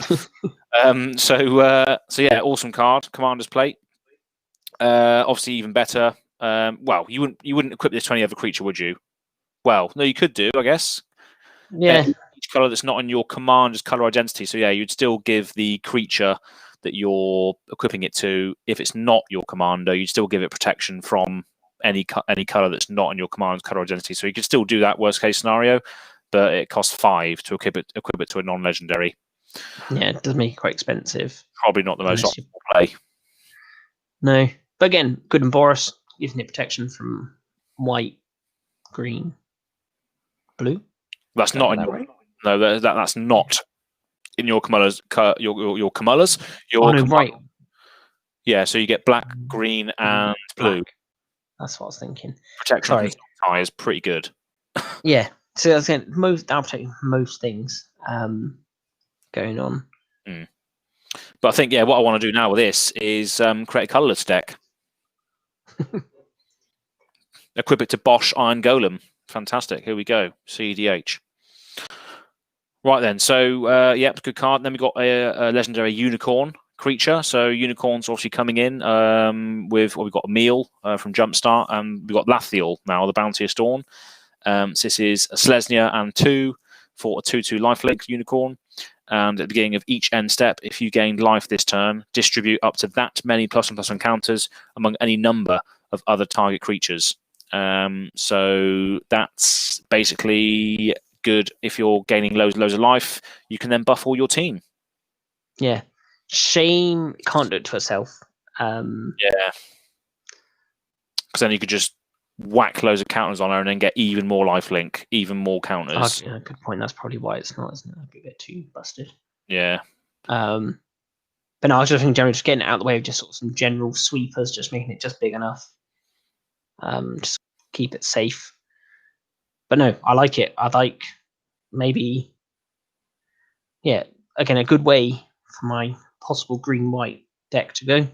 So yeah, awesome card, Commander's Plate. Obviously, even better. Well, you wouldn't equip this to any other creature, would you? Well, no, you could do, I guess. Yeah. Each color that's not in your commander's color identity. So yeah, you'd still give the creature that you're equipping it to. If it's not your commander, you'd still give it protection from any color that's not in your commander's color identity. So you could still do that worst case scenario, but it costs 5 to equip it to a non-legendary. Yeah, it does make it quite expensive. Probably not the most optimal play. No, but again, good and Boris, giving it protection from white, green, blue. That's not in your, right? No, that's not in your Kamala's. Your Kamala's. Right. Yeah, so you get black, green, and blue. That's what I was thinking. Protection from is pretty good. Yeah, so again, that'll protect most things going on. But I think what I want to do now with this is create a colorless deck. Equip it to Bosch Iron Golem. Fantastic. Here we go. CEDH. Right then. So good card. Then we got a legendary unicorn creature. So unicorns obviously coming in with we've got Emil from Jumpstart, and we've got Lathiel now, the Bounty of Dawn. So this is a Selesnya and 2 for a 2/2 lifelink unicorn. And at the beginning of each end step, if you gained life this turn, distribute up to that many +1/+1 counters among any number of other target creatures. So that's basically good. If you're gaining loads of life, you can then buff all your team. Yeah. Shame can't do it to herself. Yeah. Because then you could just whack loads of counters on her and then get even more lifelink, even more counters. Yeah, good point. That's probably why it's not, isn't it? That'd be a bit too busted. Yeah. But no, I was just thinking generally just getting it out of the way of just sort of some general sweepers, just making it just big enough. Just keep it safe. But no, I like it. I like maybe, again, a good way for my possible green-white deck to go.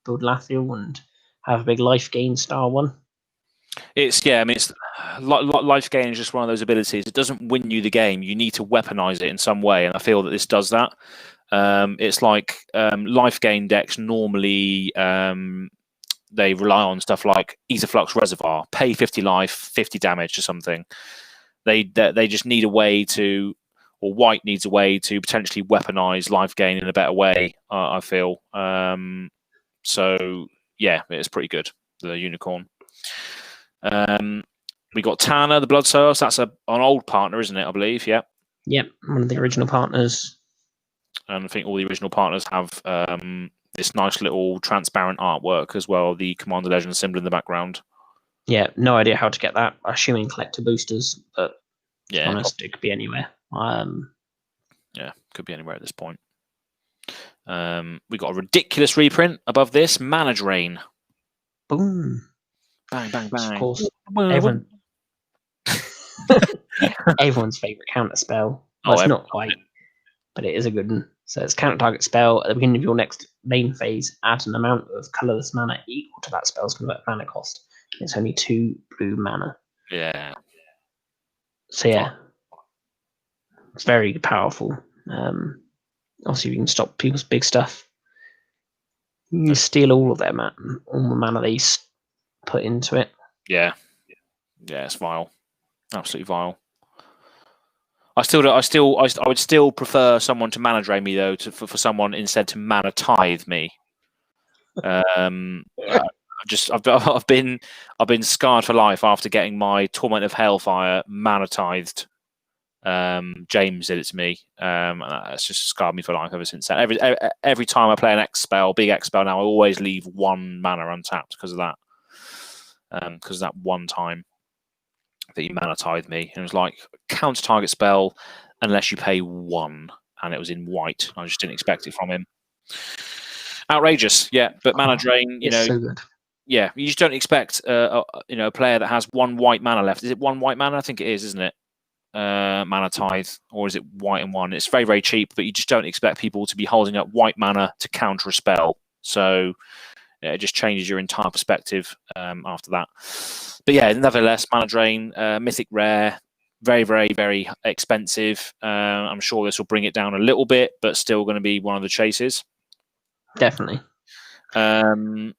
Build Lathiel and have a big life gain style one. It's life gain is just one of those abilities. It doesn't win you the game. You need to weaponize it in some way, and I feel that this does that. It's like life gain decks normally they rely on stuff like Etherflux Reservoir, pay 50 life, 50 damage or something. They just need a way to, or white needs a way to potentially weaponize life gain in a better way. I feel so. Yeah, it's pretty good. The unicorn. We got Tana, the Blood Source. That's an old partner, isn't it? I believe. Yeah. Yep, one of the original partners. And I think all the original partners have this nice little transparent artwork as well. The Commander Legend symbol in the background. Yeah, no idea how to get that. Assuming collector boosters, but to be honest, it could be anywhere. Yeah, could be anywhere at this point. We got a ridiculous reprint above this. Mana Drain. Boom. Bang, bang, bang. Of course, everyone's favourite counter spell. Well, it's not quite, but it is a good one. So it's counter target spell. At the beginning of your next main phase, add an amount of colourless mana equal to that spell's convert mana cost It's only 2 blue mana. Yeah. So yeah, it's very powerful. Obviously, you can stop people's big stuff. You steal all of their all the mana they put into it. Yeah. Yeah, it's vile. Absolutely vile. I would still prefer someone to mana drain me though, for someone instead to mana tithe me. I've been scarred for life after getting my Torment of Hellfire mana tithed. James did it to me. And that's just scarred me for life ever since then. Every time I play an X spell, big X spell now, I always leave 1 mana untapped because of that. Because that one time that he mana tithed me, and it was like counter target spell unless you pay 1, and it was in white. I just didn't expect it from him. Outrageous, yeah. But mana drain, you know, so good. Yeah, you just don't expect a player that has 1 white mana left. Is it 1 white mana? I think it is, isn't it? Mana tithe, or is it white and 1? It's very, very cheap, but you just don't expect people to be holding up white mana to counter a spell. So yeah, it just changes your entire perspective after that. But yeah, nevertheless, mana drain, mythic rare, very, very, very expensive. I'm sure this will bring it down a little bit, but still going to be one of the chases. Definitely. And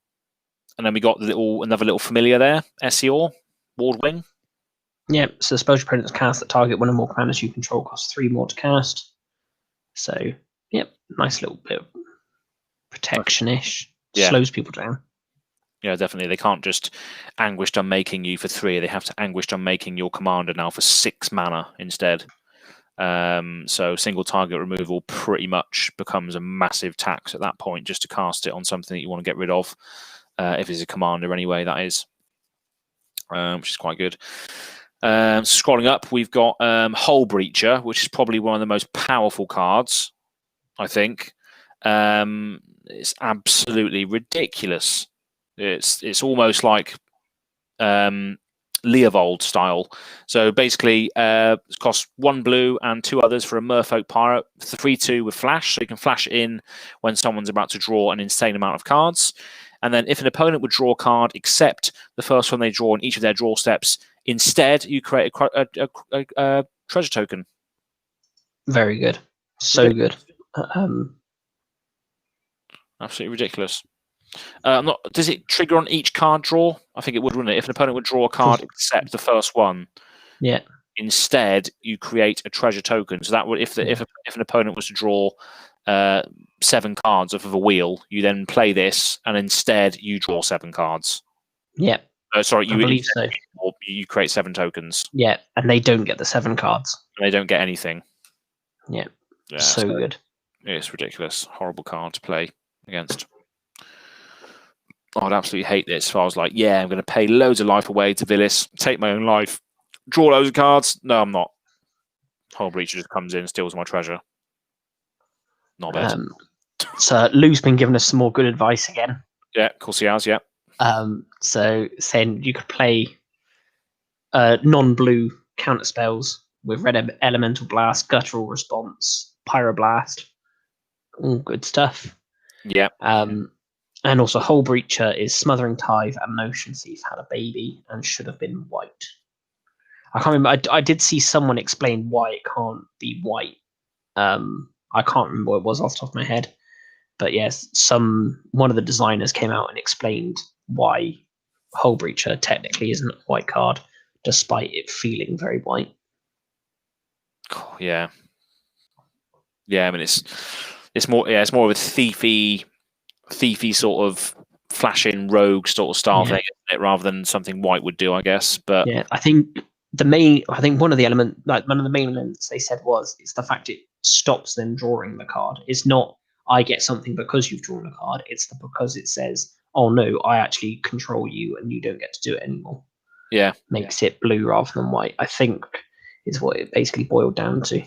then we got another little familiar there, Essior, Ward Wing. Yeah, so spells your opponent's cast that target 1 or more commanders you control costs 3 more to cast. So, yep, nice little bit of protection-ish. Yeah. Slows people down. Yeah, definitely. They can't just Anguished Unmaking you for 3. They have to Anguished Unmaking your commander now for 6 mana instead. So single target removal pretty much becomes a massive tax at that point, just to cast it on something that you want to get rid of. If it's a commander anyway, that is. Which is quite good. Scrolling up, we've got Hull Breacher, which is probably one of the most powerful cards, I think. It's absolutely ridiculous. It's almost like Leovold style. So basically, it costs 1 blue and 2 others for a Merfolk Pirate. 3/2 with flash, so you can flash in when someone's about to draw an insane amount of cards. And then if an opponent would draw a card, except the first one they draw in each of their draw steps, instead you create a treasure token. Very good. So good. Absolutely ridiculous. Does it trigger on each card draw? I think it would, wouldn't it? If an opponent would draw a card except the first one, yeah. Instead, you create a treasure token. So that would, if an opponent was to draw 7 cards off of a wheel, you then play this, and instead you draw 7 cards. Yeah. Sorry, I believe so. You create 7 tokens. Yeah, and they don't get the 7 cards. And they don't get anything. Yeah. So good. It's ridiculous. Horrible card to play against. I'd absolutely hate this. So I was like, yeah, I'm going to pay loads of life away to Villis, take my own life, draw loads of cards. No, I'm not. Hull Breacher just comes in, steals my treasure. Not bad. So Lou's been giving us some more good advice again. Yeah, of course he has, yeah. So saying you could play non-blue counter spells with red elemental blast, guttural response, pyroblast, all good stuff. Yeah. And also Hull Breacher is Smothering Tithe and Notion Thief had a baby and should have been white. I can't remember. I did see someone explain why it can't be white. I can't remember what it was off the top of my head. But yes, one of the designers came out and explained why Hull Breacher technically isn't a white card, despite it feeling very white. Yeah. Yeah, I mean it's more of a thiefy sort of flashing rogue sort of style thing, isn't it? Rather than something white would do, I guess. But yeah, I think one of the main elements they said it's the fact it stops them drawing the card. It's not I get something because you've drawn a card. It's because it says, oh no, I actually control you and you don't get to do it anymore. Yeah, makes it blue rather than white, I think, is what it basically boiled down to.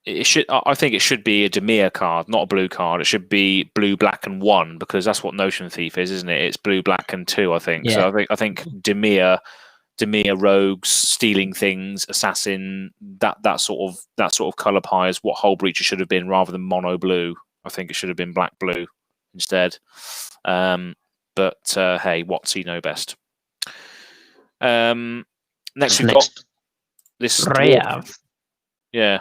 I think it should be a Dimir card, not a blue card. It should be blue, black, and 1 because that's what Notion Thief is, isn't it? It's blue, black, and 2. I think. Yeah. So I think Dimir rogues, stealing things, assassin, that sort of color pie is what Hull Breacher should have been rather than mono blue. I think it should have been black blue instead. But hey, WotC know best. Next, we've got Next, this Ray dwarf. of Yeah.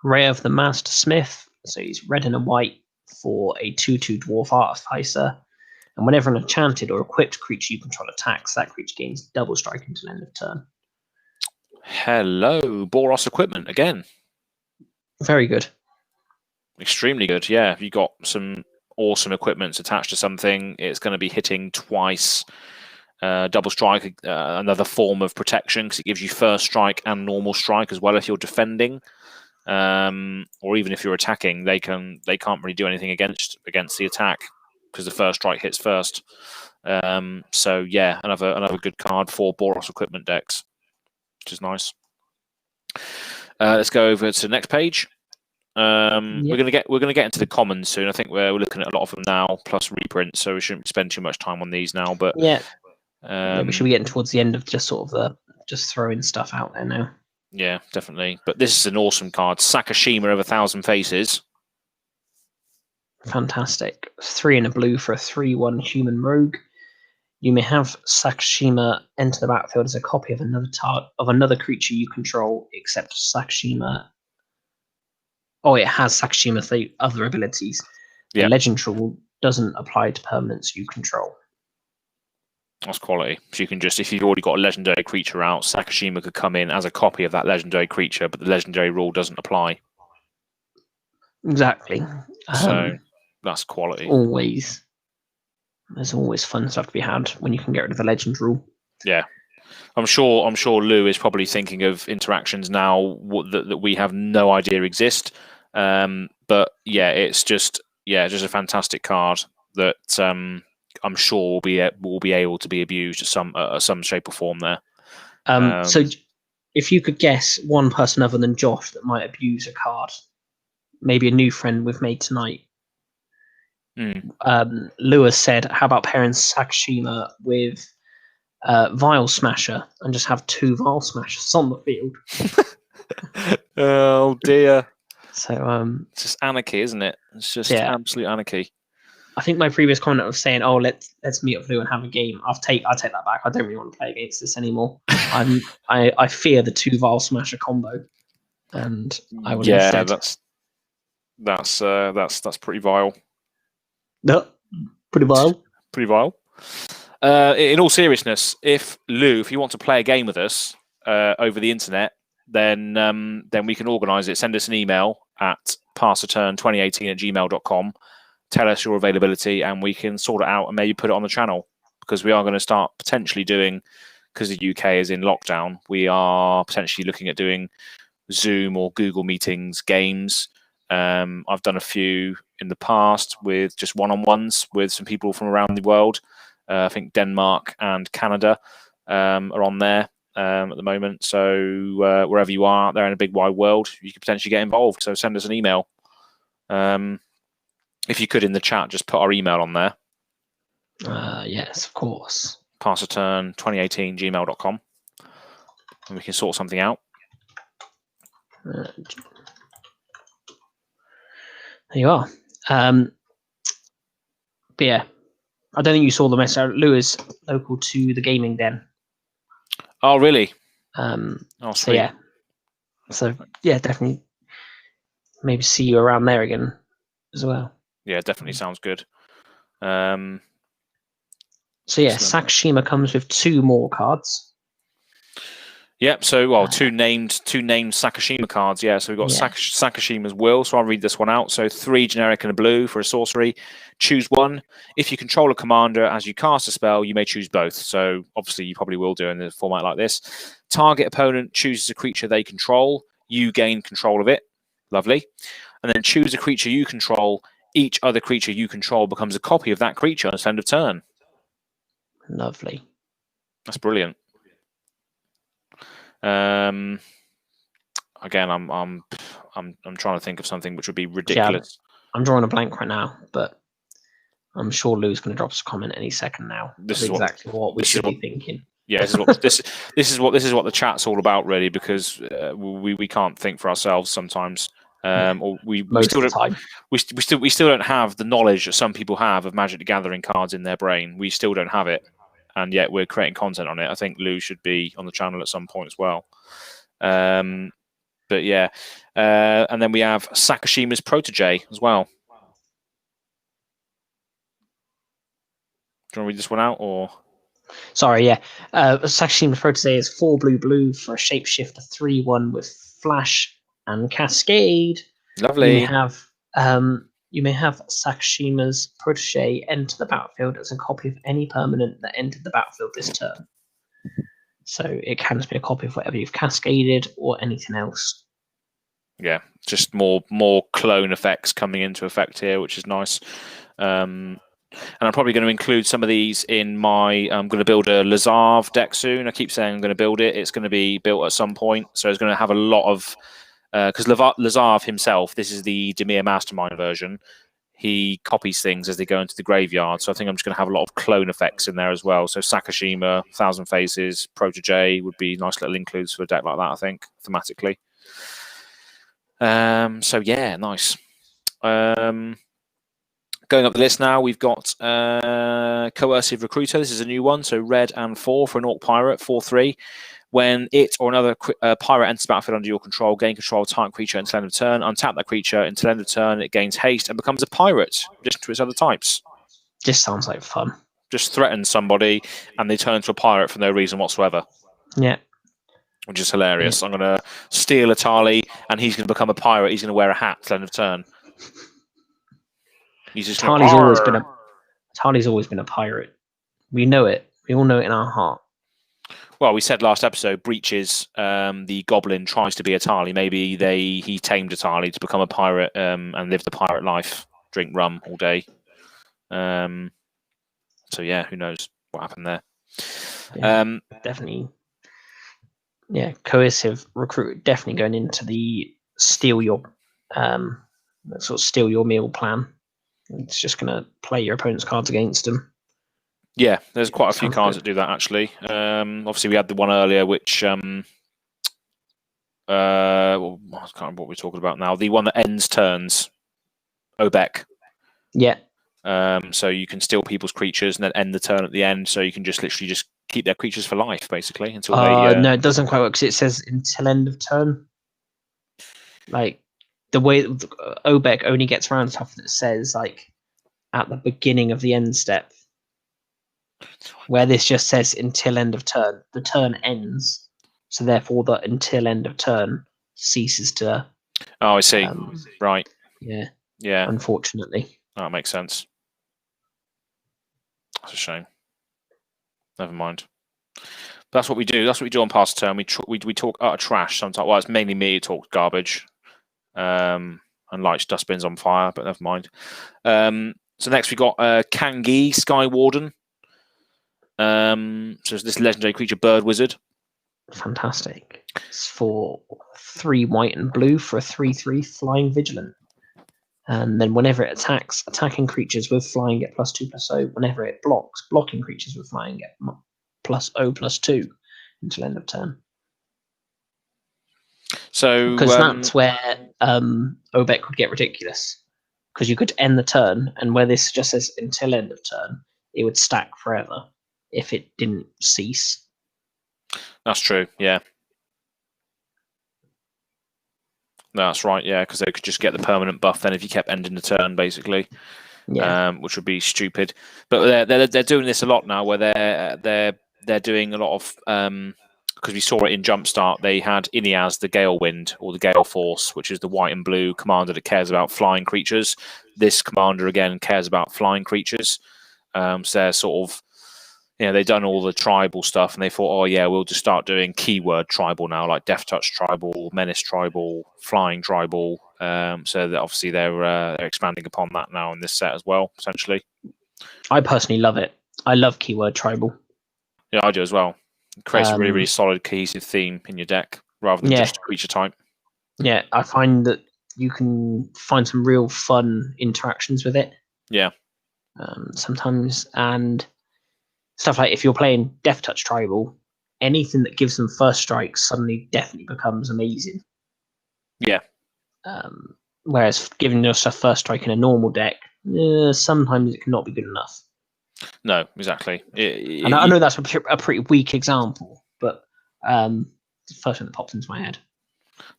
Ray of the Master Smith. So he's red and a white for a 2/2 dwarf artificer. And whenever an enchanted or equipped creature you control attacks, that creature gains double strike until end of turn. Hello, Boros equipment again. Very good. Extremely good. Yeah, if you've got some awesome equipments attached to something, it's going to be hitting twice. Double strike, another form of protection because it gives you first strike and normal strike as well if you're defending, or even if you're attacking, they can't really do anything against the attack because the first strike hits first. So yeah, another good card for Boros equipment decks, which is nice. Let's go over to the next page. We're gonna get into the commons soon. I think we're looking at a lot of them now, plus reprints, so we shouldn't spend too much time on these now. But yeah, we should be getting towards the end of just sort of just throwing stuff out there now. Yeah, definitely. But this is an awesome card, Sakashima of 1,000 Faces. Fantastic. 3 and a blue for a 3/1 human rogue. You may have Sakashima enter the battlefield as a copy of another creature you control, except Sakashima. Oh, it has Sakashima's other abilities. The legend rule doesn't apply to permanents you control. That's quality. So you can just, if you've already got a legendary creature out, Sakashima could come in as a copy of that legendary creature, but the legendary rule doesn't apply. Exactly. So that's quality. There's always fun stuff to be had when you can get rid of the legend rule. Yeah. I'm sure Lou is probably thinking of interactions now that we have no idea exist. But yeah, it's just a fantastic card that I'm sure will be able to be abused at some shape or form there. So if you could guess one person other than Josh that might abuse a card, maybe a new friend we've made tonight. Lewis said, how about pairing Sakashima with Vial Smasher and just have 2 Vial Smashers on the field? Oh dear. So it's just anarchy, isn't it? It's just absolute anarchy. I think my previous comment was saying, "Oh, let's meet up, Lou, and have a game." I take that back. I don't really want to play against this anymore. I fear the 2 Vial Smasher combo, and I will instead. That's pretty vile. No, pretty vile. Pretty vile. In all seriousness, if you want to play a game with us over the internet, then we can organise it. Send us an email at passaturn2018@gmail.com. Tell us your availability, and we can sort it out and maybe put it on the channel, because we are going to start potentially doing, because the UK is in lockdown, we are potentially looking at doing Zoom or Google Meetings games. I've done a few in the past with just one-on-ones with some people from around the world. I think Denmark and Canada are on there at the moment. So wherever you are out there in a big wide world, you could potentially get involved. So send us an email. If you could, in the chat, just put our email on there. Yes, of course. passaturn2018@gmail.com, and we can sort something out. There you are. But yeah, I don't think you saw the message. Lou is local to the gaming den. Oh, really? So yeah, definitely. Maybe see you around there again as well. Yeah, definitely sounds good. So yeah, Sakashima comes with 2 more cards. Yep. So two named Sakashima cards. Yeah. So we've got Sakashima's Will. So I'll read this one out. So 3 generic and a blue for a sorcery. Choose one. If you control a commander as you cast a spell, you may choose both. So obviously you probably will do in a format like this. Target opponent chooses a creature they control. You gain control of it. Lovely. And then choose a creature you control. Each other creature you control becomes a copy of that creature at the end of turn. Lovely. That's brilliant. Again, I'm trying to think of something which would be ridiculous. Yeah, I'm drawing a blank right now, but I'm sure Lou's going to drop us a comment any second now. This is exactly what we should be thinking. Yeah, this is what the chat's all about, really, because we can't think for ourselves sometimes. Or we still don't have the knowledge that some people have of Magic the Gathering cards in their brain. We still don't have it. and yet we're creating content on it. I think Lou should be on the channel at some point as well. But yeah, and then we have Sakashima's protege as well. Do you want to read this one out, or? Sorry, yeah. Sakashima's protege is 4 blue for a shapeshifter 3/1 with flash and cascade. Lovely. You may have Sakashima's protege enter the battlefield as a copy of any permanent that entered the battlefield this turn. So it can just be a copy of whatever you've cascaded or anything else. Yeah, just more clone effects coming into effect here, which is nice. And I'm probably going to include some of these in my. I'm going to build a Lazav deck soon. I keep saying I'm going to build it. It's going to be built at some point, so it's going to have a lot of. Because Lazav himself, this is the Dimir Mastermind version. He copies things as they go into the graveyard. So I think I'm just going to have a lot of clone effects in there as well. So Sakashima, Thousand Faces, Protege would be nice little includes for a deck like that, I think, thematically. So yeah, nice. Going up the list now, we've got Coercive Recruiter. This is a new one. So red and 4 for an Orc Pirate, 4/3. When it or another pirate enters the battlefield under your control, gain control of target creature until end of turn. Untap that creature until end of turn. It gains haste and becomes a pirate, just to its other types. Just sounds like fun. Just threatens somebody, and they turn into a pirate for no reason whatsoever. Yeah. Which is hilarious. I'm going to steal a Tali, and he's going to become a pirate. He's going to wear a hat till end of turn. He's just Tali's always been a pirate. We know it. We all know it in our heart. Well, we said last episode, Breaches, the goblin tries to be a Tali. Maybe he tamed a Tali to become a pirate and live the pirate life, drink rum all day. So yeah, who knows what happened there? Yeah, definitely. Yeah, Coercive Recruit definitely going into the steal your meal plan. It's just going to play your opponent's cards against them. Yeah, there's quite a few cards that do that, actually. Obviously, we had the one earlier, which... I can't remember what we're talking about now. The one that ends turns. Obek. Yeah. So you can steal people's creatures and then end the turn at the end, so you can just literally just keep their creatures for life, basically, until they... No, it doesn't quite work, because it says until end of turn. Like, the way Obek only gets around stuff that says, like, at the beginning of the end step. Where this just says until end of turn, the turn ends, so therefore the until end of turn ceases to. Oh, I see. Right. Yeah. Yeah. Unfortunately. Oh, that makes sense. That's a shame. Never mind. But that's what we do. That's what we do on past turn. We talk utter trash sometimes. Well, it's mainly me who talks garbage, and lights dustbins on fire. But never mind. So next we got Kangi Sky Warden. So it's this legendary creature, Bird Wizard. Fantastic. It's for 3 white and blue for a 3/3 flying vigilant. And then whenever it attacks, attacking creatures with flying get +2/+0. Whenever it blocks, blocking creatures with flying get +0/+2 until end of turn. So because that's where Obek would get ridiculous. Because you could end the turn, and where this just says until end of turn, it would stack forever if it didn't cease. That's true, yeah. That's right, yeah, because they could just get the permanent buff then if you kept ending the turn, basically. Yeah. Which would be stupid. But they're doing this a lot now, where they're doing a lot of because we saw it in Jumpstart. They had Ineaz, the Gale Wind or the Gale Force, which is the white and blue commander that cares about flying creatures. This commander again cares about flying creatures. So they're sort of, they've done all the tribal stuff, and they thought, oh yeah, we'll just start doing keyword tribal now, like Death Touch tribal, Menace tribal, Flying tribal. So that obviously they're expanding upon that now in this set as well, potentially. I personally love it. I love keyword tribal. Yeah, I do as well. It creates a really, really solid cohesive theme in your deck rather than just a creature type. Yeah, I find that you can find some real fun interactions with it. Yeah. Sometimes, and stuff like if you're playing Death Touch tribal, anything that gives them first strikes suddenly definitely becomes amazing. Yeah. Whereas giving your stuff first strike in a normal deck, sometimes it cannot be good enough. No, exactly. And I know that's a pretty weak example, but it's the first one that popped into my head.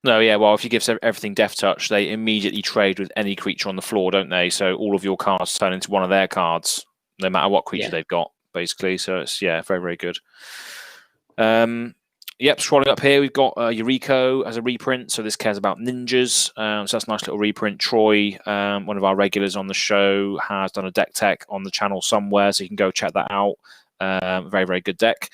No, yeah, well, if you give everything Death Touch, they immediately trade with any creature on the floor, don't they? So all of your cards turn into one of their cards, no matter what creature they've got, basically. So it's, very, very good. Yep, scrolling up here, we've got Yuriko as a reprint. So this cares about ninjas. So that's a nice little reprint. Troy, one of our regulars on the show, has done a deck tech on the channel somewhere, so you can go check that out. Very, very good deck.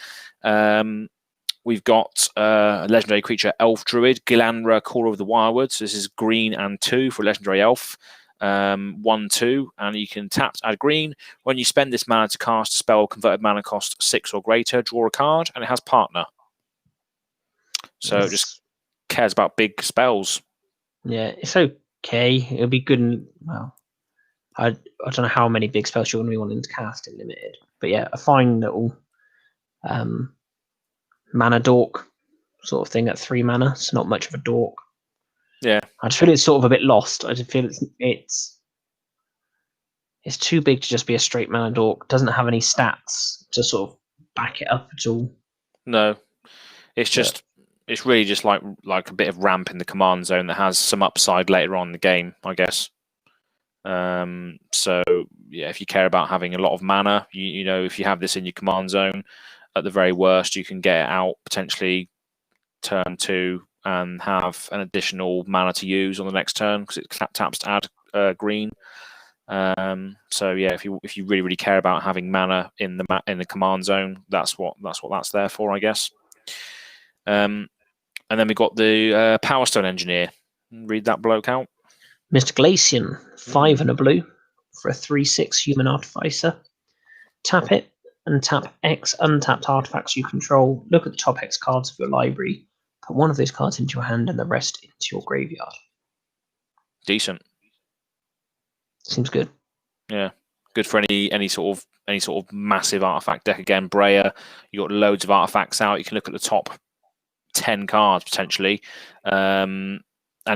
We've got a legendary creature, Elf Druid, Gilandra, Caller of the Wildwoods. So this is green and 2 for a legendary elf. 1/2, and you can tap to add green. When you spend this mana to cast a spell, converted mana cost 6 or greater, draw a card, and it has partner. So it just cares about big spells. Yeah, it's okay. It'll be good. Well, I don't know how many big spells you're going to be wanting to cast in limited, but yeah, a fine little mana dork sort of thing at 3 mana. It's not much of a dork. Yeah, I just feel it's sort of a bit lost. I just feel it's too big to just be a straight mana dork. Doesn't have any stats to sort of back it up at all. No, it's really just like a bit of ramp in the command zone that has some upside later on in the game, I guess. So yeah, if you care about having a lot of mana, you know, if you have this in your command zone, at the very worst, you can get it out potentially turn 2 and have an additional mana to use on the next turn because it taps to add green. So yeah, if you really, really care about having mana in the command zone, that's what that's there for, I guess. And then we got the Power Stone Engineer. Read that bloke out. Mr. Glacian, 5 and a blue for a 3/6 human artificer. Tap it and tap X untapped artifacts you control. Look at the top X cards of your library. Put one of those cards into your hand and the rest into your graveyard. Decent. Seems good. Yeah, good for any sort of massive artifact deck. Again, Breya, you got loads of artifacts out. You can look at the top 10 cards potentially, and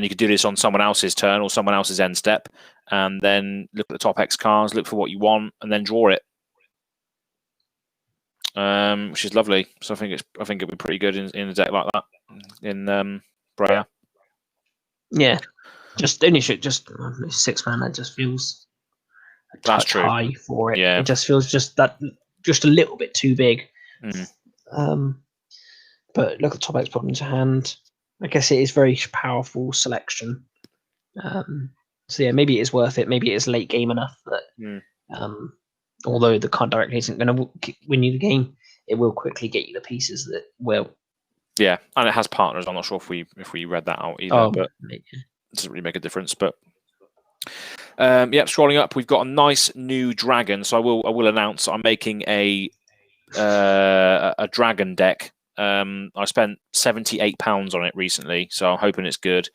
you could do this on someone else's turn or someone else's end step, and then look at the top X cards, look for what you want, and then draw it. Which is lovely. So I think it'd be pretty good in a deck like that in Breya. Yeah, just only should just 6 mana just feels a touch high for it. Yeah, it just feels just a little bit too big. But look at the top X put into hand. I guess it is very powerful selection. So yeah, maybe it is worth it. Maybe it is late game enough that although the card directly isn't going to win you the game, it will quickly get you the pieces that will. Yeah, and it has partners. I'm not sure if we read that out either, but it doesn't really make a difference. But scrolling up, we've got a nice new dragon. So I will announce I'm making a dragon deck. I spent £78 on it recently, so I'm hoping it's good.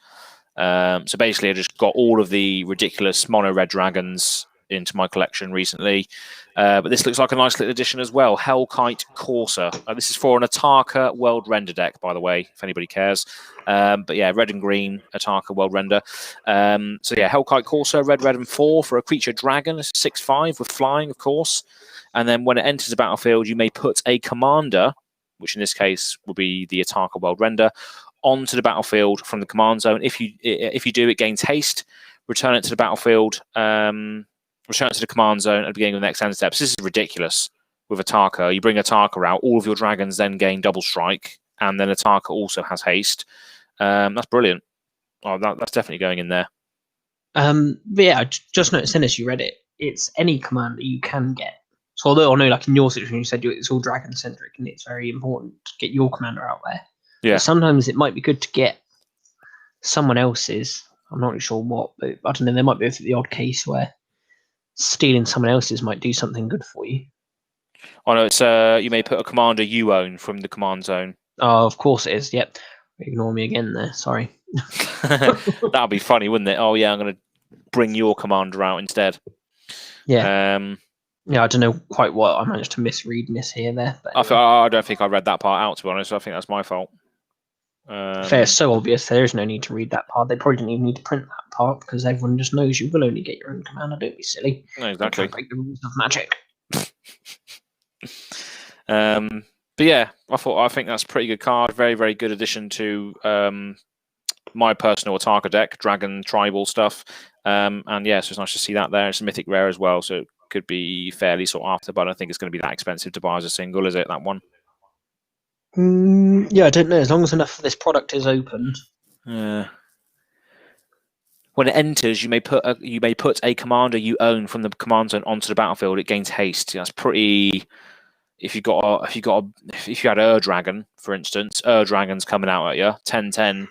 So basically, I just got all of the ridiculous mono red dragons into my collection recently. But this looks like a nice little addition as well. Hellkite Courser. This is for an Ataka World Render deck, by the way, if anybody cares. But yeah, red and green Ataka World Render. So yeah, Hellkite Courser, red, and 4 for a creature dragon. It's 6/5 with flying, of course. And then when it enters the battlefield, you may put a commander, which in this case will be the Ataka World Render, onto the battlefield from the command zone. If you do, it gains haste. Return it to the battlefield. Return it to the command zone at the beginning of the next end steps. This is ridiculous. With Ataka, you bring Ataka out. All of your dragons then gain double strike, and then Ataka also has haste. That's brilliant. Oh, that's definitely going in there. But yeah, I just noticed as you read it, it's any command that you can get. So although I know, like in your situation, you said it's all dragon centric, and it's very important to get your commander out there. Yeah. But sometimes it might be good to get someone else's. I'm not really sure what, but I don't know. There might be the odd case where stealing someone else's might do something good for you. Oh no, it's you may put a commander you own from the command zone. Oh, of course it is. Yep. Ignore me again there. Sorry. That'd be funny, wouldn't it? Oh yeah, I'm going to bring your commander out instead. Yeah. Yeah, I don't know quite what I managed to mishear there. But anyway. I don't think I read that part out, to be honest. I think that's my fault. Fair, it's so obvious. There is no need to read that part. They probably didn't even need to print that part because everyone just knows you will only get your own commander. Don't be silly. No, exactly. Break the rules of magic. But yeah, I think that's a pretty good card. Very, very good addition to my personal Otaka deck, Dragon Tribal stuff. And yeah, so it's nice to see that there. It's a mythic rare as well, so it could be fairly sought after, but I don't think it's going to be that expensive to buy as a single, is it, that one? Yeah, I don't know. As long as enough of this product is opened. When it enters, you may put a commander you own from the command zone onto the battlefield. It gains haste. That's pretty. If you had Dragon, for instance, Dragon's coming out at you 10/10.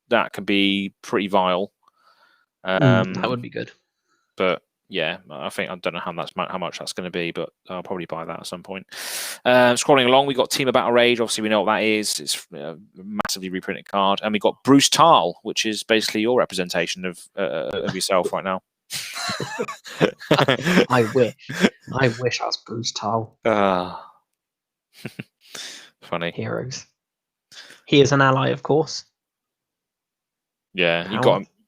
That could be pretty vile. That would be good. But yeah, I don't know how much that's going to be, but I'll probably buy that at some point. Scrolling along, we got Team of Battle Rage. Obviously, we know what that is. It's a massively reprinted card, and we got Bruce Tarl, which is basically your representation of yourself right now. I wish I was Bruce Tarl. Funny. Heroes. He is an ally, of course. Yeah,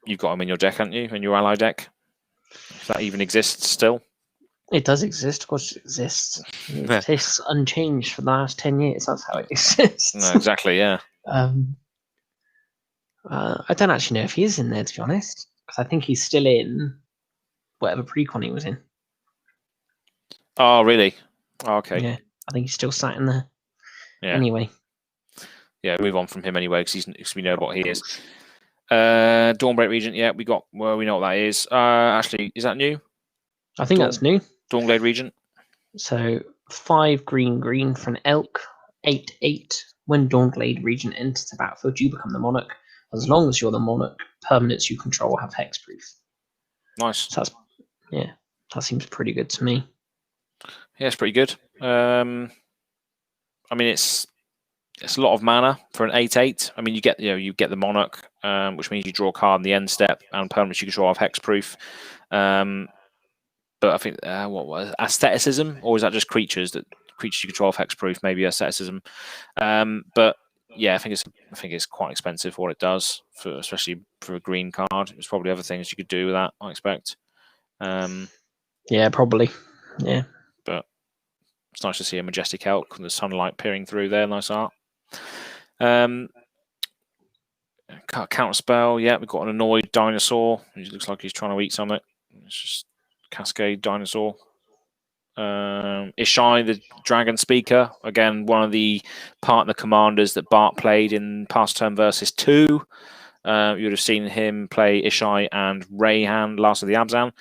you've got him in your deck, haven't you? In your ally deck. If that even exists still. It does exist. Of course, it exists. It exists unchanged for the last 10 years. That's how it exists. No, exactly. Yeah. I don't actually know if he is in there, to be honest, because I think he's still in whatever precon he was in. Oh, really? Oh, okay. Yeah, I think he's still sat in there. Yeah. Anyway. Yeah, move on from him anyway, because we know what he is. Dawnbreak Regent, yeah, we know what that is. Actually, is that new? I think that's new. Dawnblade Regent. So 5 green for an elk, 8/8. When Dawnblade Regent enters the battlefield, you become the monarch. As long as you're the monarch, permanents you control have hexproof. Nice. So that seems pretty good to me. Yeah, it's pretty good. I mean, it's a lot of mana for an 8/8. I mean, you get the monarch, which means you draw a card in the end step, and permanents you control have hexproof. But I think what was aestheticism, or is that just creatures you control have hexproof? Maybe aestheticism. But yeah, I think it's quite expensive for what it does, especially for a green card. There's probably other things you could do with that, I expect. Yeah, probably. Yeah. But it's nice to see a majestic elk and the sunlight peering through there. Nice art. Counter spell. Yeah, we've got an annoyed dinosaur. He looks like he's trying to eat something. It's just Cascade dinosaur. Ishai, the dragon speaker, again one of the partner commanders that Bart played in Past Turn Versus 2. You would have seen him play Ishai and Raeanne, Last of the Abzan.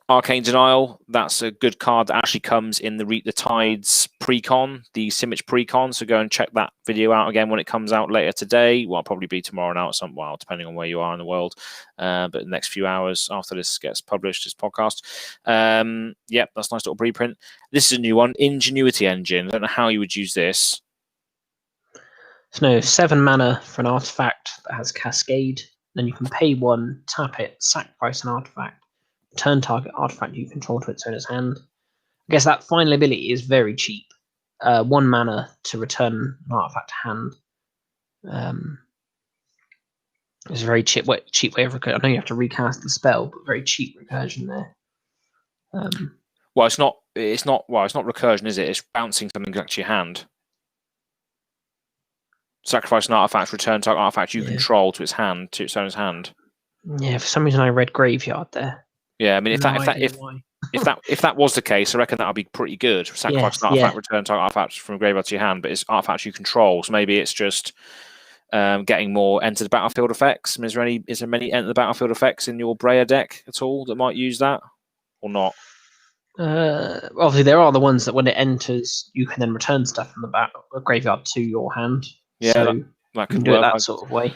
Arcane Denial, that's a good card that actually comes in the Reap the Tides precon, the Simic precon, so go and check that video out again when it comes out later today. Well, it'll probably be tomorrow now at some while, depending on where you are in the world. But in the next few hours after this gets published, this podcast. Yep, that's a nice little reprint. This is a new one, Ingenuity Engine. I don't know how you would use this. So 7 mana for an artifact that has Cascade. Then you can pay 1, tap it, sacrifice an artifact. Turn target artifact you control to its owner's hand. I guess that final ability is very cheap. 1 mana to return an artifact to hand. It's a very cheap way of recursion. I know you have to recast the spell, but very cheap recursion there. Well, it's not recursion, is it? It's bouncing something back to your hand. Sacrifice an artifact, return target artifact you control to its owner's hand. Yeah, for some reason I read Graveyard there. Yeah, I mean, if that was the case, I reckon that would be pretty good. Sacrifice an artifact, return target artifact from graveyard to your hand, but it's artifacts you control, so maybe it's just getting more enter the battlefield effects. I mean, is there many enter the battlefield effects in your Breya deck at all that might use that, or not? Obviously, there are the ones that when it enters, you can then return stuff from the graveyard to your hand. Yeah, so that could do work. It that sort of way.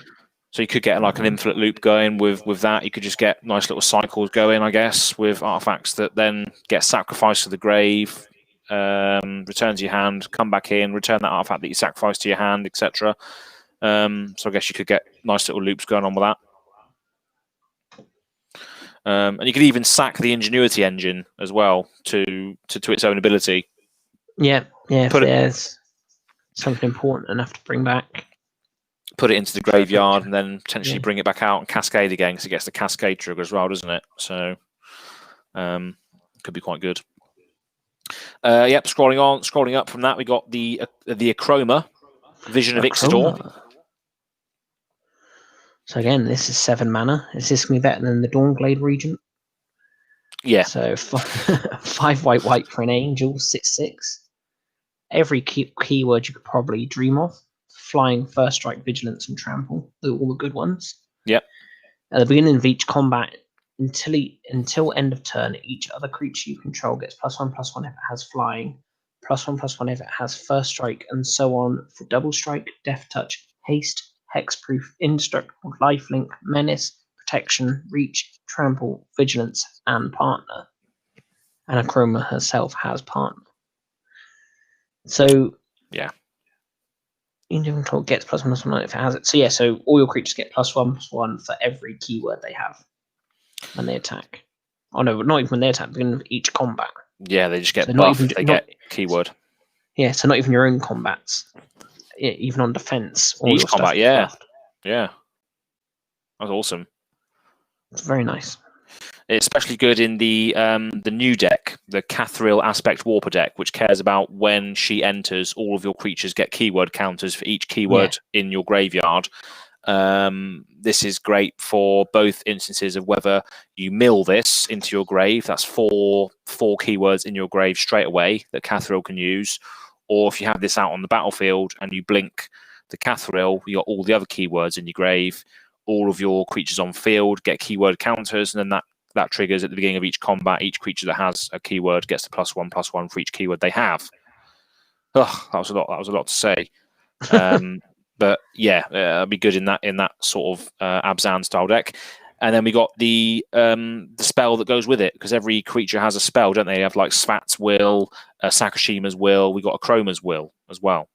So you could get like an infinite loop going with that. You could just get nice little cycles going, I guess, with artifacts that then get sacrificed to the grave, return to your hand, come back in, return that artifact that you sacrificed to your hand, etc. So I guess you could get nice little loops going on with that. And you could even sack the Ingenuity engine as well to its own ability. Yeah, if there's something important enough to bring back. Put it into the graveyard and then potentially bring it back out and cascade again, because it gets the cascade trigger as well, doesn't it? So Could be quite good. Yep, scrolling up from that, we got the Acroma, Vision of Ixidor. So again, this is 7 mana. Is this going to be better than the Dawnglade Regent? Yeah. So 5 white for an angel, 6/6. Every keyword you could probably dream of. Flying, First Strike, Vigilance, and Trample. They're all the good ones. Yep. At the beginning of each combat, until end of turn, each other creature you control gets +1/+1 if it has flying, +1/+1 if it has First Strike, and so on for Double Strike, Death Touch, Haste, Hexproof, Indestructible, Lifelink, Menace, Protection, Reach, Trample, Vigilance, and Partner. And Acroma herself has Partner. So yeah, individual gets +1/+1 if it has it. So yeah, so all your creatures get +1/+1 for every keyword they have when they attack. Oh no, not even when they attack, beginning of each combat. Yeah, they just get So buffed. They get keyword. Yeah, so not even your own combats. Yeah, even on defense. Each combat, yeah. Yeah. That's awesome. It's very nice. It's especially good in the new deck, the Cathril Aspect Warper deck, which cares about when she enters, all of your creatures get keyword counters for each keyword in your graveyard. This is great for both instances of whether you mill this into your grave, that's four keywords in your grave straight away that Cathril can use, or if you have this out on the battlefield and you blink the Cathril, you got all the other keywords in your grave, all of your creatures on field get keyword counters, and then that triggers at the beginning of each combat. Each creature that has a keyword gets the +1/+1 for each keyword they have. Ugh, that was a lot to say. But yeah, it'll be good in that sort of Abzan style deck. And then we got the spell that goes with it, because every creature has a spell, don't they? They have like Svat's Will, Sakashima's Will. We got Akroma's Will as well.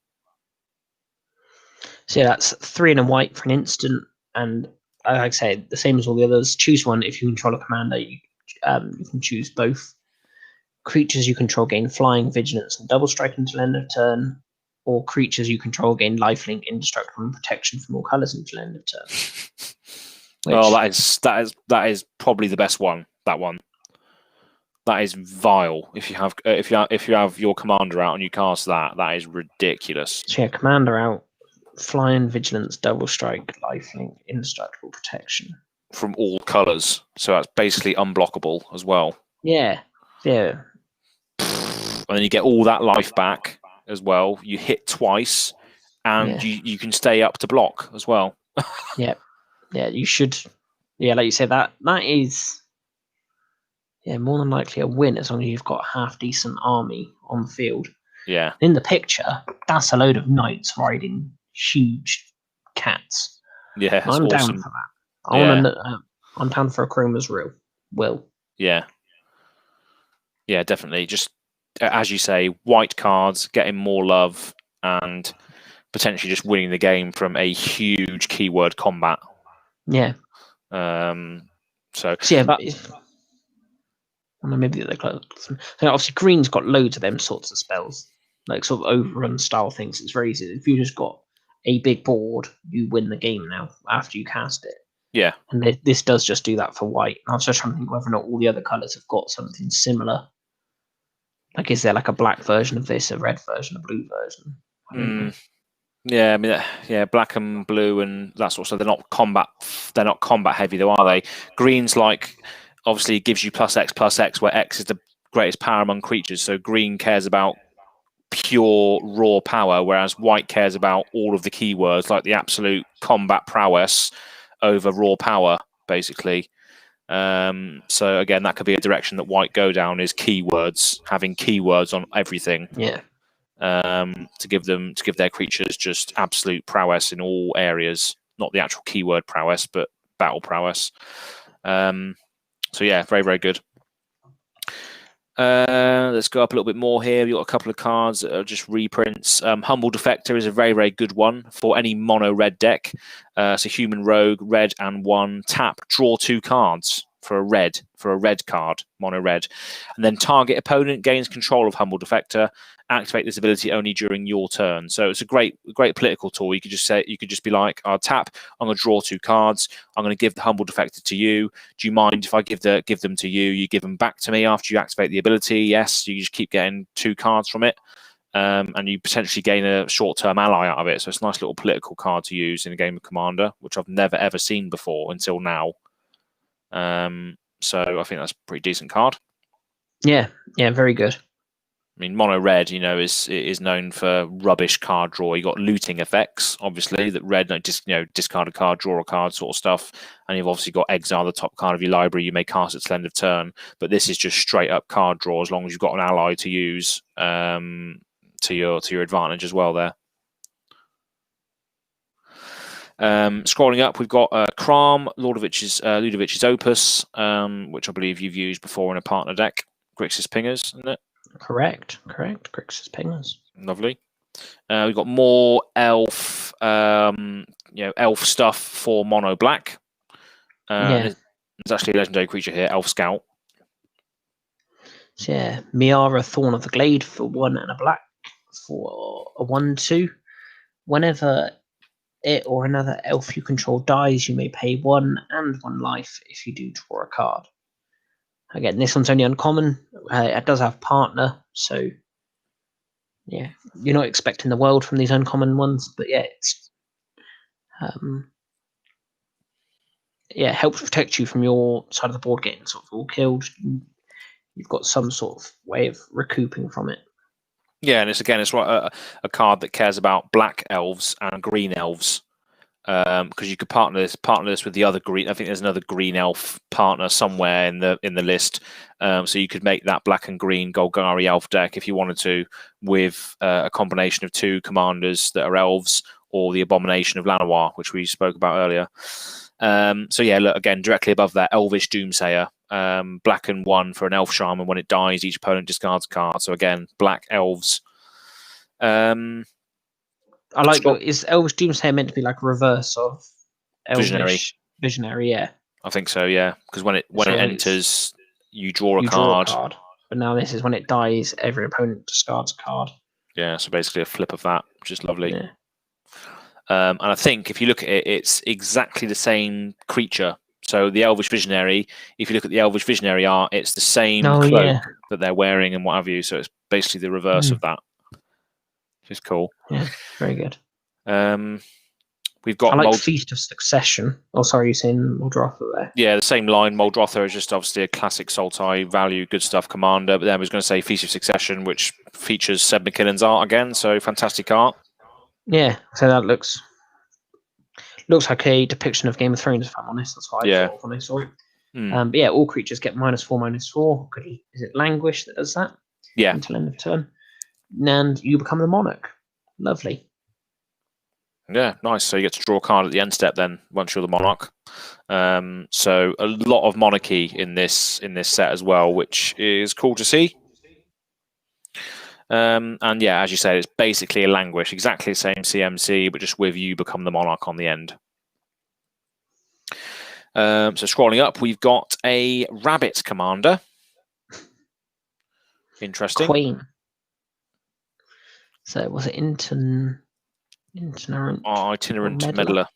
So yeah, that's 3 and a white for an instant, and like I say, the same as all the others. Choose one. If you control a commander, you can choose both. Creatures you control gain flying, vigilance, and double strike until end of turn, or creatures you control gain lifelink, indestructible, and protection from all colors until end of turn. Oh, that is probably the best one. That one. That is vile. If you have your commander out and you cast that is ridiculous. So yeah, commander out. Flying, vigilance, double strike, lifelink, indestructible, protection from all colors. So that's basically unblockable as well. Yeah. And then you get all that life back as well. You hit twice, and you can stay up to block as well. Yeah, you should. Yeah, like you said, that is more than likely a win as long as you've got a half decent army on the field. Yeah. In the picture, that's a load of knights riding huge cats. Yeah, I'm awesome. down for that. I'm down for Akroma's will. Yeah. Yeah, definitely. Just as you say, white cards getting more love and potentially just winning the game from a huge keyword combat. Yeah. So yeah, but maybe they're close. So obviously, green's got loads of them sorts of spells, like sort of overrun style things. It's very easy. If you just got a big board, you win the game now after you cast it. Yeah. And this does just do that for white. I was just trying to think whether or not all the other colours have got something similar. Like, is there like a black version of this, a red version, a blue version? Yeah, I mean, black and blue and that sort of stuff. They're not combat heavy, though, are they? Green's like obviously gives you +X, where X is the greatest power among creatures. So green cares about pure raw power, whereas white cares about all of the keywords, like the absolute combat prowess over raw power, basically. So again, that could be a direction that white go down, is keywords, having keywords on everything. Yeah. To give their creatures just absolute prowess in all areas, not the actual keyword prowess, but battle prowess. So yeah, very, very good. Let's go up a little bit more here. We've got a couple of cards that are just reprints. Humble Defector is a very, very good one for any mono red deck. So Human Rogue, red and 1, tap, draw 2 cards for a red card, mono red, and then target opponent gains control of Humble Defector. Activate this ability only during your turn. So it's a great political tool. You could just be like, I'll tap, I'm going to draw 2 cards, I'm going to give the Humble Defector to you. Do you mind if I give them to you? You give them back to me after you activate the ability. Yes, you just keep getting 2 cards from it. And you potentially gain a short-term ally out of it. So it's a nice little political card to use in a game of Commander, which I've never ever seen before until now. So I think that's a pretty decent card. Yeah, very good. I mean, mono red, is known for rubbish card draw. You got looting effects, obviously, that red, discard a card, draw a card, sort of stuff. And you've obviously got exile the top card of your library. You may cast at end of turn, but this is just straight up card draw as long as you've got an ally to use to your advantage as well there. Scrolling up, we've got Kram, Ludovic's Opus, which I believe you've used before in a partner deck. Grixis Pingers, isn't it? Correct. Grixis Pingers. Lovely. We've got more elf, elf stuff for mono black. There's actually a legendary creature here, Elf Scout. So yeah, Miara, Thorn of the Glade for 1 and a black for a 1/2. Whenever it or another elf you control dies, you may pay 1 and 1 life if you do draw a card. Again, this one's only uncommon. It does have partner, so yeah, you're not expecting the world from these uncommon ones, but yeah, it's it helps protect you from your side of the board getting sort of all killed. You've got some sort of way of recouping from it. Yeah, and it's a card that cares about black elves and green elves. Because you could partner this with the other green. I think there's another green elf partner somewhere in the list. So you could make that black and green Golgari elf deck if you wanted to, with a combination of 2 commanders that are elves, or the Abomination of La Noir, which we spoke about earlier. So yeah, look, again, directly above that, Elvish Doomsayer, black and 1 for an elf shaman. When it dies, each opponent discards a card. So again, black elves. I like. Is Elvish Doomsayer meant to be like a reverse of Elvish Visionary? Yeah, I think so. Yeah, because when it enters, you draw a card. But now this is when it dies, every opponent discards a card. Yeah, so basically a flip of that, which is lovely. Yeah. And I think if you look at it, it's exactly the same creature. So the Elvish Visionary, if you look at the Elvish Visionary art, it's the same cloak that they're wearing and what have you. So it's basically the reverse of that. Which is cool. Yeah, very good. We've got I like Feast of Succession. Oh, sorry, you're saying Muldrotha there. Yeah, the same line. Muldrotha is just obviously a classic Sultai value, good stuff commander. But then I was going to say Feast of Succession, which features Seb McKillen's art again. So fantastic art. Yeah, so that looks like a depiction of Game of Thrones, if I'm honest. That's what I thought when I saw it. But yeah, all creatures get -4/-4. Is it Languish that does that? Yeah. Until end of turn. And you become the monarch. Lovely. Yeah, nice. So you get to draw a card at the end step then, once you're the monarch. So a lot of monarchy in this set as well, which is cool to see. And yeah, as you said, it's basically a Languish, exactly the same CMC, but just with you become the monarch on the end. So scrolling up, we've got a rabbit commander. Interesting. Queen. So was it itinerant meddler?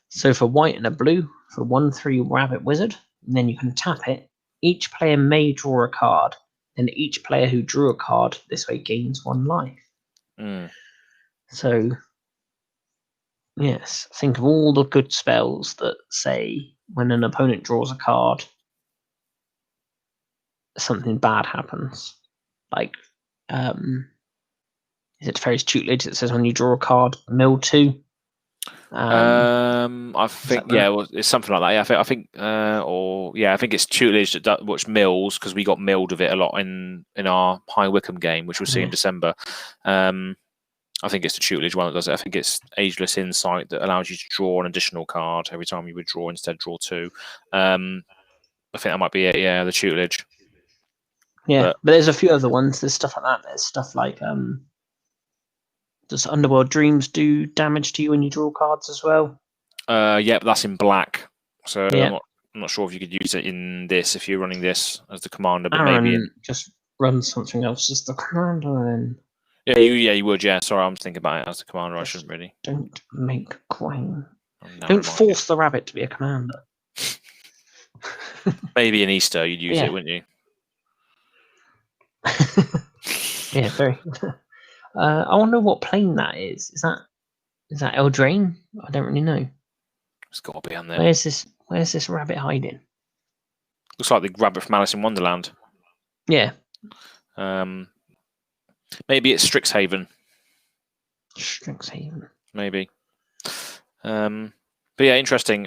So for white and a blue, for 1/3 rabbit wizard, and then you can tap it. Each player may draw a card. Then each player who drew a card this way gains 1 life. So yes, think of all the good spells that say when an opponent draws a card, something bad happens. Like is it Fairy's Tutelage that says when you draw a card, mill 2? I think it's something like that. Yeah, I think it's Tutelage that which mills, because we got milled of it a lot in our High Wycombe game, which we'll see in December. I think it's the Tutelage one that does it. I think it's Ageless Insight that allows you to draw an additional card every time you would draw, instead draw 2. I think that might be it. Yeah, the Tutelage. Yeah, but there's a few other ones. There's stuff like that. There's stuff like does Underworld Dreams do damage to you when you draw cards as well? Yeah, but that's in black. So yeah. I'm not sure if you could use it in this if you're running this as the commander, but Aaron maybe in... just runs something else as the commander, then. Yeah, you would. Yeah, sorry, I'm thinking about it as the commander. I shouldn't really. Don't make Quine. Now Don't force the rabbit to be a commander. Maybe in Easter you'd use Yeah. it, wouldn't you? Yeah, very. I wonder what plane that is. Is that Eldraine? I don't really know. It's got to be on there. Where's this rabbit hiding? Looks like the rabbit from Alice in Wonderland. Yeah. Maybe it's Strixhaven. Strixhaven. Maybe. But yeah, interesting.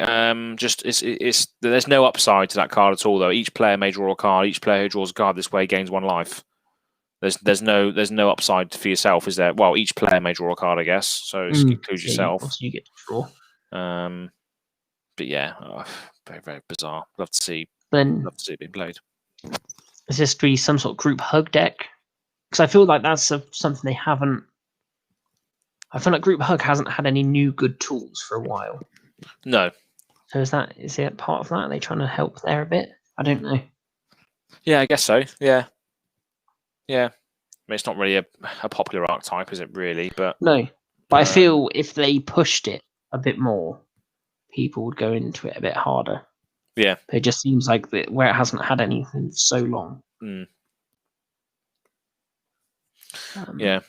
Just it's there's no upside to that card at all, though. Each player may draw a card. Each player who draws a card this way gains 1 life. There's no upside for yourself, is there? Well, each player may draw a card, I guess. So it includes yourself. You get to draw. But yeah, very very bizarre. Love to see it being played. Is this to be some sort of group hug deck? Because I feel like that's something they haven't. I feel like group hug hasn't had any new good tools for a while. No. So is it part of that? Are they trying to help there a bit? I don't know. Yeah, I guess so. Yeah. Yeah. I mean, it's not really a popular archetype, is it, really? But no. But I feel if they pushed it a bit more, people would go into it a bit harder. Yeah. It just seems like where it hasn't had anything for so long. Yeah.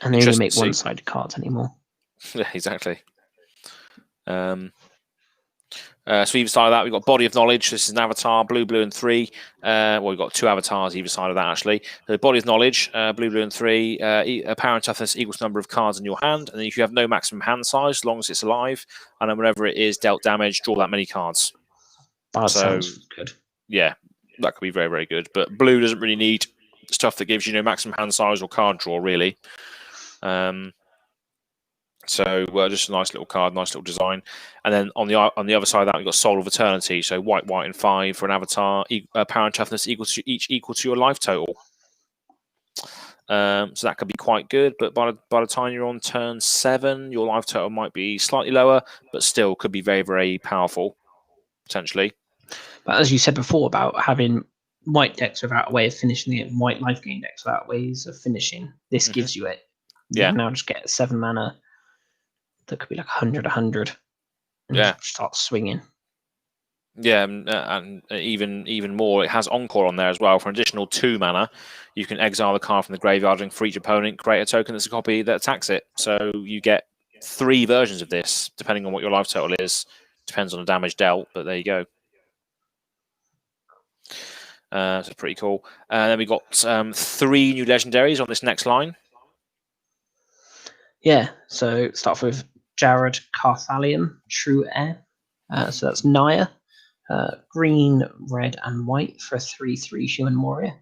And they only make one-sided cards anymore. Yeah, exactly. So either side of that, we've got Body of Knowledge. This is an avatar, blue, and 3. We've got 2 avatars either side of that, actually. The Body of Knowledge, blue, and 3. Power and toughness equals number of cards in your hand. And then if you have no maximum hand size, as long as it's alive, and then whenever it is dealt damage, draw that many cards. That sounds good. Yeah, that could be very, very good. But blue doesn't really need stuff that gives you no maximum hand size or card draw, really. So just a nice little card, nice little design. And then on the other side of that, we've got Soul of Eternity. So white, and 5 for an avatar. Power and toughness equal to your life total. So that could be quite good. But by the time you're on turn 7, your life total might be slightly lower, but still could be very, very powerful, potentially. But as you said before about having white decks without a way of finishing it, and white life gain decks without ways of finishing, this gives you it. You can now just get 7 mana. That could be like 100, and just start swinging. Yeah, and even more, it has Encore on there as well. For an additional 2 mana, you can exile the card from the graveyard and for each opponent, create a token that's a copy that attacks it. So you get 3 versions of this, depending on what your life total is. Depends on the damage dealt, but there you go. So pretty cool. And then we got 3 new legendaries on this next line. Yeah, so start with Jared Carthalion, True Air. So that's Nadia. Green, red, and white for a 3/3 human warrior.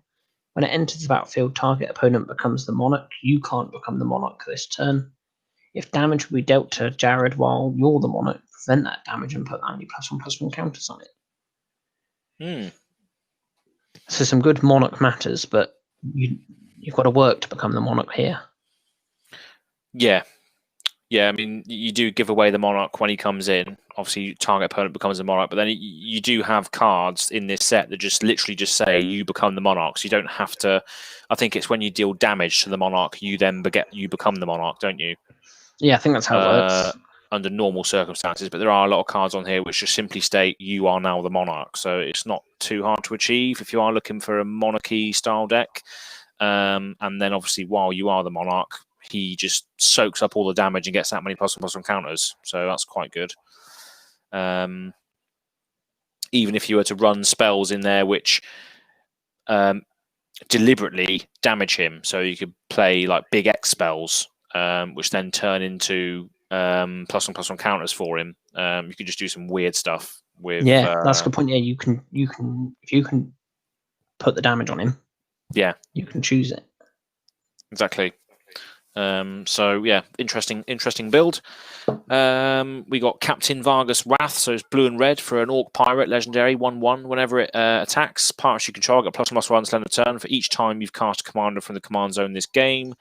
When it enters the battlefield, target opponent becomes the monarch. You can't become the monarch this turn. If damage will be dealt to Jared while you're the monarch, prevent that damage and put only +1/+1 counters on it. So some good monarch matters, but you've got to work to become the monarch here. Yeah, I mean, you do give away the monarch when he comes in. Obviously, target opponent becomes the monarch, but then you do have cards in this set that just literally just say you become the monarch. So you don't have to. I think it's when you deal damage to the monarch, you then become the monarch, don't you? Yeah, I think that's how it works. Under normal circumstances, but there are a lot of cards on here which just simply state you are now the monarch. So it's not too hard to achieve if you are looking for a monarchy style deck. And then obviously, while you are the monarch, he just soaks up all the damage and gets that many +1/+1 counters. So that's quite good. Even if you were to run spells in there which deliberately damage him, so you could play like big X spells, which then turn into +1/+1 counters for him. You could just do some weird stuff with. Yeah, that's a good point. Yeah, you can if you can put the damage on him. Yeah, you can choose it. Exactly. So yeah, interesting build. We got Captain Vargas Wrath, so it's blue and red for an Orc Pirate Legendary 1/1. Whenever it attacks, pirates you control get +1/+1 until end of turn for each time you've cast a commander from the command zone this game.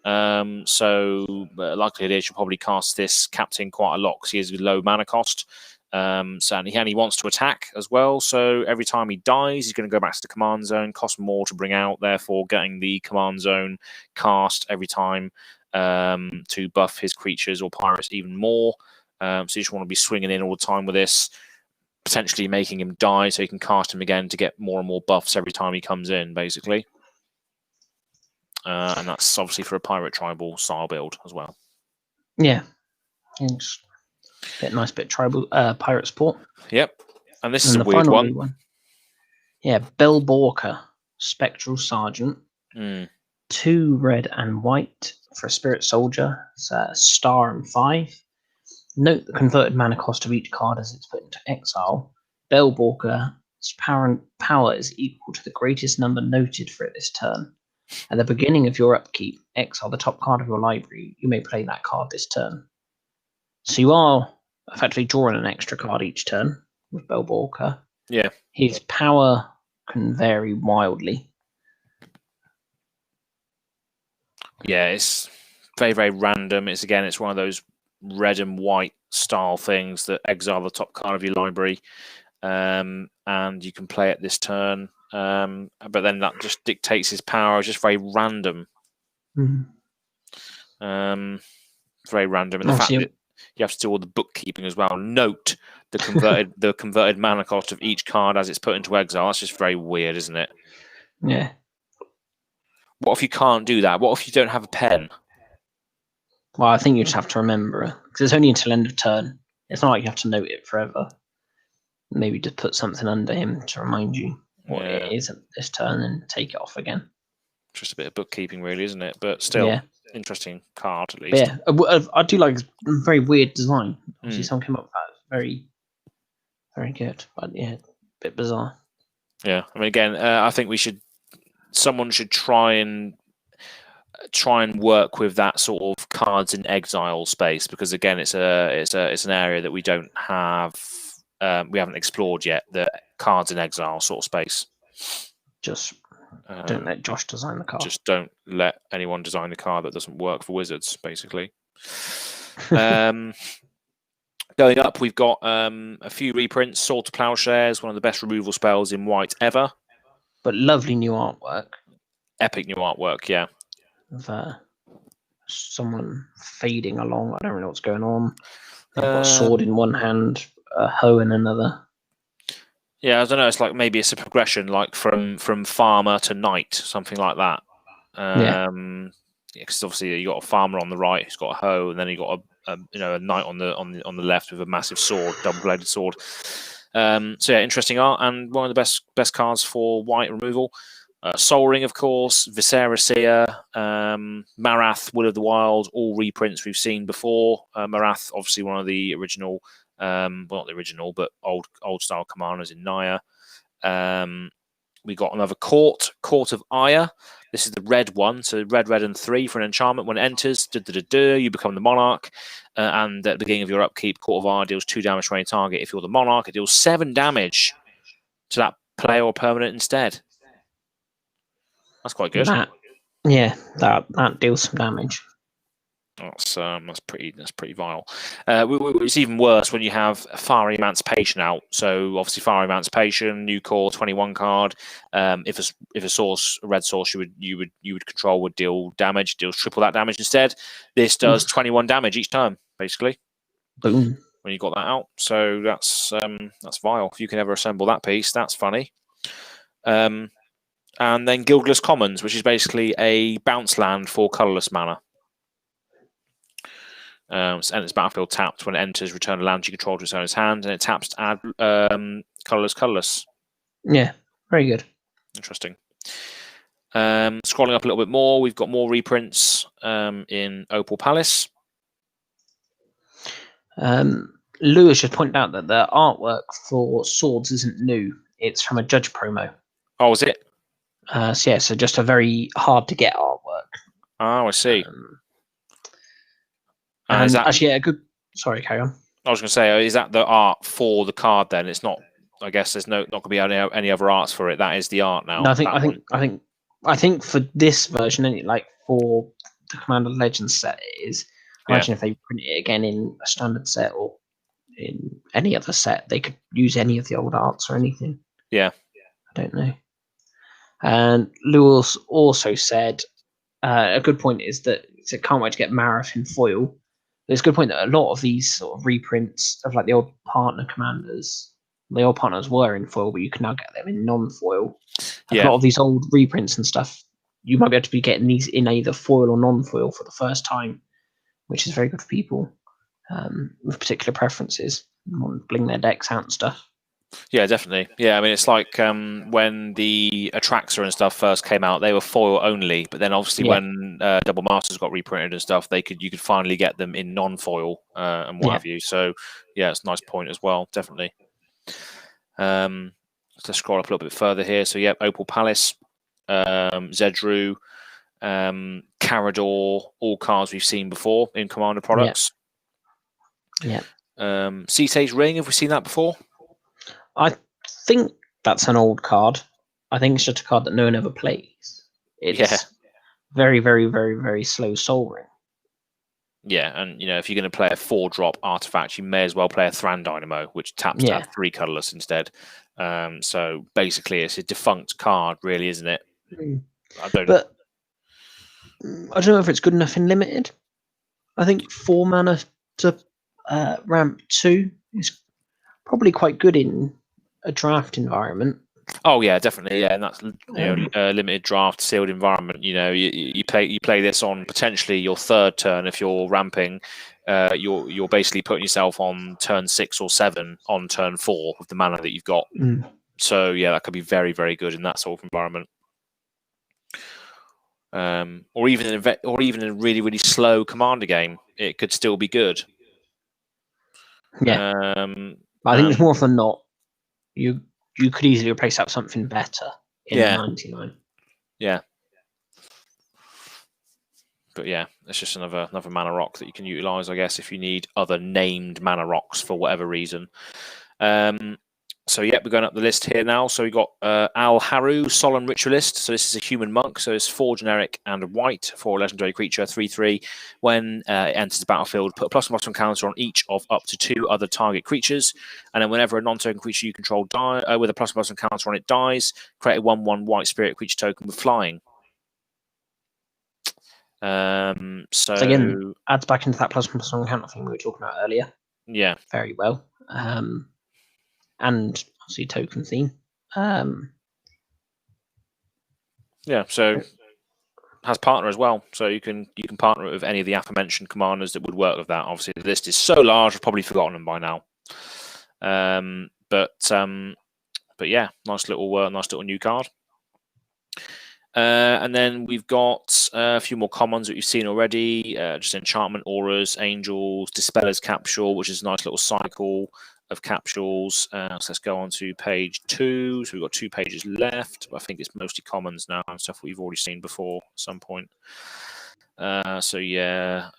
So likely it is you'll probably cast this Captain quite a lot because he has a low mana cost. And he wants to attack as well. So every time he dies, he's going to go back to the command zone, cost more to bring out, therefore getting the command zone cast every time to buff his creatures or pirates even more. So you just want to be swinging in all the time with this, potentially making him die so you can cast him again to get more and more buffs every time he comes in, basically. And that's obviously for a pirate tribal style build as well. Yeah. It's a nice bit tribal pirate support. Yep. And this is a the weird final one. Yeah, Belborka, Spectral Sergeant. 2 red and white for a Spirit Soldier. It's a star and 5. Note the converted mana cost of each card as it's put into exile. Belborka's power is equal to the greatest number noted for it this turn. At the beginning of your upkeep, exile the top card of your library. You may play that card this turn. So you are effectively drawing an extra card each turn with Belborka. Yeah. His power can vary wildly. Yeah, it's very, very random. It's one of those red and white style things that exile the top card of your library, and you can play it this turn. But then that just dictates his power. It's just very random. Very random, and the fact that you have to do all the bookkeeping as well. Note the converted mana cost of each card as it's put into exile. That's just very weird, isn't it? Yeah. What if you can't do that? What if you don't have a pen? Well, I think you just have to remember it, because it's only until end of turn. It's not like you have to note it forever. Maybe just put something under him to remind you what it is at this turn and take it off again. Just a bit of bookkeeping, really, isn't it? But still, interesting card at least. Yeah, I do like his very weird design. Obviously, someone came up with that. Very, very good. But yeah, a bit bizarre. Yeah, I mean, again, I think someone should try and work with that sort of cards in exile space, because again, it's an area that we don't have, we haven't explored yet. The cards in exile sort of space. Just don't let Josh design the card. Just don't let anyone design a card that doesn't work for Wizards, basically. Going up, we've got a few reprints. Sword to Plowshares, one of the best removal spells in white ever. But lovely new artwork. Epic new artwork, yeah. Of someone fading along. I don't really know what's going on. They've got a sword in one hand, a hoe in another. Yeah, I don't know. It's like maybe it's a progression, like from farmer to knight, something like that. Because obviously you got a farmer on the right who's got a hoe, and then you got a knight on the left with a massive sword, double-bladed sword. So yeah, interesting art, and one of the best cards for white removal. Soul Ring, of course, Viscera Seer, Marath, Will of the Wild, all reprints we've seen before. Marath, obviously one of the original, well, not the original, but old style commanders in Naya. We got another Court of Ire. This is the red one, so red and 3 for an enchantment. When it enters, you become the monarch, and at the beginning of your upkeep, Court of Ire deals 2 damage to any target. If you're the monarch, it deals 7 damage to that player or permanent instead. That's quite good. That deals some damage. That's pretty vile. It's even worse when you have Fiery Emancipation out. So obviously Fiery Emancipation, new core, 21 card. If a red source you would control would deal damage, deals triple that damage instead. This does 21 damage each time, basically. Boom. When you got that out, so that's vile. If you can ever assemble that piece, that's funny. And then Guildless Commons, which is basically a bounce land for colourless mana. And it's battlefield tapped. When it enters, return a land you control to its owner's hand, and it taps to add colourless. Yeah, very good. Interesting. Scrolling up a little bit more, we've got more reprints in Opal Palace. Lewis should point out that the artwork for swords isn't new. It's from a Judge promo. Oh, is it? So just a very hard to get artwork. Oh, I see. And actually, a good. Sorry, carry on. I was going to say, is that the art for the card? Then it's not. I guess there's not going to be any other arts for it. That is the art now. No, I think for this version, like for the Commander Legends set, it is. Imagine if they print it again in a standard set or in any other set. They could use any of the old arts or anything. Yeah. I don't know. And Lewis also said a good point is that it can't wait to get Marith in foil. There's a good point that a lot of these sort of reprints of like the old partner commanders, the old partners were in foil, but you can now get them in non-foil. Like Yeah. a lot of these old reprints and stuff, you might be able to be getting these in either foil or non-foil for the first time, which is very good for people with particular preferences and want to bling their decks out and stuff. Yeah, definitely. Yeah, I mean, it's like when the Atraxa and stuff first came out, they were foil only. But then, obviously, when Double Masters got reprinted and stuff, you could finally get them in non-foil and what have you. So, yeah, it's a nice point as well, definitely. Let's scroll up a little bit further here. So, yeah, Opal Palace, Zedru, Carador, all cards we've seen before in Commander products. Yeah. Cite's Ring, have we seen that before? I think that's an old card. I think it's just a card that no one ever plays. It's very, very, very, very slow Soul Ring. Yeah, and if you're going to play a 4-drop artifact, you may as well play a Thran Dynamo, which taps to add 3 colorless instead. So basically, it's a defunct card, really, isn't it? I don't know if it's good enough in limited. I think 4 mana to ramp 2 is probably quite good in a draft environment. Oh yeah, definitely. Yeah, and that's limited draft sealed environment. You play this on potentially your 3rd turn if you're ramping. You're basically putting yourself on turn 6 or 7 on turn 4 with the mana that you've got. So yeah, that could be very, very good in that sort of environment. Or even in a really, really slow commander game, it could still be good. Yeah, I think it's more often than not you could easily replace that with something better in 99. Yeah. But yeah, it's just another mana rock that you can utilize, I guess, if you need other named mana rocks for whatever reason. So yeah, we're going up the list here now. So we got Al Haru, Solemn Ritualist. So this is a human monk. So it's 4 generic and a white for a legendary creature, 3/3. When it enters the battlefield, put a +1/+1 counter on each of up to 2 other target creatures. And then whenever a non-token creature you control with a +1/+1 counter on it dies, create a 1/1 white spirit creature token with flying. So again, adds back into that +1/+1 counter thing we were talking about earlier. Yeah. Very well. And obviously token theme. Yeah, so has partner as well, so you can partner it with any of the aforementioned commanders that would work with that. Obviously, the list is so large, I've probably forgotten them by now. But yeah, nice little new card. And then we've got a few more commons that you've seen already. Just enchantment auras, angels, dispellers capsule, which is a nice little cycle of capsules. So let's go on to page 2. So we've got 2 pages left. But I think it's mostly commons now and stuff we've already seen before at some point. So yeah,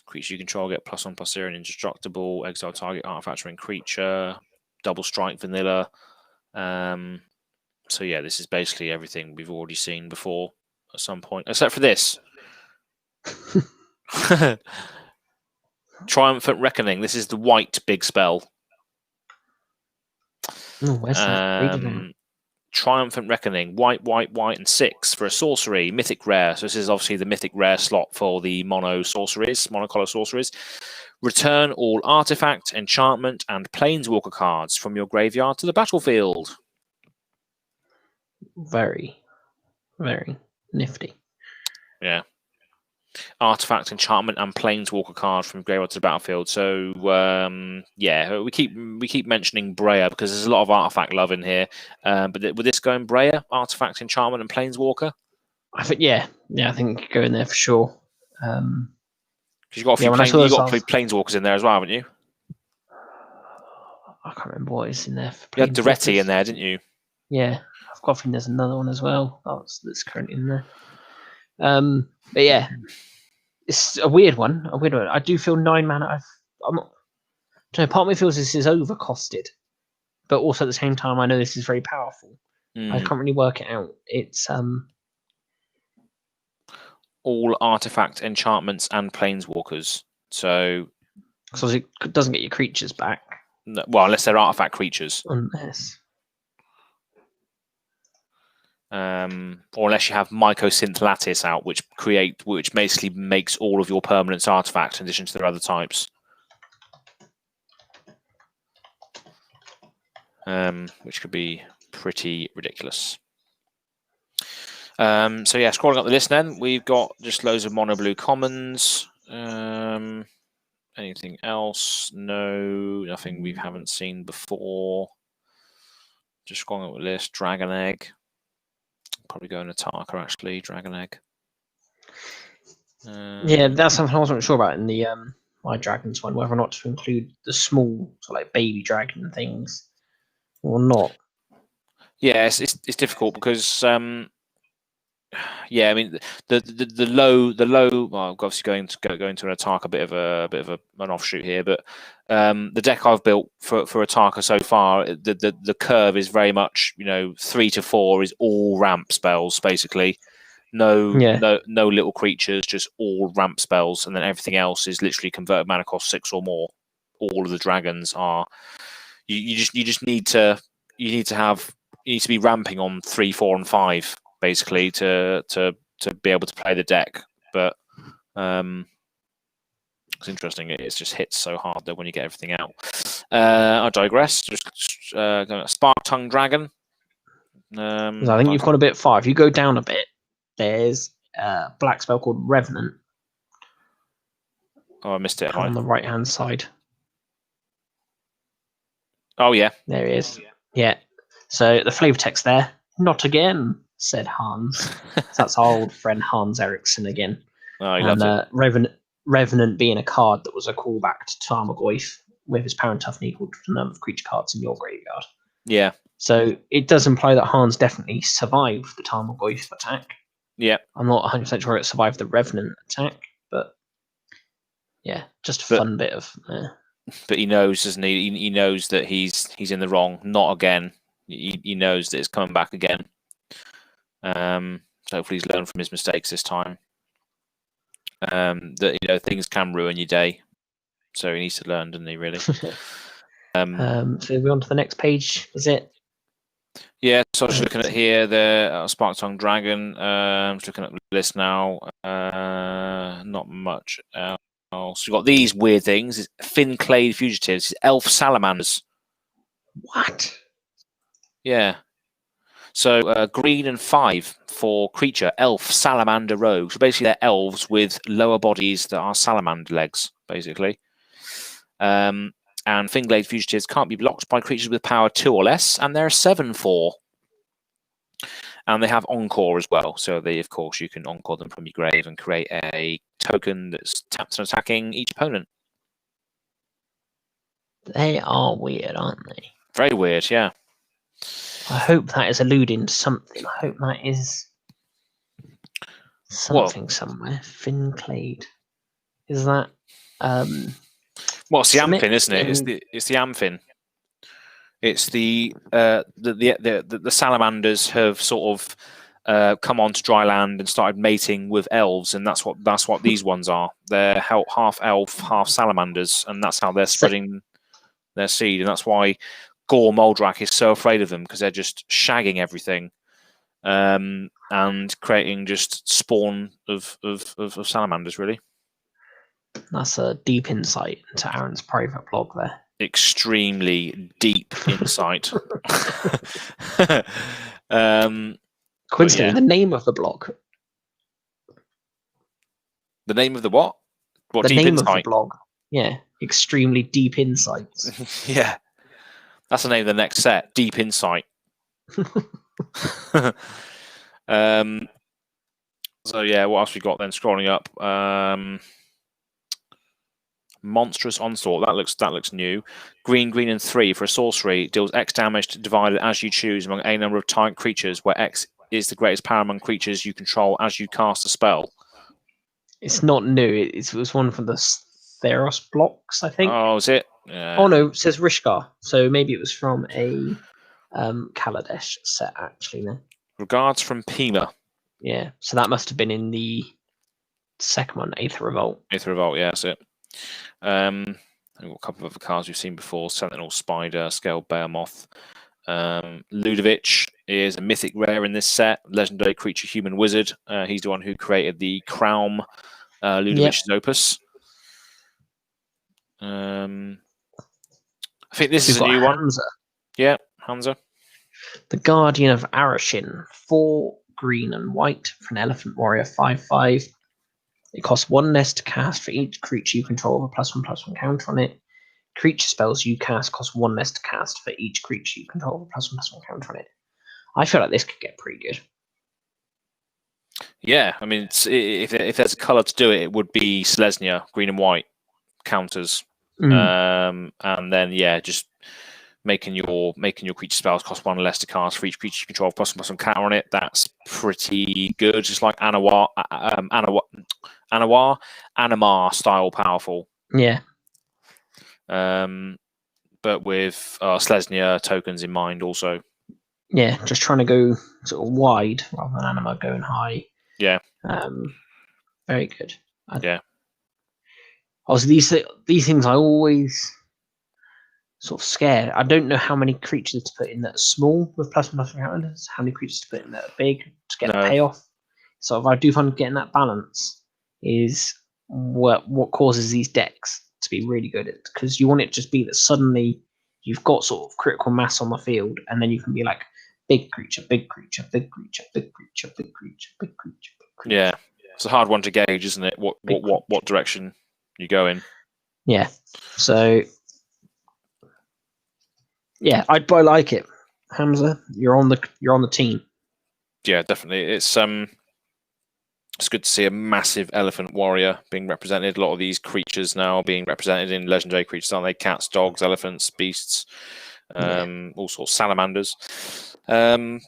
creature you control get +1/+0 and indestructible. Exile target artifact or creature. Double strike vanilla. So yeah, this is basically everything we've already seen before at some point, except for this. Triumphant Reckoning. This is the white big spell. Where's that? Read it out. Triumphant Reckoning. White, and 6 for a sorcery. Mythic rare. So this is obviously the mythic rare slot for the monocolor sorceries. Return all artifact, enchantment, and planeswalker cards from your graveyard to the battlefield. Very, very nifty. Yeah. Artifact, enchantment, and planeswalker card from graveyard to the battlefield. So yeah, we keep mentioning Breya because there's a lot of artifact love in here. But would this go in Breya? Artifact, enchantment, and planeswalker? I think I think it could go in there for sure. Because you've got a few planeswalkers in there as well, haven't you? I can't remember what is in there. You had Duretti in there, didn't you? Yeah, I've got a feeling there's another one as well that's currently in there. But yeah, it's a weird one. I do feel 9 mana. I'm not. I don't know, part of me feels this is overcosted, but also at the same time, I know this is very powerful. I can't really work it out. It's all artifact, enchantments, and planeswalkers. So Because it doesn't get your creatures back. No, well, unless they're artifact creatures. Unless. Or unless you have Mycosynth Lattice out, which basically makes all of your permanents artifacts in addition to their other types. Which could be pretty ridiculous. So yeah, scrolling up the list then, we've got just loads of mono blue commons. Anything else? No, nothing we haven't seen before. Just scrolling up the list, Dragon Egg. Probably going to Tarka actually, Dragon Egg. Yeah, that's something I wasn't sure about in the my dragons one, whether or not to include the small sort of like baby dragon things or not. Yeah, it's difficult because yeah, I mean the low. Well, obviously going to an attack a bit of an offshoot here, but the deck I've built for Ataka so far, the curve is very much 3 to 4 is all ramp spells basically. No little creatures, just all ramp spells, and then everything else is literally converted mana cost 6 or more. All of the dragons are. You just need to be ramping on 3, 4, and 5 basically to be able to play the deck. But it's interesting. It just hits so hard that when you get everything out. I digress. Just Spark Tongue Dragon. I think you've gone a bit far. If you go down a bit, there's a black spell called Revenant. Oh, I missed it. On the right hand side. Oh yeah, there he is. Yeah. So the flavor text there. Not again, said Hans. So that's our old friend Hans Eriksson again. Oh, he loves it. Revenant being a card that was a callback to Tarmogoyf with his power and toughness equal to the number of creature cards in your graveyard. Yeah. So it does imply that Hans definitely survived the Tarmogoyf attack. Yeah. I'm not 100% sure it survived the Revenant attack, but yeah, just a fun bit of. But he knows, doesn't he? He knows that he's in the wrong. Not again. He knows that it's coming back again. So hopefully he's learned from his mistakes this time. That things can ruin your day, so he needs to learn, doesn't he? Really. So we're on to the next page. Is it? Yeah. So I was looking at here the Spark Tongue Dragon. Just looking at the list now. Not much else. So we've got these weird things. It's Fin Clade Fugitives, Elf Salamanders. What? Yeah. So green and 5 for creature, Elf Salamander Rogue. So basically they're elves with lower bodies that are salamander legs, basically. And Fin Clade Fugitives can't be blocked by creatures with power 2 or less, and they're 7/4. And they have Encore as well. So of course, you can Encore them from your grave and create a token that's tapped and attacking each opponent. They are weird, aren't they? Very weird, yeah. I hope that is alluding to something. I hope that is something somewhere. Fin Clade. Is that well, it's the Amphin, isn't it? It's the Amphin. It's the salamanders have sort of come onto dry land and started mating with elves, and that's what these ones are. They're half elf, half salamanders, and that's how they're spreading their seed, and that's why Gore Moldrak is so afraid of them, because they're just shagging everything, and creating just spawn of salamanders. Really, that's a deep insight into Aaron's private blog there. Extremely deep insight. Coincidentally, the name of the blog. The name of the what? What? The deep name insight? of the blog. Yeah, extremely deep insights. Yeah, that's the name of the next set. Deep insight. So yeah, what else we got then? Scrolling up. Monstrous Onslaught. That looks new. Green and 3 for a sorcery. Deals X damage to divided as you choose among a number of target creatures, where X is the greatest power among creatures you control as you cast a spell. It's not new. It was one from the Theros blocks, I think. Oh, is it? Yeah. Oh no, it says Rishkar. So maybe it was from a Kaladesh set, actually. Then. Regards from Pima. Yeah, so that must have been in the second one, Aether Revolt. Aether Revolt, yeah, that's it. We've got a couple of other cards we've seen before: Sentinel Spider, Scaled Behemoth. Ludovic is a mythic rare in this set. Legendary creature, human wizard. He's the one who created the Crown Ludovic's opus. I think this is a new one. Yeah, Hamza. The Guardian of Arashin. 4 green and white for an Elephant Warrior 5/5. It costs 1 less to cast for each creature you control with a +1/+1 counter on it. Creature spells you cast cost 1 less to cast for each creature you control with a +1/+1 counter on it. I feel like this could get pretty good. Yeah, I mean, if there's a colour to do it, it would be Selesnya, green and white counters, and then just making your creature spells cost 1 less to cast for each creature you control with +1/+1 counter on it. That's pretty good. Just like Anamar style powerful. Yeah. But with Selesnya tokens in mind also. Yeah, just trying to go sort of wide rather than Anima going high. Yeah. Very good. Yeah. Obviously, these things I always sort of scared. I don't know how many creatures to put in that are small with +1/+1 counters, how many creatures to put in that are big to get the payoff. So if I do find getting that balance is what causes these decks to be really good, because you want it to just be that suddenly you've got sort of critical mass on the field, and then you can be like big creature, big creature, big creature, big creature, big creature, big creature, big creature. Yeah, it's a hard one to gauge, isn't it? What direction you go in? Yeah. So yeah, I like it. Hamza, you're on the team. Yeah, definitely. It's good to see a massive elephant warrior being represented. A lot of these creatures now are being represented in legendary creatures, aren't they? Cats, dogs, elephants, beasts, all sorts, salamanders. So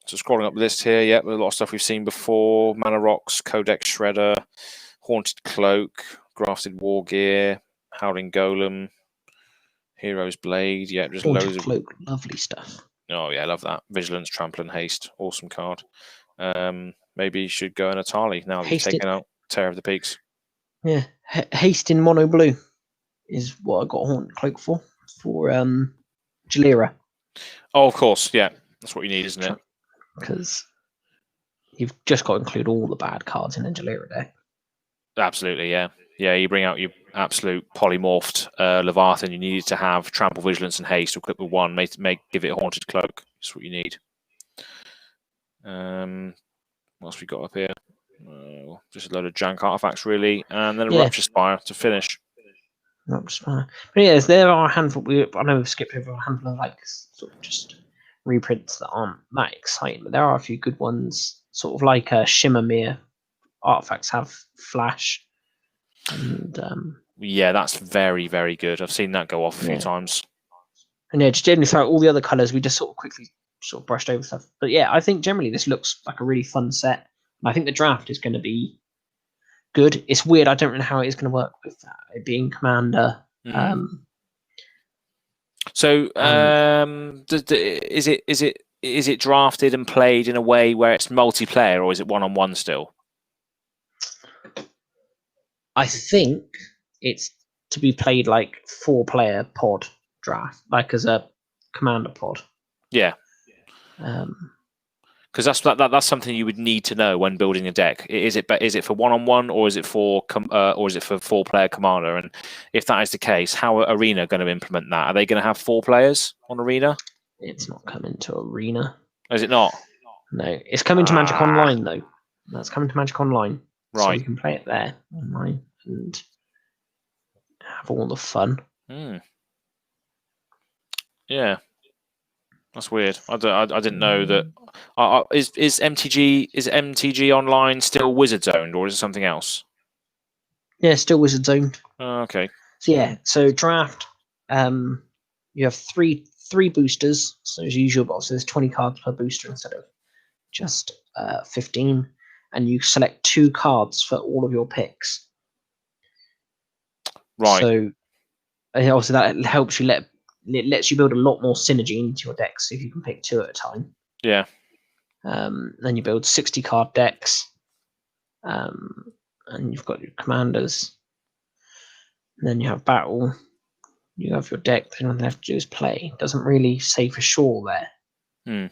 scrolling up the list here, a lot of stuff we've seen before: Mana Rocks, Codex Shredder, Haunted Cloak, Grafted War Gear, Howling Golem, Hero's Blade. Just Haunted loads of Cloak, lovely stuff. Oh yeah, I love that. Vigilance, Trample, and Haste. Awesome card. Maybe you should go in Atali now that you've taken out Terror of the Peaks. Yeah, Haste in mono blue is what I got Haunted Cloak for Jalira. Oh, of course, yeah. That's what you need, isn't it? Because you've just got to include all the bad cards in a Jalira deck. Absolutely, yeah. Yeah, you bring out your absolute polymorphed Leviathan. You need to have Trample, Vigilance, and Haste equipped with 1. Give it a Haunted Cloak. That's what you need. What else we got up here? Just a load of jank artifacts, really, and then a Rupture Spire to finish. Rupture Spire. But yes, there are a handful. I know we've skipped over a handful of like sort of just reprints that aren't that exciting, but there are a few good ones. Sort of like Shimmermere artifacts have flash, and yeah, that's very, very good. I've seen that go off a few times. And just generally throughout all the other colours, we just sort of quickly sort of brushed over stuff. But yeah, I think generally this looks like a really fun set. And I think the draft is going to be good. It's weird. I don't know how it is going to work with it being Commander. So, is it drafted and played in a way where it's multiplayer, or is it 1-on-1 still? I think it's to be played like 4-player pod draft, like as a Commander pod. Yeah. Because that's something you would need to know when building a deck. Is it for 1-on-1, or is it for 4-player Commander? And if that is the case, how are Arena going to implement that? Are they going to have 4 players on Arena? It's not coming to Arena. Is it not? No, it's coming to Magic Online though. That's coming to Magic Online, right? So we can play it there online and have all the fun. Yeah. That's weird. I didn't know that. Is MTG Online still Wizards owned, or is it something else? Yeah, still Wizards owned. Okay. So draft. You have three boosters. So as usual, but there's 20 cards per booster instead of just 15, and you select 2 cards for all of your picks. Right. So obviously that helps you it lets you build a lot more synergy into your decks if you can pick 2 at a time. Yeah. Then you build 60 card decks, and you've got your commanders. And then you have battle. you have your deck, then all they have to do is play. Doesn't really say for sure there.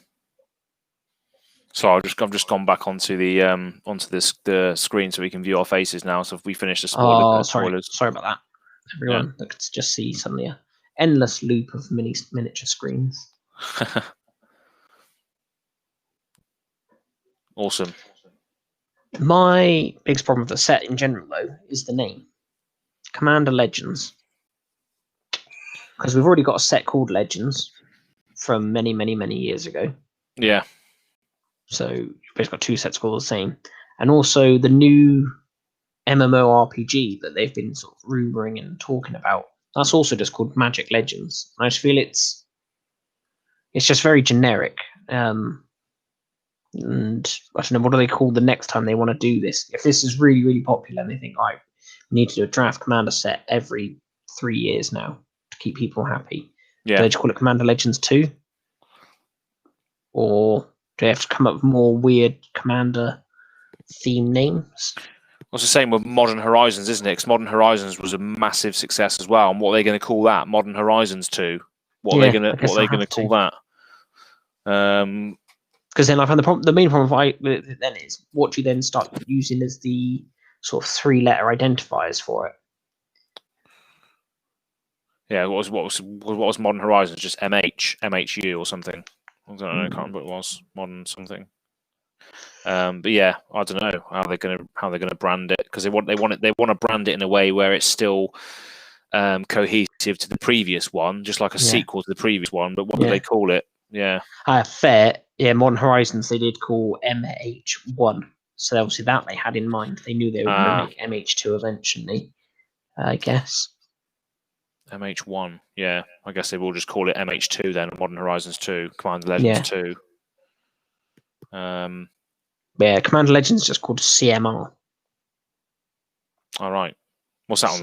So I've just gone back onto the screen so we can view our faces now. So if we finish the spoilers, sorry about that, everyone. Yeah. Let's just see suddenly an endless loop of miniature screens. Awesome. My biggest problem with the set in general, though, is the name, Commander Legends, because we've already got a set called Legends from many, many, many years ago. Yeah. So you've basically got 2 sets called the same, and also the new MMORPG that they've been sort of rumoring and talking about. That's also just called Magic Legends. I just feel it's just very generic. And I don't know, what do they call the next time they want to do this? If this is really, really popular and they think, we need to do a draft commander set every 3 years now to keep people happy. Yeah. Do they just call it Commander Legends 2? Or do they have to come up with more weird commander theme names? Well, it's the same with Modern Horizons, isn't it? Because Modern Horizons was a massive success as well. And what are they going to call that? Modern Horizons 2. What are they going to call that? Because then I find the main problem with it then is, what do you then start using as the sort of 3-letter identifiers for it? Yeah, what was Modern Horizons? Just MHU or something. I don't know. I can't remember what it was. Modern something. But yeah, I don't know how they're gonna brand it, because they want to brand it in a way where it's still cohesive to the previous one, just like a sequel to the previous one. But what do they call it? Yeah. Fair. Yeah, Modern Horizons they did call MH1. So obviously that they had in mind. They knew they were going to make MH2 eventually, I guess. MH1, yeah. I guess they will just call it MH2 then, Modern Horizons 2, Commander Legends 2. Yeah, Commander Legends is just called CMR. All right. What's that on?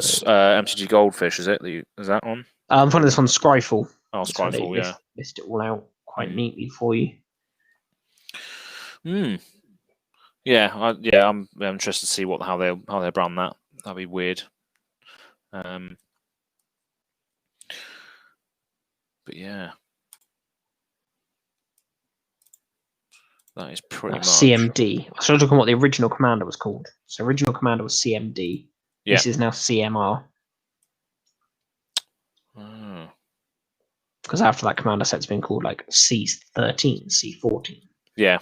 MTG Goldfish, is it? Is that on? I'm finding this on Scryfall. Oh, Scryfall, yeah. List it all out quite neatly for you. Yeah, I'm interested to see how they brand that. That'd be weird. But yeah, that is pretty much CMD. I started looking at what the original commander was called. So original commander was CMD. Yeah. This is now CMR. Because after that commander set's been called like C13, C14. Yeah.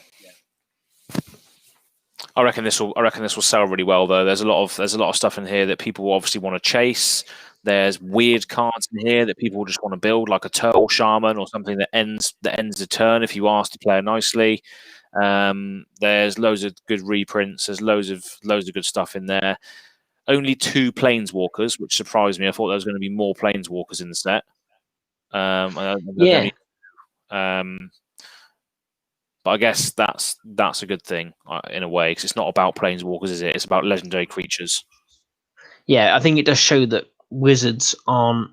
I reckon this will sell really well though. There's a lot of stuff in here that people obviously want to chase. There's weird cards in here that people just want to build, like a Turtle Shaman or something that ends the turn if you ask the player nicely. There's loads of good reprints. There's loads of good stuff in there. Only 2 Planeswalkers, which surprised me. I thought there was going to be more Planeswalkers in the set. But I guess that's a good thing in a way, because it's not about Planeswalkers, is it? It's about legendary creatures. Yeah, I think it does show that Wizards aren't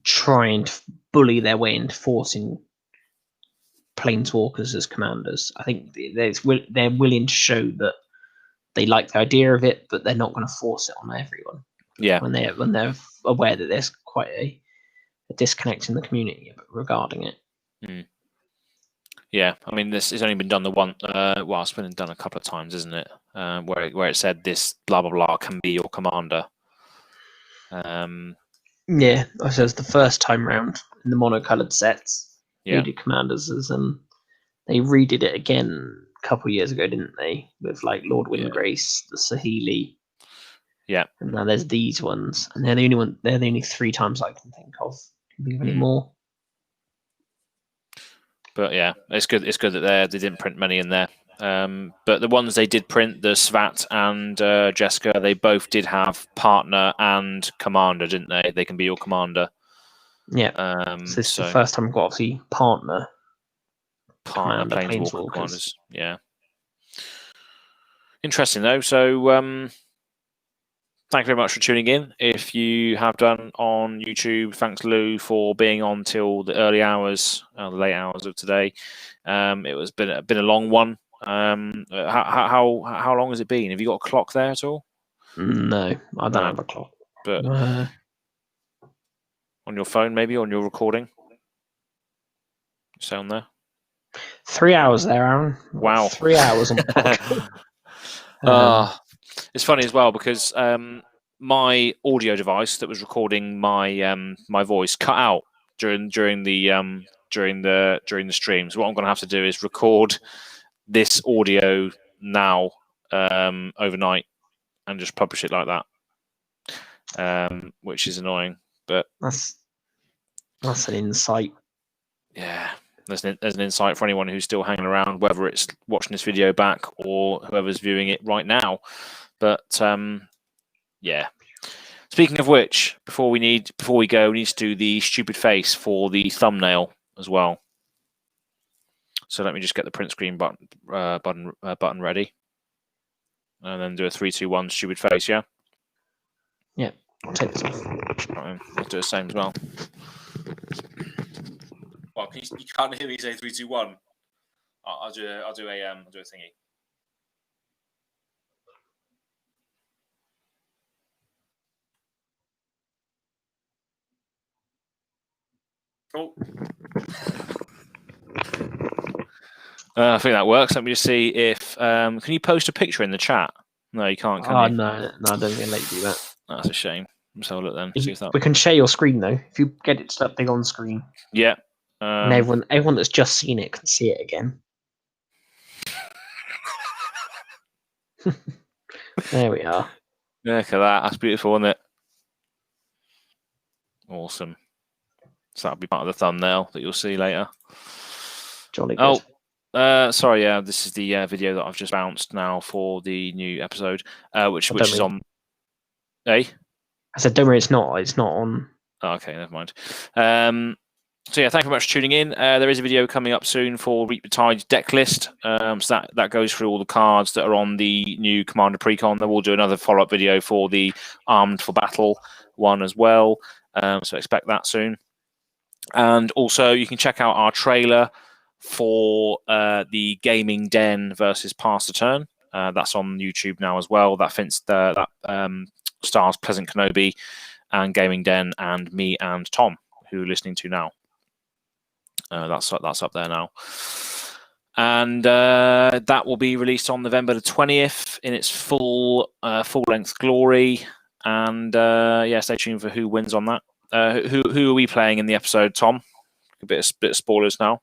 trying to bully their way into forcing Planeswalkers as commanders. I think they're willing to show that they like the idea of it, but they're not going to force it on everyone. Yeah, when they're aware that there's quite a disconnect in the community regarding it. Yeah, I mean, this has only been done the one. Well, it's been done a couple of times, isn't it? Where it said this blah blah blah can be your commander. Yeah, I said it's the first time round in the monocolored sets. They did commanders as they redid it again a couple of years ago, didn't they? With like Lord Windgrace, the Sahili. Yeah. And now there's these ones, and they're the only 3 times I can think of. Can think of any more. But yeah, it's good. It's good that they didn't print many in there. But the ones they did print, the Svat and Jessica, they both did have partner and commander, didn't they? They can be your commander. Yeah. So this is the first time I've got obviously partner Planeswalker commanders. Yeah. Interesting though. So thank you very much for tuning in. If you have done on YouTube, thanks Lou for being on till the early hours, the late hours of today. It was been a long one. How long has it been? Have you got a clock there at all? No, I don't have a clock. But on your phone, maybe on your recording. Sound there? 3 hours there, Aaron. Wow. 3 hours on the podcast. It's funny as well because my audio device that was recording my my voice cut out during the stream. So what I'm going to have to do is record this audio now overnight and just publish it like that, which is annoying. But That's an insight. Yeah, there's an insight for anyone who's still hanging around, whether it's watching this video back or whoever's viewing it right now. But yeah. Speaking of which, before we go, we need to do the stupid face for the thumbnail as well. So let me just get the print screen button ready, and then do a 3, 2, 1 stupid face. Yeah. Yeah. I'll take this off. Right, I'll do the same as well. Well, you can't hear me say 3, 2, 1. I'll do a thingy. Cool. I think that works. Let me just see if can you post a picture in the chat? No, you can't. Can you? No, I don't think they let you do that. That's a shame. Let's have a look then. See if that... We can share your screen though. If you get it to that big on screen. Yeah. And everyone that's just seen it can see it again. There we are. Look at that. That's beautiful, isn't it? Awesome. So that'll be part of the thumbnail that you'll see later. Jolly good. Sorry, yeah, this is the video that I've just bounced now for the new episode, which is on. Hey? I said, don't worry, it's not on. Oh, okay, never mind. So yeah, thank you very much for tuning in. There is a video coming up soon for Reap the Tide's deck list. So that goes through all the cards that are on the new Commander Precon. Then we'll do another follow-up video for the Armed for Battle one as well. So expect that soon. And also, you can check out our trailer for the Gaming Den versus Pass the Turn. That's on YouTube now as well. That stars Pleasant Kenobi and Gaming Den and me and Tom, who are listening to now. That's up there now. And that will be released on November the 20th in its full-length glory. And yeah, stay tuned for who wins on that. Who are we playing in the episode, Tom? A bit of spoilers now.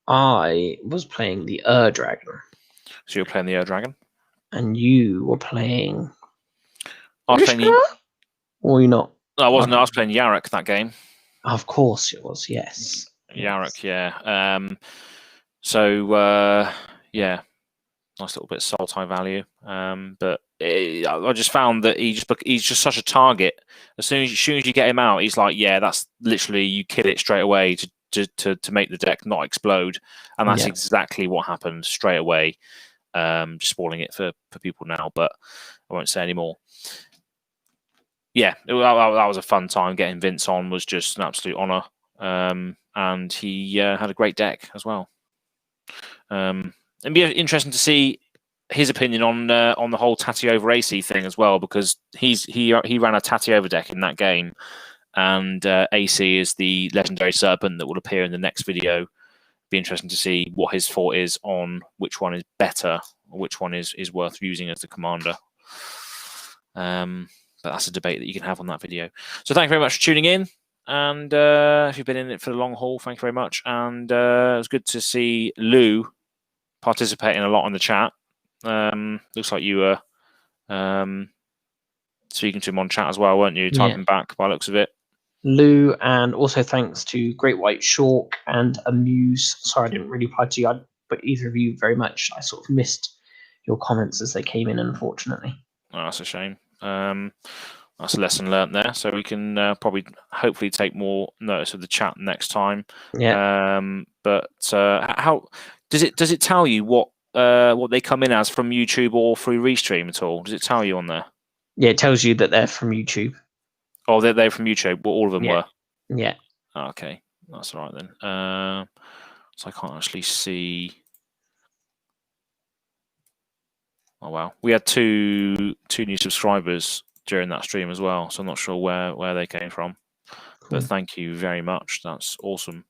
I was playing the Dragon. So you're playing the Dragon? And you were playing... I was playing... Or you not? No, I wasn't. I was playing Yarok that game. Of course it was, yes. Yarok, yeah. So, yeah. Nice little bit of soul tie value. But I just found that he's just such a target. As soon as you get him out, he's like, yeah, that's literally, you kill it straight away to make the deck not explode. And that's exactly what happened straight away. Just spoiling it for people now, but I won't say any more. Yeah, that was a fun time. Getting Vince on was just an absolute honour. And he had a great deck as well. It'd be interesting to see his opinion on the whole Tatty over AC thing as well, because he ran a Tatty over deck in that game, and AC is the legendary serpent that will appear in the next video. Be interesting to see what his thought is on which one is better, or which one is worth using as the commander. But that's a debate that you can have on that video. So thank you very much for tuning in. And if you've been in it for the long haul, thank you very much. And it was good to see Lou participating a lot in the chat. Looks like you were speaking to him on chat as well, weren't you? Typing back by the looks of it. Lou, and also thanks to Great White Shark and Amuse. Sorry, I didn't really reply to you, but either of you very much. I sort of missed your comments as they came in, unfortunately. Oh, that's a shame. That's a lesson learnt there, so we can hopefully take more notice of the chat next time. Yeah. But how does it tell you what they come in as from YouTube or through Restream at all? Does it tell you on there? Yeah, it tells you that they're from YouTube. Oh, they're from YouTube. Well, all of them were. Yeah. Oh, okay, that's all right then. So I can't actually see. Oh wow, we had two new subscribers during that stream as well, so I'm not sure where they came from. But thank you very much. That's awesome.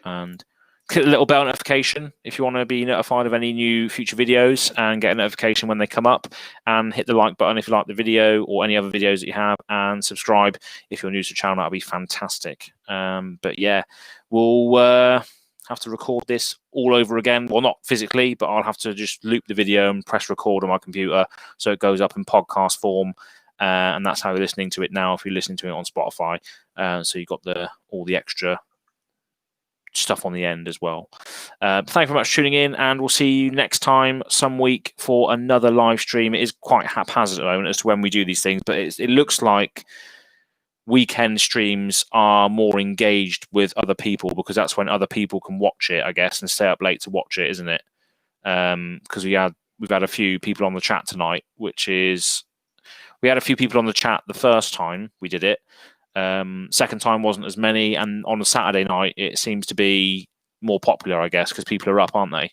And click the little bell notification if you want to be notified of any new future videos and get a notification when they come up. And hit the like button if you like the video or any other videos that you have. And subscribe if you're new to the channel. That'll be fantastic. But yeah, we'll have to record this all over again. Well, not physically, but I'll have to just loop the video and press record on my computer so it goes up in podcast form. And that's how you're listening to it now if you're listening to it on Spotify. So you've got all the extra stuff on the end as well. Thank you very much for tuning in, and we'll see you next time some week for another live stream. It is quite haphazard at the moment as to when we do these things, but it looks like weekend streams are more engaged with other people because that's when other people can watch it, I guess, and stay up late to watch it, isn't it? Because we've had a few people on the chat tonight, we had a few people on the chat the first time we did it. Second time wasn't as many, and on a Saturday night it seems to be more popular, I guess, because people are up, aren't they?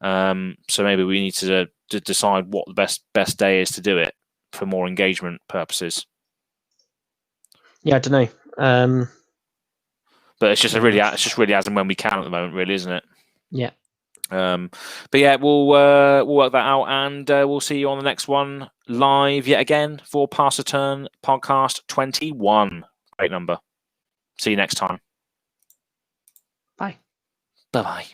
So maybe we need to decide what the best day is to do it for more engagement purposes. Yeah, I don't know. But it's just really as and when we can at the moment, really, isn't it? Yeah. But yeah, we'll work that out, and we'll see you on the next one live yet again for Pass the Turn podcast 21. Great number. See you next time. Bye. Bye-bye.